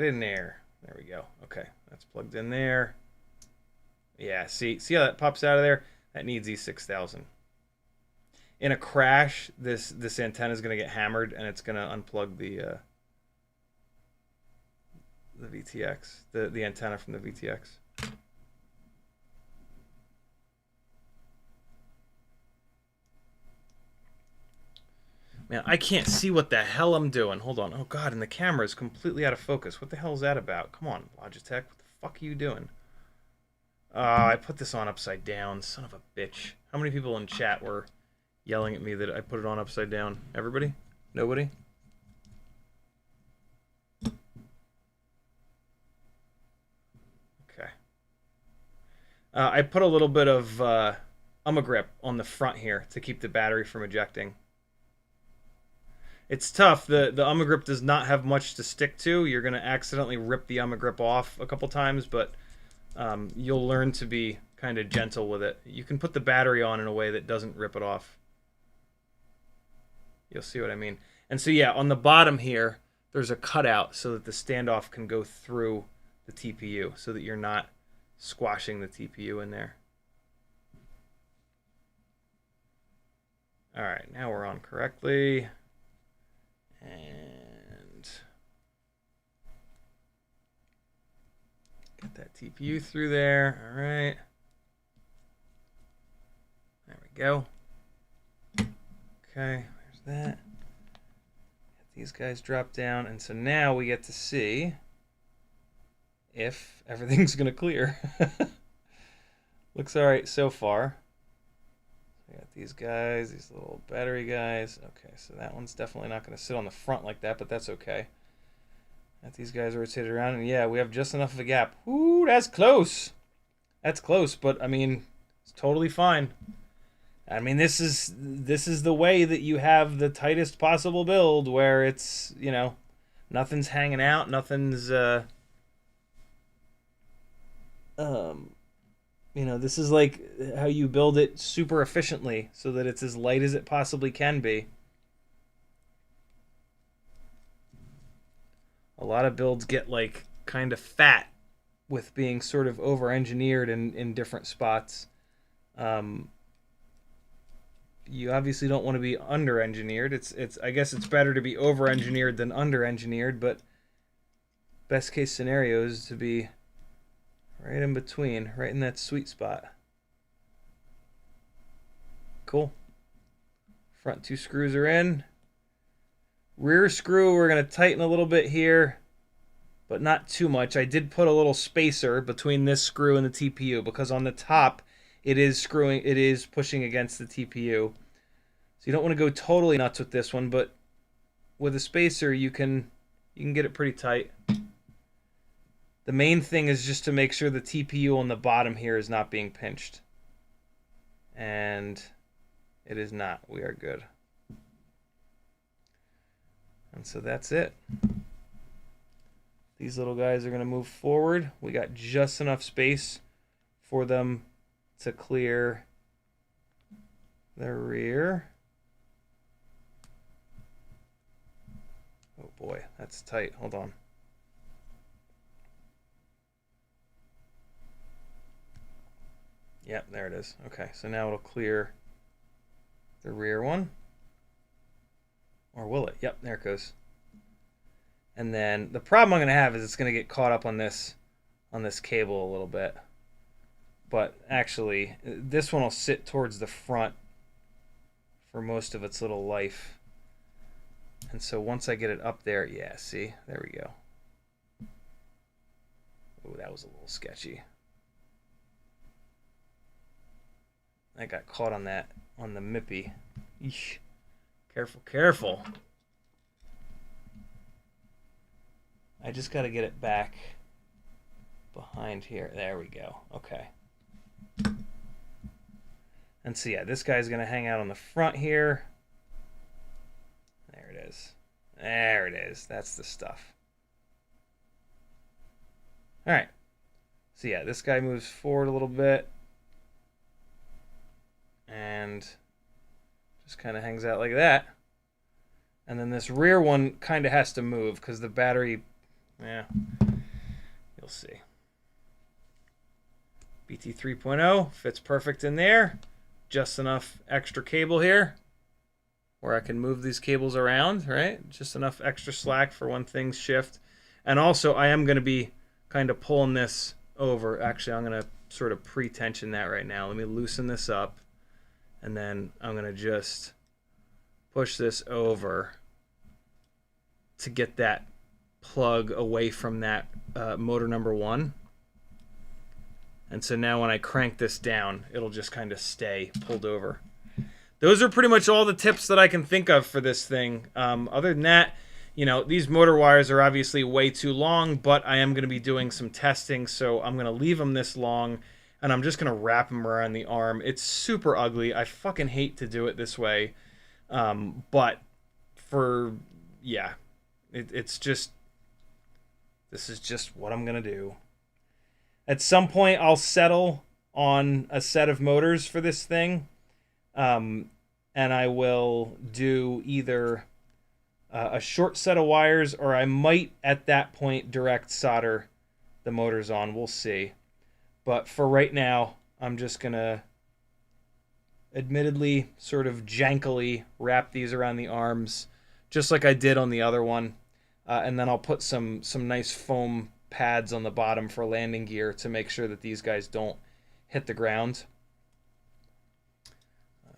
in there. There we go. Okay, that's plugged in there. Yeah, see how that pops out of there? That needs E6000. In a crash, this antenna is going to get hammered, and it's going to unplug the VTX, the antenna from the VTX. Man, I can't see what the hell I'm doing. Hold on. Oh, God, and the camera is completely out of focus. What the hell is that about? Come on, Logitech. What the fuck are you doing? I put this on upside down. Son of a bitch. How many people in chat were yelling at me that I put it on upside down? Everybody? Nobody? Okay. I put a little bit of Ummagawd on the front here to keep the battery from ejecting. It's tough. The Ummagawd does not have much to stick to. You're going to accidentally rip the Ummagawd off a couple times, but you'll learn to be kind of gentle with it. You can put the battery on in a way that doesn't rip it off. You'll see what I mean. And so yeah, on the bottom here, there's a cutout so that the standoff can go through the TPU so that you're not squashing the TPU in there. All right, now we're on correctly. And get that TPU through there. All right. There we go. Okay, there's that. Get these guys drop down. And so now we get to see if everything's going to clear. Looks all right so far. We got these guys, these little battery guys. Okay, so that one's definitely not going to sit on the front like that, but that's okay. Got these guys rotated around, and yeah, we have just enough of a gap. Ooh, that's close. That's close, but I mean, it's totally fine. I mean, this is the way that you have the tightest possible build, where it's, you know, nothing's hanging out, nothing's you know, this is like how you build it super efficiently so that it's as light as it possibly can be. A lot of builds get like kind of fat with being sort of over-engineered in different spots. You obviously don't want to be under-engineered. It's I guess it's better to be over-engineered than under-engineered, but best case scenario is to be right in between, right in that sweet spot. Cool. Front two screws are in. Rear screw, we're going to tighten a little bit here, but not too much. I did put a little spacer between this screw and the TPU because on the top it is pushing against the TPU. So you don't want to go totally nuts with this one, but with a spacer you can get it pretty tight. The main thing is just to make sure the TPU on the bottom here is not being pinched. And it is not. We are good. And so that's it. These little guys are going to move forward. We got just enough space for them to clear the rear. Oh boy, that's tight. Hold on. Yep, there it is. Okay, so now it'll clear the rear one. Or will it? Yep, there it goes. And then the problem I'm going to have is it's going to get caught up on this cable a little bit. But actually, this one will sit towards the front for most of its little life. And so once I get it up there, yeah, see? There we go. Oh, that was a little sketchy. I got caught on that, on the mippy. Eesh. Careful, careful. I just got to get it back behind here. There we go. Okay. And so, yeah, this guy's going to hang out on the front here. There it is. There it is. That's the stuff. All right. So, yeah, this guy moves forward a little bit. And just kind of hangs out like that. And then this rear one kind of has to move because the battery, yeah, you'll see. BT 3.0 fits perfect in there. Just enough extra cable here where I can move these cables around, right? Just enough extra slack for when things shift. And also, I am going to be kind of pulling this over. Actually, I'm going to sort of pre-tension that right now. Let me loosen this up. And then I'm going to just push this over to get that plug away from that motor number 1. And so now when I crank this down, it'll just kind of stay pulled over. Those are pretty much all the tips that I can think of for this thing. Other than that, you know, these motor wires are obviously way too long, but I am going to be doing some testing, so I'm going to leave them this long. And I'm just going to wrap them around the arm. It's super ugly. I fucking hate to do it this way. But for, yeah, it's just, this is just what I'm going to do. At some point, I'll settle on a set of motors for this thing. And I will do either a short set of wires, or I might, at that point, direct solder the motors on. We'll see. But for right now, I'm just going to admittedly sort of jankily wrap these around the arms, just like I did on the other one. And then I'll put some nice foam pads on the bottom for landing gear to make sure that these guys don't hit the ground.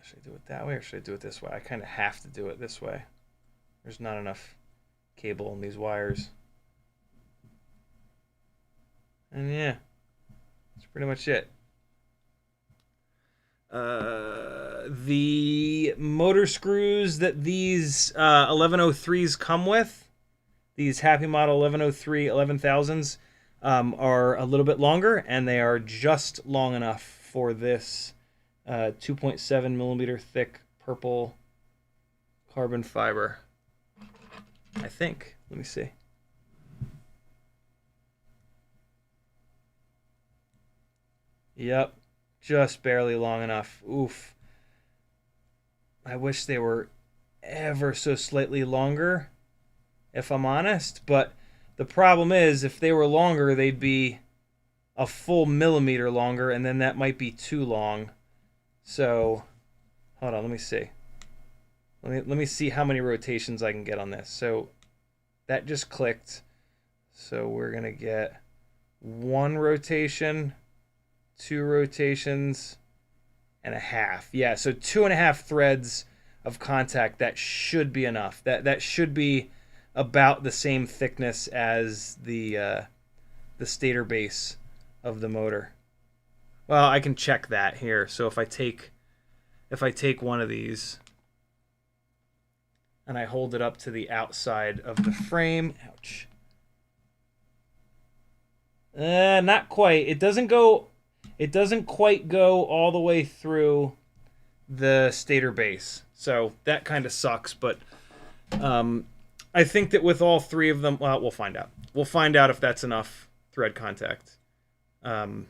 Should I do it that way or should I do it this way? I kind of have to do it this way. There's not enough cable in these wires. And yeah. That's pretty much it. The motor screws that these 1103s come with, these Happy Model 1103 11,000s, are a little bit longer, and they are just long enough for this 2.7 millimeter thick purple carbon fiber. I think. Let me see. Yep, just barely long enough. Oof. I wish they were ever so slightly longer, if I'm honest. But the problem is, if they were longer, they'd be a full millimeter longer, and then that might be too long. So, hold on, let me see. Let me see how many rotations I can get on this. So, that just clicked. So, we're going to get 1 rotation, 2 rotations, and a half. Yeah, so 2.5 threads of contact. That should be enough. That should be about the same thickness as the stator base of the motor. Well, I can check that here. So if I take one of these and I hold it up to the outside of the frame, ouch. Not quite. It doesn't quite go all the way through the stator base. So that kind of sucks, but I think that with all 3 of them, well, we'll find out. We'll find out if that's enough thread contact when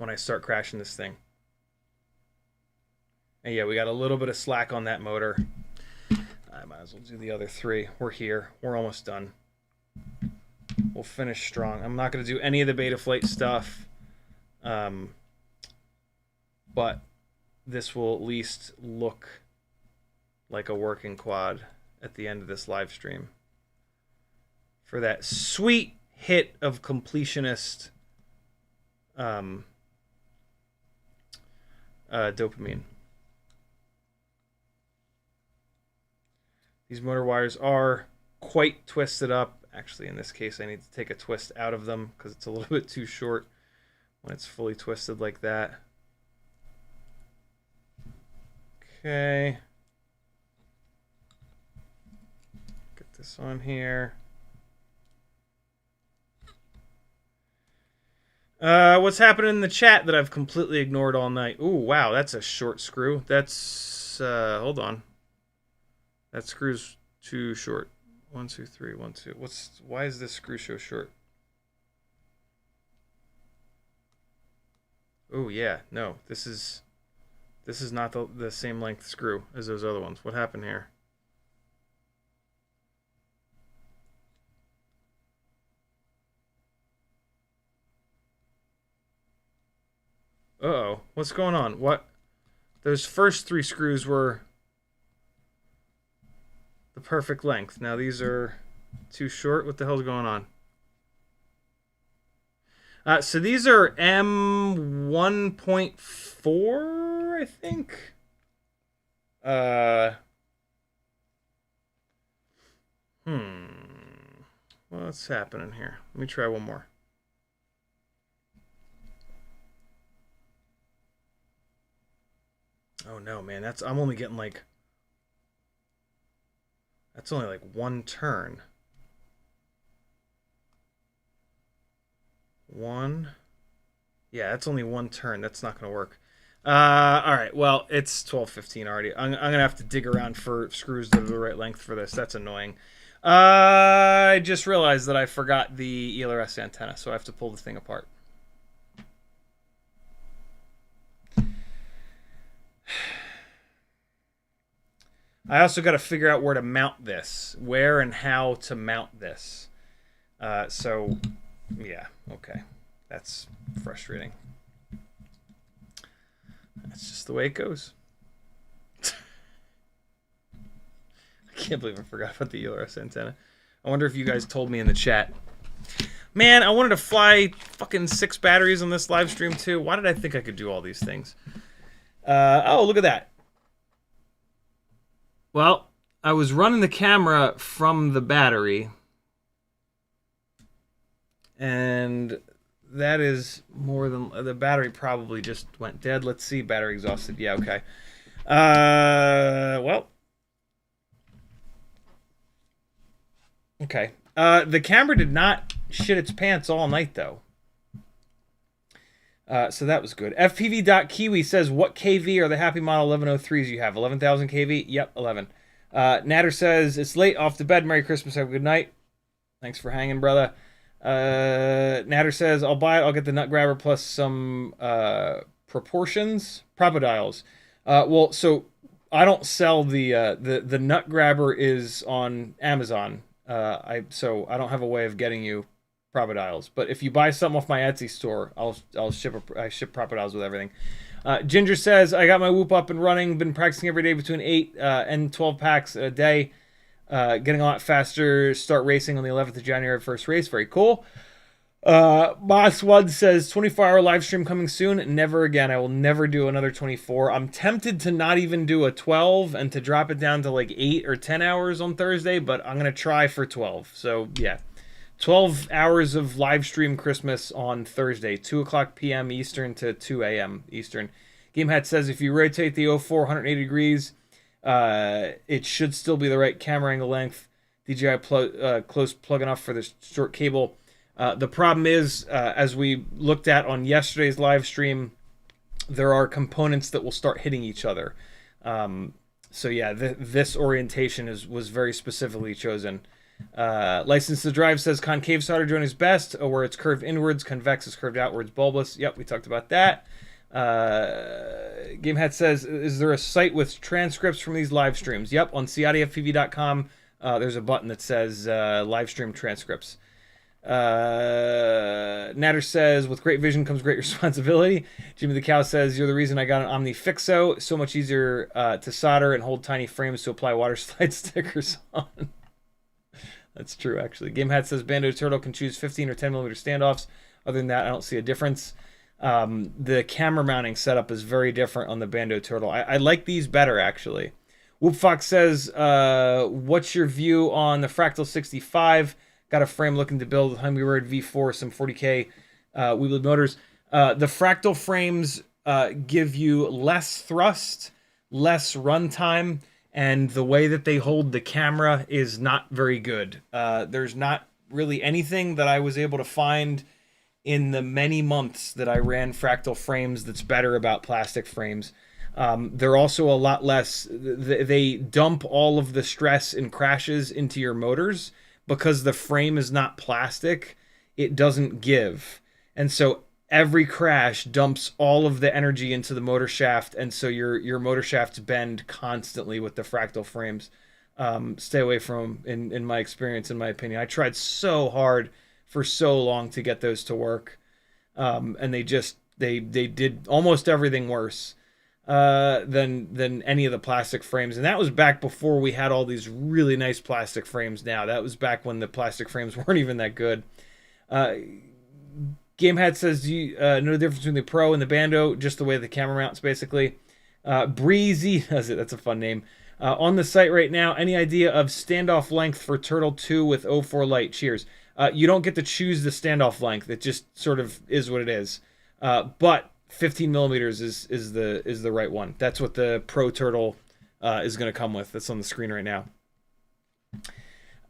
I start crashing this thing. And yeah, we got a little bit of slack on that motor. I might as well do the other 3. We're here. We're almost done. We'll finish strong. I'm not going to do any of the Betaflight stuff. but this will at least look like a working quad at the end of this live stream for that sweet hit of completionist dopamine. These motor wires are quite twisted up. Actually, in this case, I need to take a twist out of them because it's a little bit too short when it's fully twisted like that. Okay. Get this on here. What's happening in the chat that I've completely ignored all night? Ooh, wow, that's a short screw. That's, hold on. That screw's too short. 1, 2, 3, 1, 2. Why is this screw so short? Oh yeah, no. This is not the same length screw as those other ones. What happened here? Uh-oh. What's going on? What? Those first 3 screws were the perfect length. Now these are too short. What the hell's going on? So these are M1.4, I think. What's happening here? Let me try one more. Oh no, man, I'm only getting like, that's only like 1 turn. 1. Yeah, that's only 1 turn. That's not going to work. All right, well, it's 12:15 already. I'm going to have to dig around for screws that are the right length for this. That's annoying. I just realized that I forgot the ELRS antenna, so I have to pull the thing apart. I also got to figure out where to mount this, where and how to mount this. So, yeah, okay. That's frustrating. That's just the way it goes. I can't believe I forgot about the ELRS antenna. I wonder if you guys told me in the chat. Man, I wanted to fly fucking 6 batteries on this live stream too. Why did I think I could do all these things? Oh, look at that. Well, I was running the camera from the battery, and that is more than the battery probably just went dead. Let's see, battery exhausted. Yeah, okay. Well, okay. The camera did not shit its pants all night though. So that was good. FPV.Kiwi says, what KV are the Happy Model 1103s you have? 11,000 KV? Yep, 11. Natter says, it's late, off to bed. Merry Christmas, have a good night. Thanks for hanging, brother. Natter says, I'll buy it. I'll get the nut grabber plus some proportions. Propodiles. Well, so I don't sell the nut grabber is on Amazon. So I don't have a way of getting you Propodiles, but if you buy something off my Etsy store, I ship Propodiles with everything. Ginger says, I got my whoop up and running, been practicing every day between 8 and 12 packs a day, getting a lot faster, start racing on the 11th of January, first race, very cool. Boss One says, 24-hour live stream coming soon, never again, I will never do another 24. I'm tempted to not even do a 12 and to drop it down to like 8 or 10 hours on Thursday, but I'm going to try for 12, so yeah. 12 hours of live stream Christmas on Thursday, 2 o'clock p.m. Eastern to 2 a.m. Eastern. GameHat says if you rotate the 04 180 degrees, it should still be the right camera angle length. DJI close plug enough for this short cable. The problem is, as we looked at on yesterday's live stream, there are components that will start hitting each other. So yeah, this orientation was very specifically chosen. License to Drive says concave solder joint is best, where it's curved inwards, convex is curved outwards, bulbous. Yep, we talked about that. GameHat says, is there a site with transcripts from these live streams? Yep, on CiottiFPV.com, there's a button that says live stream transcripts. Natter says, with great vision comes great responsibility. Jimmy the Cow says, you're the reason I got an Omni Fixo. So much easier to solder and hold tiny frames to apply water slide stickers on. That's true, actually. Game Hat says, Bando Turtle can choose 15 or 10 millimeter standoffs. Other than that, I don't see a difference. The camera mounting setup is very different on the Bando Turtle. I like these better, actually. Whoop Fox says, what's your view on the Fractal 65? Got a frame looking to build with Hummingbird V4, some 40K Weebly motors. The Fractal frames give you less thrust, less runtime, and the way that they hold the camera is not very good. There's not really anything that I was able to find in the many months that I ran Fractal frames that's better about plastic frames. They're also a lot less, they dump all of the stress and crashes into your motors. Because the frame is not plastic, it doesn't give. And so every crash dumps all of the energy into the motor shaft, and so your motor shafts bend constantly with the Fractal frames. Stay away from them, in my experience, in my opinion. I tried so hard for so long to get those to work, and they did almost everything worse than any of the plastic frames. And that was back before we had all these really nice plastic frames now. That was back when the plastic frames weren't even that good. Gamehat says, do you know the difference between the Pro and the Bando? Just the way the camera mounts, basically. Breezy, that's a fun name. On the site right now, any idea of standoff length for Turtle 2 with 04 Lite? Cheers. You don't get to choose the standoff length. It just sort of is what it is. But 15 millimeters is the right one. That's what the Pro Turtle is going to come with. That's on the screen right now.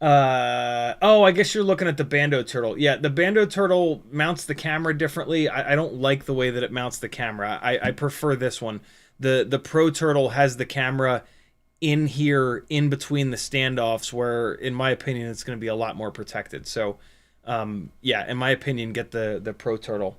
Oh, I guess you're looking at the Bando Turtle. Yeah, the Bando Turtle mounts the camera differently. I don't like the way that it mounts the camera. I prefer this one. The Pro Turtle has the camera in here, in between the standoffs, where, in my opinion, it's going to be a lot more protected. So, yeah, in my opinion, get the Pro Turtle.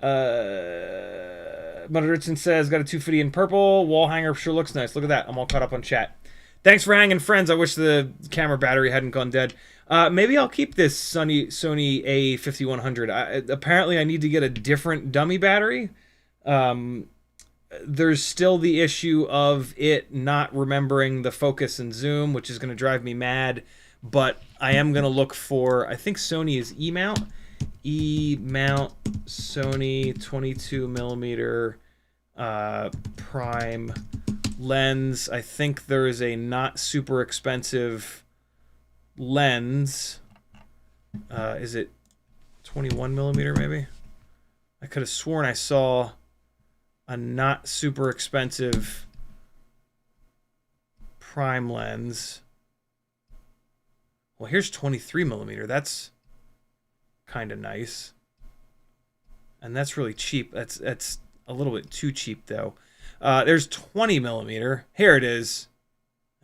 Mother Richardson says, got a 250 in purple. Wall hanger sure looks nice. Look at that. I'm all caught up on chat. Thanks for hanging, friends. I wish the camera battery hadn't gone dead. Maybe I'll keep this Sony A5100. Apparently, I need to get a different dummy battery. There's still the issue of it not remembering the focus and zoom, which is going to drive me mad. But I am going to look for, I think Sony is E-mount. E-mount Sony 22 millimeter prime lens. I think there is a not super expensive lens. Is it 21 millimeter maybe? I could have sworn I saw a not super expensive prime lens. Well, here's 23 millimeter. That's kind of nice, and that's really cheap. That's a little bit too cheap though. There's 20 millimeter. Here it is.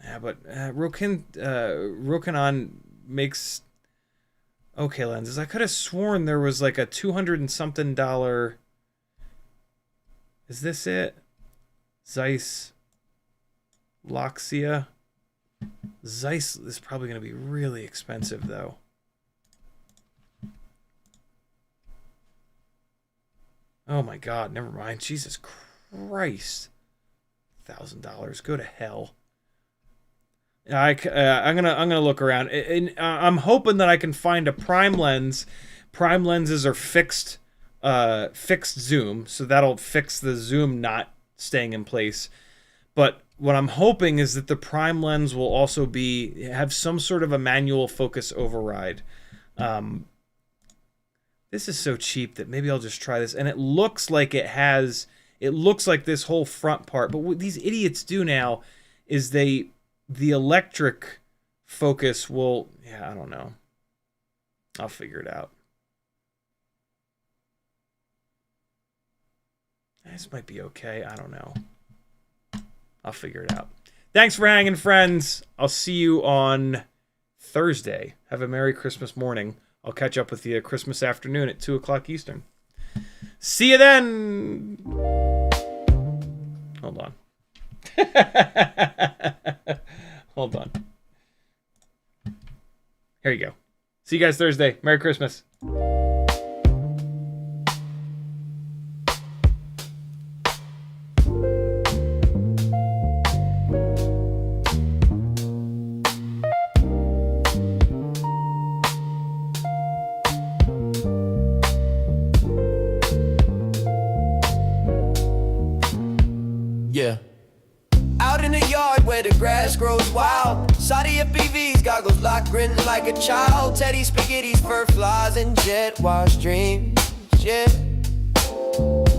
Yeah, but Rokinon makes okay lenses. I could have sworn there was like a $200 and something. Is this it? Zeiss Loxia. Zeiss is probably going to be really expensive though. Oh my God, never mind. Jesus Christ. $1,000. Go to hell. I'm gonna look around. I'm hoping that I can find a prime lens. Prime lenses are fixed zoom, so that'll fix the zoom not staying in place. But what I'm hoping is that the prime lens will also have some sort of a manual focus override. This is so cheap that maybe I'll just try this. And it looks like it looks like this whole front part. But what these idiots do now is the electric focus will, yeah, I don't know. I'll figure it out. This might be okay. I don't know. I'll figure it out. Thanks for hanging, friends. I'll see you on Thursday. Have a Merry Christmas morning. I'll catch up with you Christmas afternoon at 2 o'clock Eastern. See you then. Hold on. Hold on. Here you go. See you guys Thursday. Merry Christmas. Yeah. Out in the yard where the grass grows wild, CiottiFPV's goggles locked, grinning like a child. Teddy spaghetti's, fur flies, and jet wash dreams. Yeah.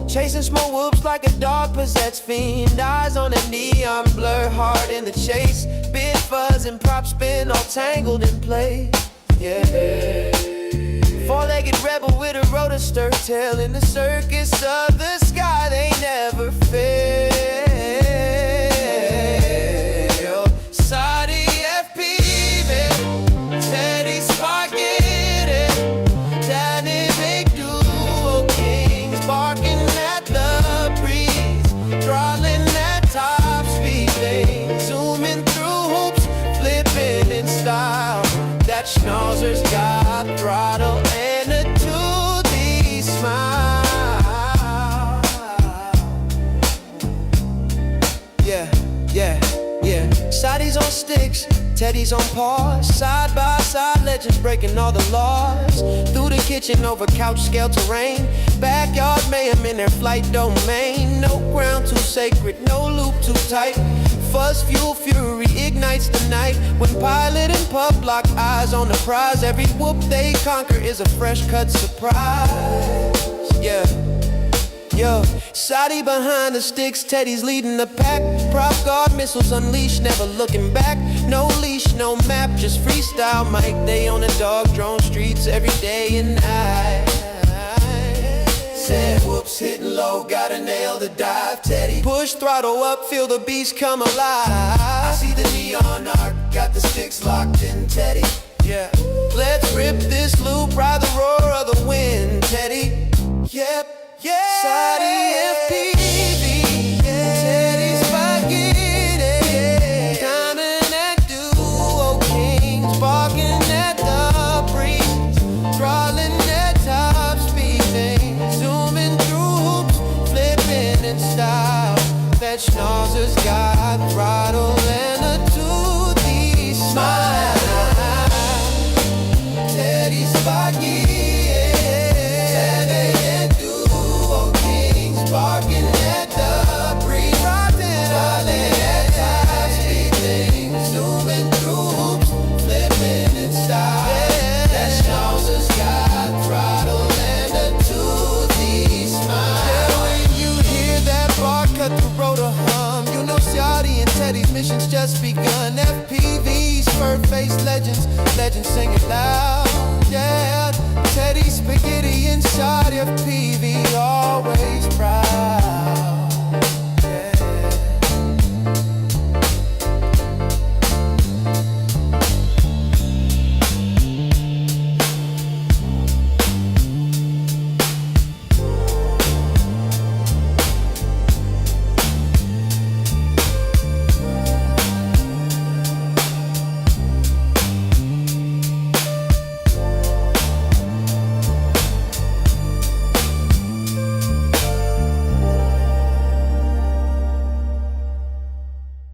Chasing small whoops like a dog possessed fiend. Eyes on a neon blur, hard in the chase. Big fuzz and prop spin, all tangled in place. Yeah. Four-legged rebel with a rotor stir tail in the circus of the sky. They never fail. CiottiFPV, Teddy Spaghetti, dynamic duo kings, barking at the breeze, throttling at top speed. They zooming through hoops, flipping in style. That schnauzer's got throttle and a toothy smile. Yeah. Shotties on sticks, Teddy's on paws. Side by side legends breaking all the laws. Through the kitchen over couch scale terrain. Backyard mayhem in their flight domain. No ground too sacred, no loop too tight. Fuzz fuel fury ignites the night. When pilot and pup lock eyes on the prize, every whoop they conquer is a fresh cut surprise. Yeah. Yo, Shotty behind the sticks, Teddy's leading the pack. Prop guard missiles unleashed, never looking back. No leash, no map, just freestyle mic. They on the dog drone streets every day and night. Said whoops, hitting low, gotta nail the dive. Teddy push throttle up, feel the beast come alive. I see the neon arc, got the sticks locked in, Teddy. Yeah, let's rip this loop, ride the roar of the wind, Teddy. Yep. Yeah, CiottiFPV, Teddy Spaghetti, dynamic duo kings, barking at the breeze, throttling at top speed, zooming through hoops, flipping in style. That schnauzer's got throttle and a toothy smile. Teddy Spaghetti. Barking at the breeze, rocking all at top speed things, zooming through hoops, flipping in style. That schnauzer's got throttle and a toothy smile. Yeah, when you hear that bar cut the rotor hum, you know Ciotty and Teddy's mission's just begun. FPV's fur-faced legends sing it loud. Yeah, Teddy Spaghetti and CiottiFPV always proud.